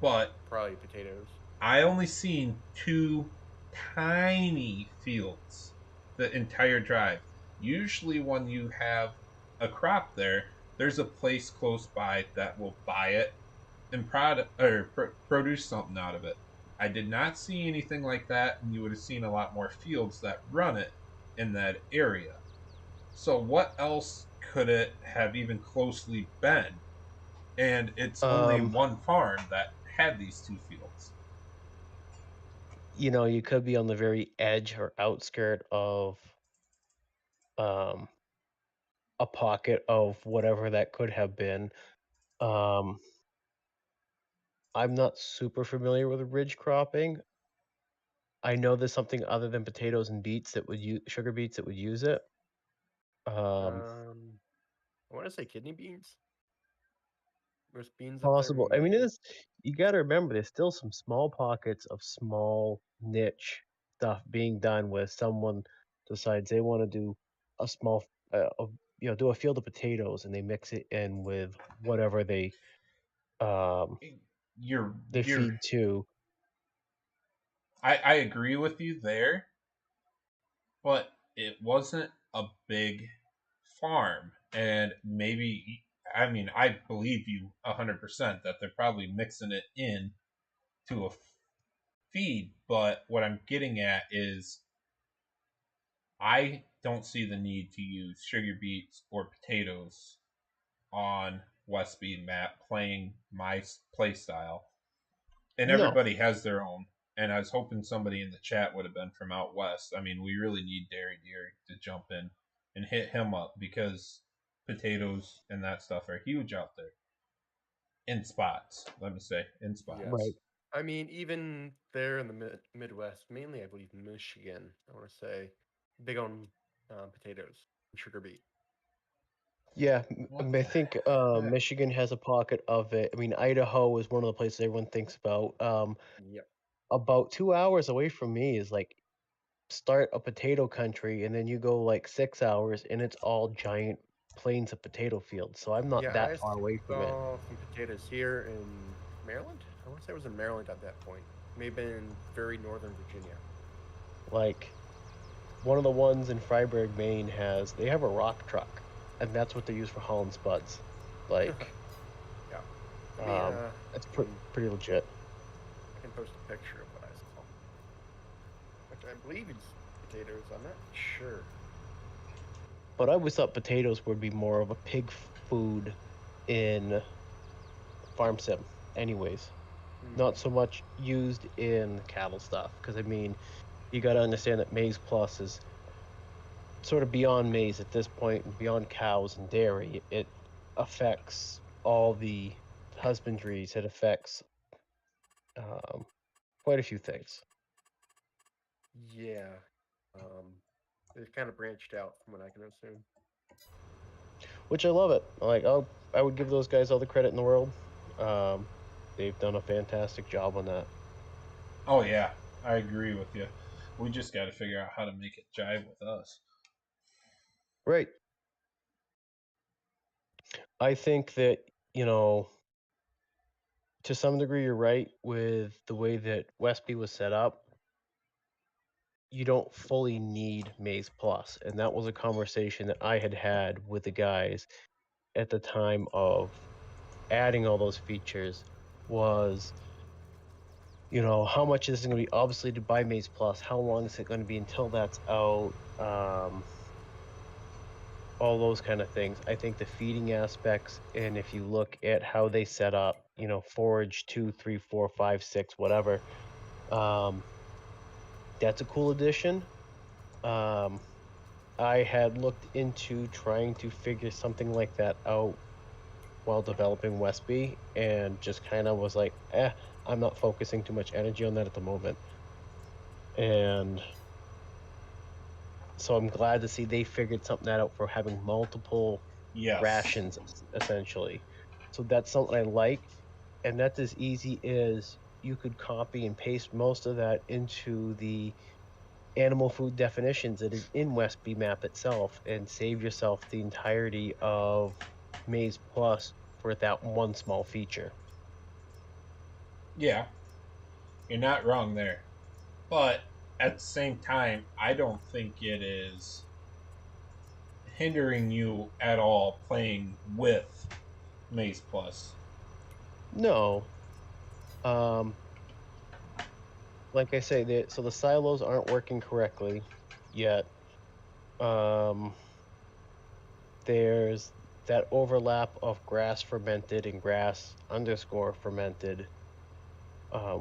but Probably potatoes. I only seen two tiny fields the entire drive. Usually, when you have a crop there, there's a place close by that will buy it and produce something out of it. I did not see anything like that, and you would have seen a lot more fields that run it in that area. So, what else could it have even closely been? And it's only Um, one farm that had these two fields. you could be on the very edge or outskirt of um a pocket of whatever that could have been. Um, I'm not super familiar with ridge cropping. I know there's something other than potatoes and beets that would use sugar beets that would use it. Um, Um, I want to say kidney beans. There's beans up there, possible. I mean, maybe. you got to remember there's still some small pockets of small niche stuff being done where someone decides they want to do a small, do a field of potatoes and they mix it in with whatever um You're they you're feed to. I agree with you there, but it wasn't a big farm, and maybe I mean I believe you 100% that they're probably mixing it in to a feed. But what I'm getting at is I don't see the need to use sugar beets or potatoes on Westby map playing my play style, and No, everybody has their own. And I was hoping somebody in the chat would have been from out west. I mean, we really need Dairy Deer to jump in and hit him up because potatoes and that stuff are huge out there in spots. Let me say in Yeah. right. spots. I mean, even there in the Midwest, mainly I believe Michigan, I want to say, big on potatoes and sugar beet. Yeah, What I the think heck? Michigan has a pocket of it. I mean, Idaho is one of the places everyone thinks about. Yep. About 2 hours away from me is like start a potato country, and then you go like 6 hours, and it's all giant plains of potato fields. So I'm not Yeah, I that far away from it. saw some potatoes here in Maryland. I want to say it was in Maryland at that point. Maybe in very northern Virginia. Like one of the ones in Freiburg, Maine they have a rock truck, and that's what they use for hauling spuds. Like, Yeah. Let me, um, that's pretty legit. I can post a picture of what I saw. Which I believe is potatoes. I'm not sure. But I always thought potatoes would be more of a pig food in farm sim, anyways. Not so much used in cattle stuff, because I mean, you got to understand that Maize Plus is sort of beyond maize at this point, and beyond cows and dairy. It affects all the husbandries. It affects quite a few things. Yeah. It's kind of branched out from what I can assume. Which I love it. Like, I would give those guys all the credit in the world. They've done a fantastic job on that. Oh yeah, I agree with you. We just got to figure out how to make it jive with us. Right. I think that, to some degree, you're right with the way that Westby was set up. You don't fully need Maize Plus, and that was a conversation that I had with the guys at the time of adding all those features. Was, how much is it going to be obsoleted by Maize Plus? How long is it going to be until that's out? All those kind of things. I think the feeding aspects, and if you look at how they set up, forage 2, 3, 4, 5, 6, whatever, that's a cool addition. I had looked into trying to figure something like that out while developing Westby, and just kind of was like, I'm not focusing too much energy on that at the moment. And so I'm glad to see they figured something out for having multiple Yes. rations, essentially. So that's something I like, and that's as easy as you could copy and paste most of that into the animal food definitions that is in Westby map itself, and save yourself the entirety of Maize Plus for that one small feature. Yeah, you're not wrong there. But at the same time, I don't think it is hindering you at all playing with Maze Plus. No. Like I say, so the silos aren't working correctly yet. Um, there's that overlap of grass fermented and grass underscore fermented,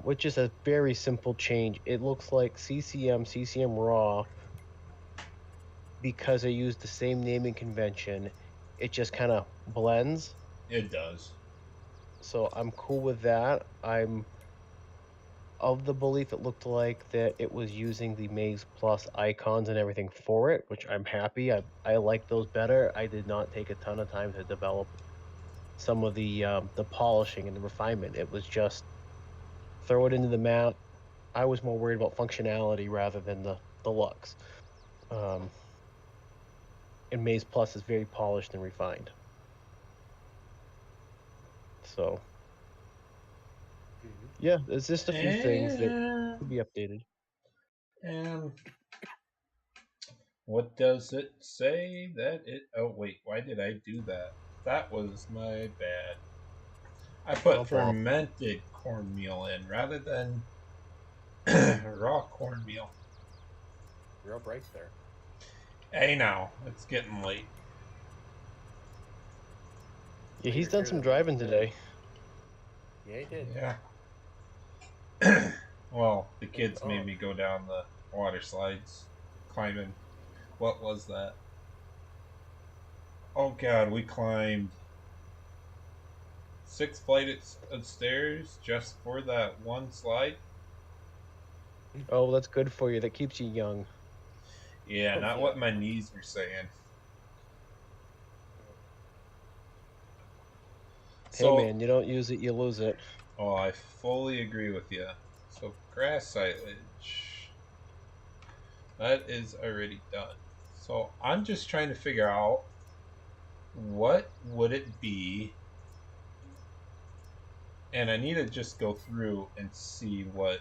which is a very simple change. It looks like CCM raw, because I use the same naming convention. It just kind of blends. It does. So I'm cool with that. I'm of the belief it looked like that it was using the Maize Plus icons and everything for it, which I'm happy. I like those better. I did not take a ton of time to develop some of the polishing and the refinement. It was just throw it into the map. I was more worried about functionality rather than the looks. And Maize Plus is very polished and refined. So yeah, there's just a few things that could be updated. And what does it say that it? Oh wait, why did I do that? That was my bad. I put fermented cornmeal in rather than raw cornmeal. Real bright there. Hey now, it's getting late. Yeah, he's done some driving today. Yeah, he did. Yeah. Well, the kids made me go down the water slides, climbing. What was that? Oh god, we climbed 6 flights of stairs just for that one slide. Oh, that's good for you. That keeps you young. Yeah, not what my knees were saying. Hey man, you don't use it, you lose it. Oh, I fully agree with you. So grass silage, that is already done. So I'm just trying to figure out what would it be, and I need to just go through and see what.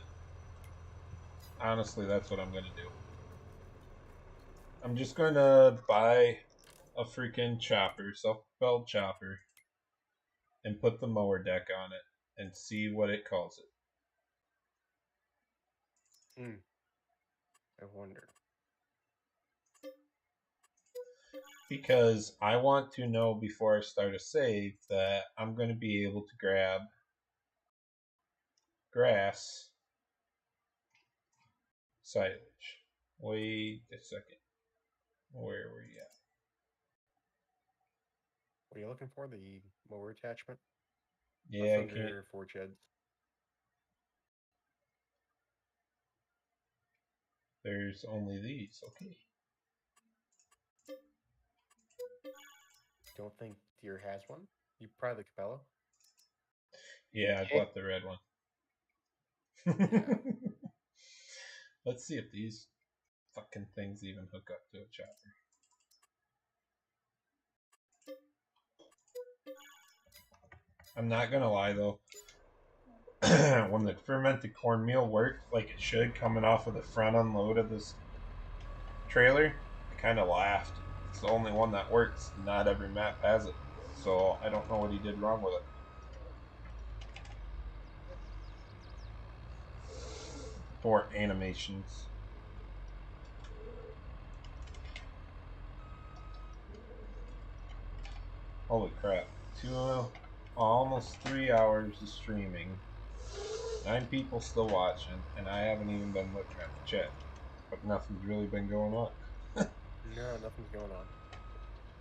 Honestly, that's what I'm gonna do. I'm just gonna buy a freaking chopper, self-propelled chopper, and put the mower deck on it and see what it calls it. I wonder. because I want to know before I start a save that I'm going to be able to grab grass silage. Wait a second. Where were you at? What are you looking for? The mower attachment? Yeah, That's I can't. under forge heads. There's only these. Okay. Don't think Deer has one. You probably the Capella. Yeah, I bought the red one. Yeah. Let's see if these fucking things even hook up to a chopper. I'm not gonna lie though. When the fermented cornmeal worked like it should coming off of the front unload of this trailer, I kind of laughed. It's the only one that works. Not every map has it. So I don't know what he did wrong with it. For animations. Holy crap. Almost 3 hours of streaming. 9 people still watching, and I haven't even been looking at the chat. But nothing's really been going on. No, nothing's going on.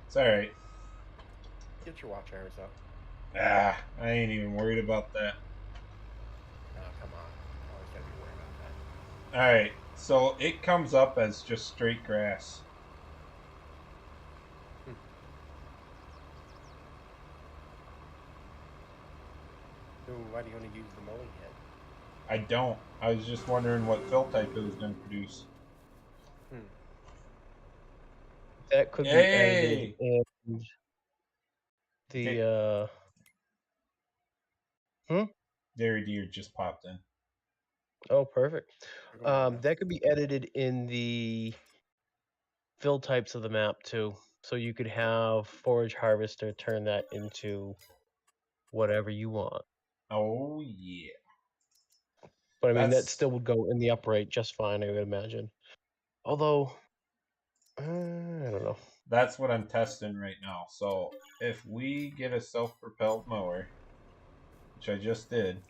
It's alright. Get your watch hours up. I ain't even worried about that. Oh, come on. Always gotta be worried about that. Alright, so it comes up as just straight grass. So why do you want to use the mowing head? I don't. I was just wondering what fill type it was going to produce. That could be edited in the Dairy Deer just popped in. Oh, perfect. Go ahead now. That could be edited in the fill types of the map too. So you could have forage harvester turn that into whatever you want. Oh yeah. But I mean that still would go in the upright just fine, I would imagine. Although I don't know. That's what I'm testing right now. So if we get a self-propelled mower, which I just did,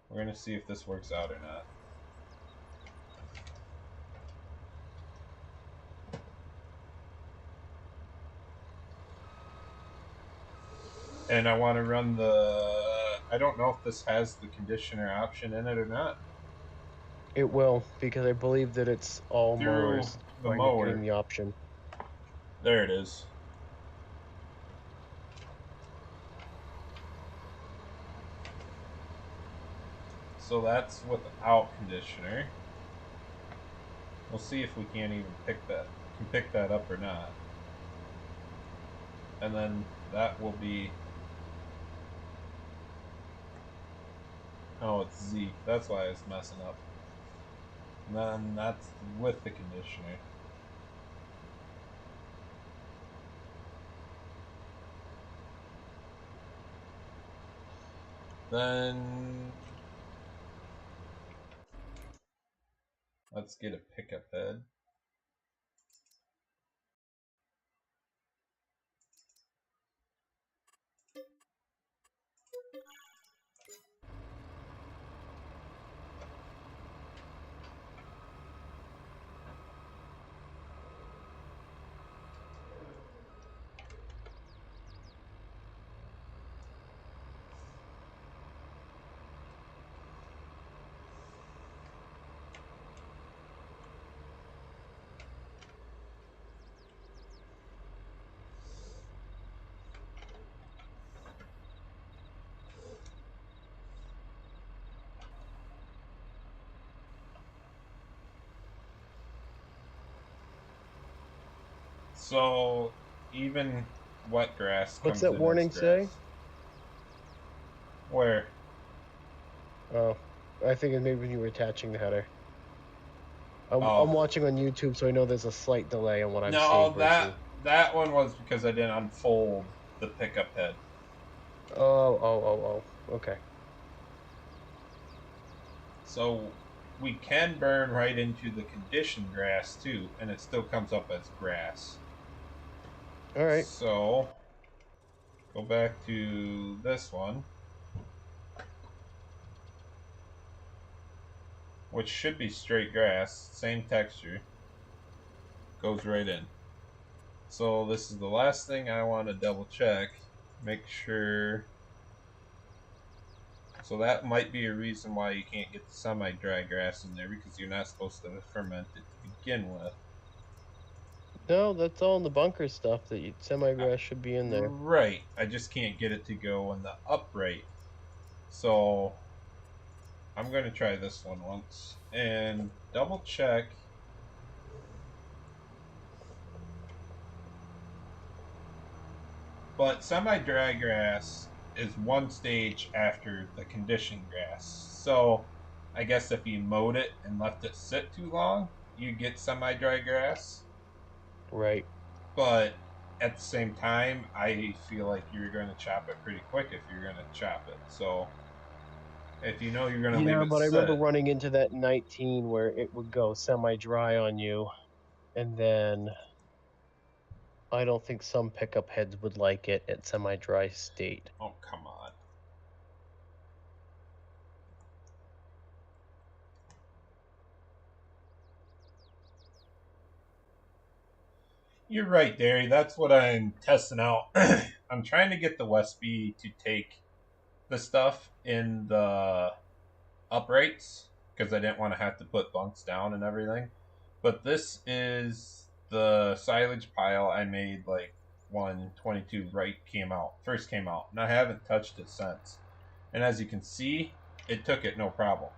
we're going to see if this works out or not. And I want to run the... I don't know if this has the conditioner option in it or not. It will, because I believe that it's all Through mowers the getting mower. the option. There it is. So that's without conditioner. We'll see if we can't even pick that up or not. And then that will be... Oh, it's Z. That's why it's messing up. And then that's with the conditioner. Then let's get a pickup head. So even wet grass What's comes that in warning as grass. say? Where? Oh, I think it maybe when you were attaching the header. I'm Oh. watching on YouTube, so I know there's a slight delay on what I'm seeing. No, Versus... that one was because I didn't unfold the pickup head. Oh. Okay. So we can burn right into the conditioned grass too, and it still comes up as grass. All right. So go back to this one, which should be straight grass, same texture, goes right in. So this is the last thing I want to double check, make sure. So that might be a reason why you can't get the semi-dry grass in there, because you're not supposed to ferment it to begin with. No, that's all in the bunker stuff. That semi-grass should be in there. Right. I just can't get it to go in the upright. So I'm going to try this one once and double check. But semi-dry grass is one stage after the conditioned grass. So I guess if you mowed it and left it sit too long, you get semi-dry grass. Right. But at the same time, I feel like you're going to chop it pretty quick if you're going to chop it. So if you know you're going to leave Yeah, it but I remember sit, running into that in 19 where it would go semi-dry on you, and then I don't think some pickup heads would like it at semi-dry state. oh, come on. You're right, Derry. That's what I'm testing out. I'm trying to get the Westby to take the stuff in the uprights because I didn't want to have to put bunks down and everything. But this is the silage pile I made like 122 first came out, and I haven't touched it since. And as you can see, it took it no problem.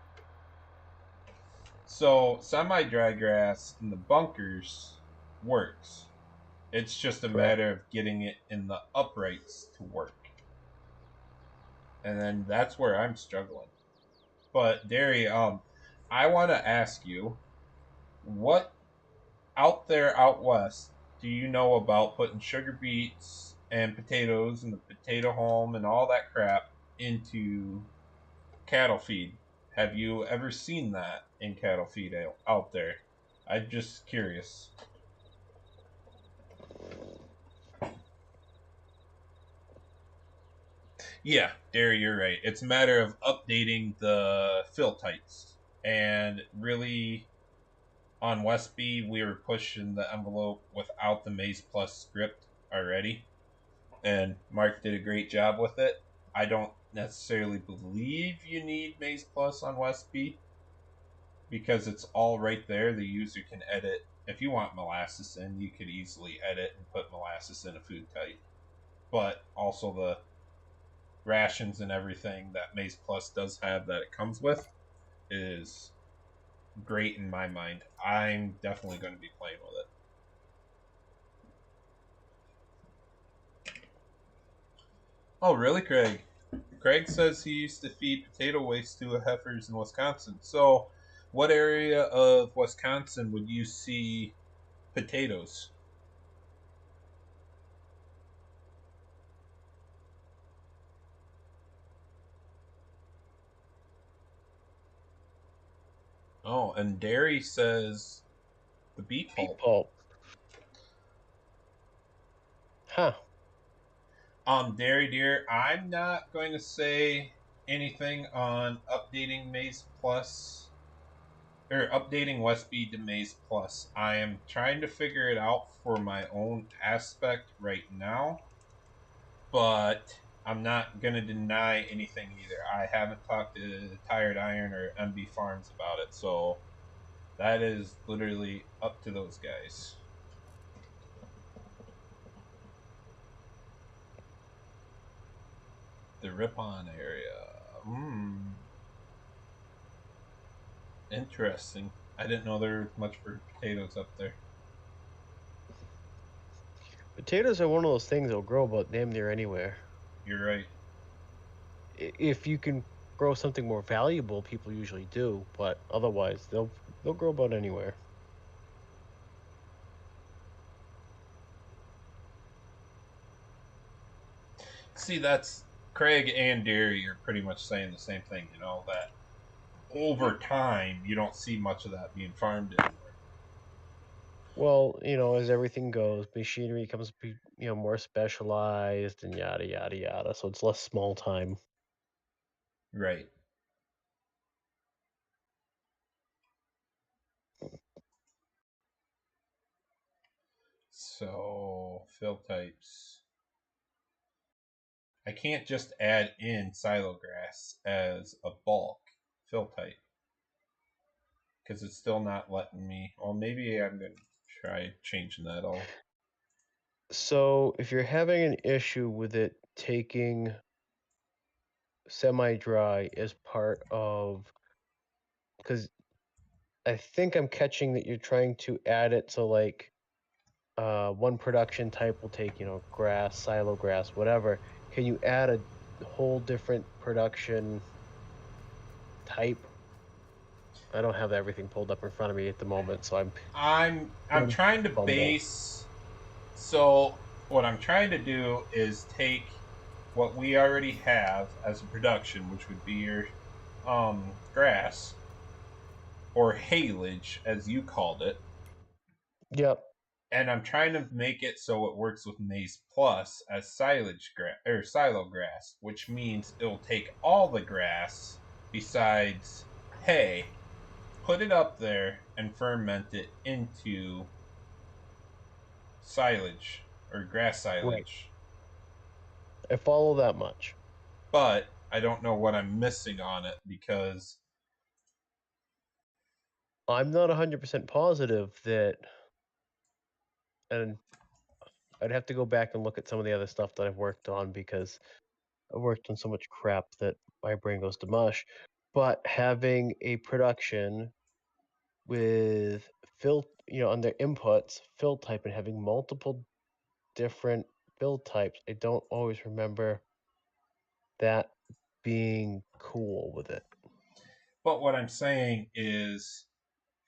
So semi-dry grass in the bunkers works. It's just a Correct. matter of getting it in the uprights to work. And then that's where I'm struggling. But Derry, I want to ask you, what out there out west do you know about putting sugar beets and potatoes and the potato home and all that crap into cattle feed? Have you ever seen that in cattle feed out there? I'm just curious. Yeah, Derry, you're right. It's a matter of updating the fill types. And really, on Westby, we were pushing the envelope without the Maize Plus script already. And Mark did a great job with it. I don't necessarily believe you need Maize Plus on Westby because it's all right there. The user can edit. If you want molasses in, you could easily edit and put molasses in a food type. But also the rations and everything that Maize Plus does have that it comes with is great in my mind. I'm definitely going to be playing with it. Oh, really, Craig? Craig says he used to feed potato waste to heifers in Wisconsin. So, what area of Wisconsin would you see potatoes? Oh, and Derry says the beet Beet pulp. pulp. Huh. Dairy Deer, I'm not going to say anything on updating Maize Plus or updating Westby to Maize Plus. I am trying to figure it out for my own aspect right now, but I'm not going to deny anything either. I haven't talked to Tired Iron or MB Farms about it, so that is literally up to those guys. The Ripon area. Interesting. I didn't know there was much for potatoes up there. Potatoes are one of those things that'll grow about damn near anywhere. You're right. If you can grow something more valuable, people usually do, but otherwise they'll grow about anywhere. See, that's Craig and Derry are pretty much saying the same thing, that over time you don't see much of that being farmed anymore. Well, as everything goes, machinery becomes more specialized and yada yada yada. So it's less small time. Right. So, fill types. I can't just add in silo grass as a bulk fill type because it's still not letting me. Well, maybe I'm going to try changing that all. So if you're having an issue with it taking semi-dry as part of, because I think I'm catching that you're trying to add it so like one production type will take, grass, silo grass, whatever. Can you add a whole different production type? I don't have everything pulled up in front of me at the moment, so I'm going to trying to fumble. base. So what I'm trying to do is take what we already have as a production, which would be your grass or haylage, as you called it, Yep. and I'm trying to make it so it works with Maize Plus as silage grass or silo grass, which means it'll take all the grass besides hay, put it up there, and ferment it into silage or grass Right. silage. I follow that much. But I don't know what I'm missing on it because I'm not 100% positive that, and I'd have to go back and look at some of the other stuff that I've worked on because I've worked on so much crap that my brain goes to mush. But having a production with fill, on their inputs, fill type, and having multiple different fill types, I don't always remember that being cool with it. but what I'm saying is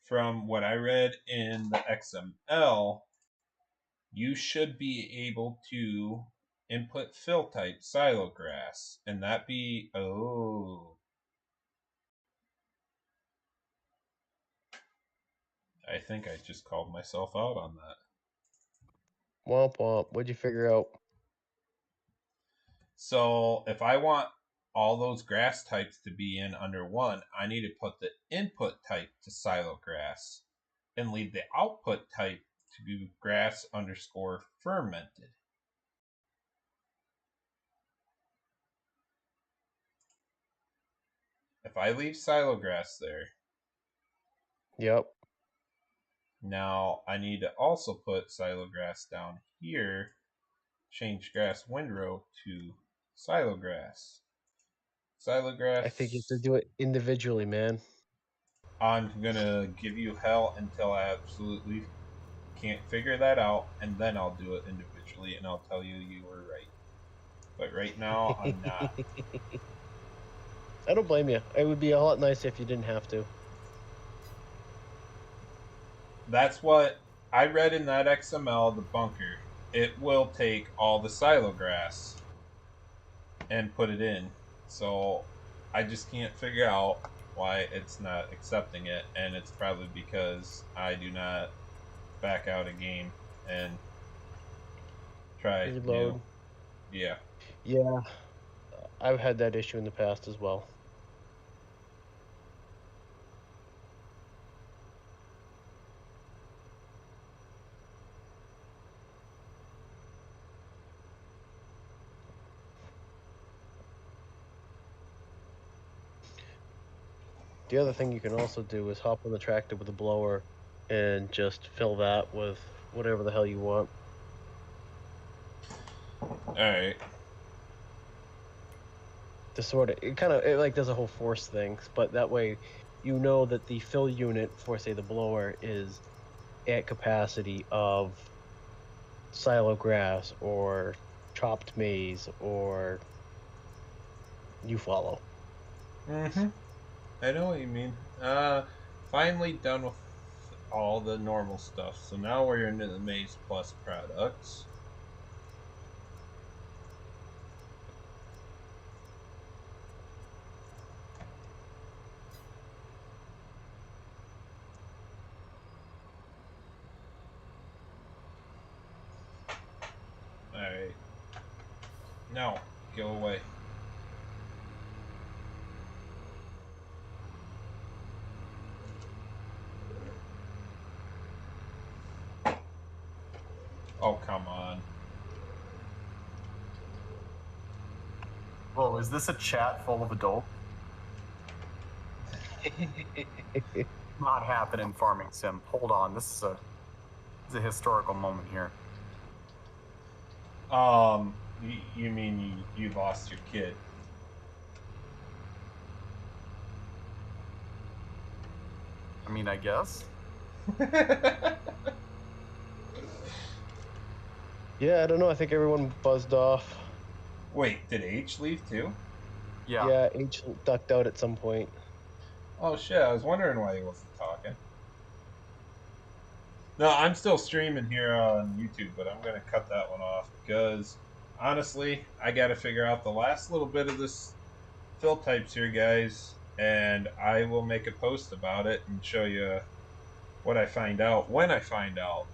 from what I read in the XML, you should be able to input fill type silo grass and that be I think I just called myself out on that. Womp womp. What'd you figure out? So if I want all those grass types to be in under one, I need to put the input type to silo grass and leave the output type to be grass underscore fermented. If I leave silo grass there, Yep. now I need to also put silo grass down here, change grass windrow to silo grass. Silo I think you have to grass, do it individually, man. I'm gonna give you hell until I absolutely can't figure that out, and then I'll do it individually and I'll tell you you were right. But right now, I'm not. I don't blame you. It would be a lot nicer if you didn't have to. That's what I read in that XML, the bunker. It will take all the silo grass and put it in. So I just can't figure out why it's not accepting it, and it's probably because I do not back out a game and try new. Reload. Yeah. Yeah, I've had that issue in the past as well. The other thing you can also do is hop on the tractor with a blower and just fill that with whatever the hell you want. All right. To sort of, it like does a whole force thing, but that way you know that the fill unit for, say, the blower is at capacity of silo grass or chopped maize, or you follow. Mm-hmm. I know what you mean. Finally done with all the normal stuff. So now we're into the Maize Plus products. No, go away. Oh, come on. Whoa, is this a chat full of adults? Not happening, Farming Sim. Hold on, this is a historical moment here. You mean you lost your kid? I mean, I guess. Yeah, I don't know. I think everyone buzzed off. Wait, did H leave too? Yeah. Yeah, H ducked out at some point. Oh shit, I was wondering why he wasn't talking. No, I'm still streaming here on YouTube, but I'm gonna cut that one off because honestly, I gotta figure out the last little bit of this fill types here, guys, and I will make a post about it and show you what I find out when I find out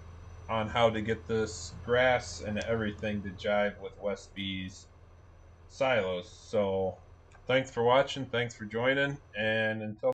on how to get this grass and everything to jive with Westby's silos. So thanks for watching, thanks for joining, and until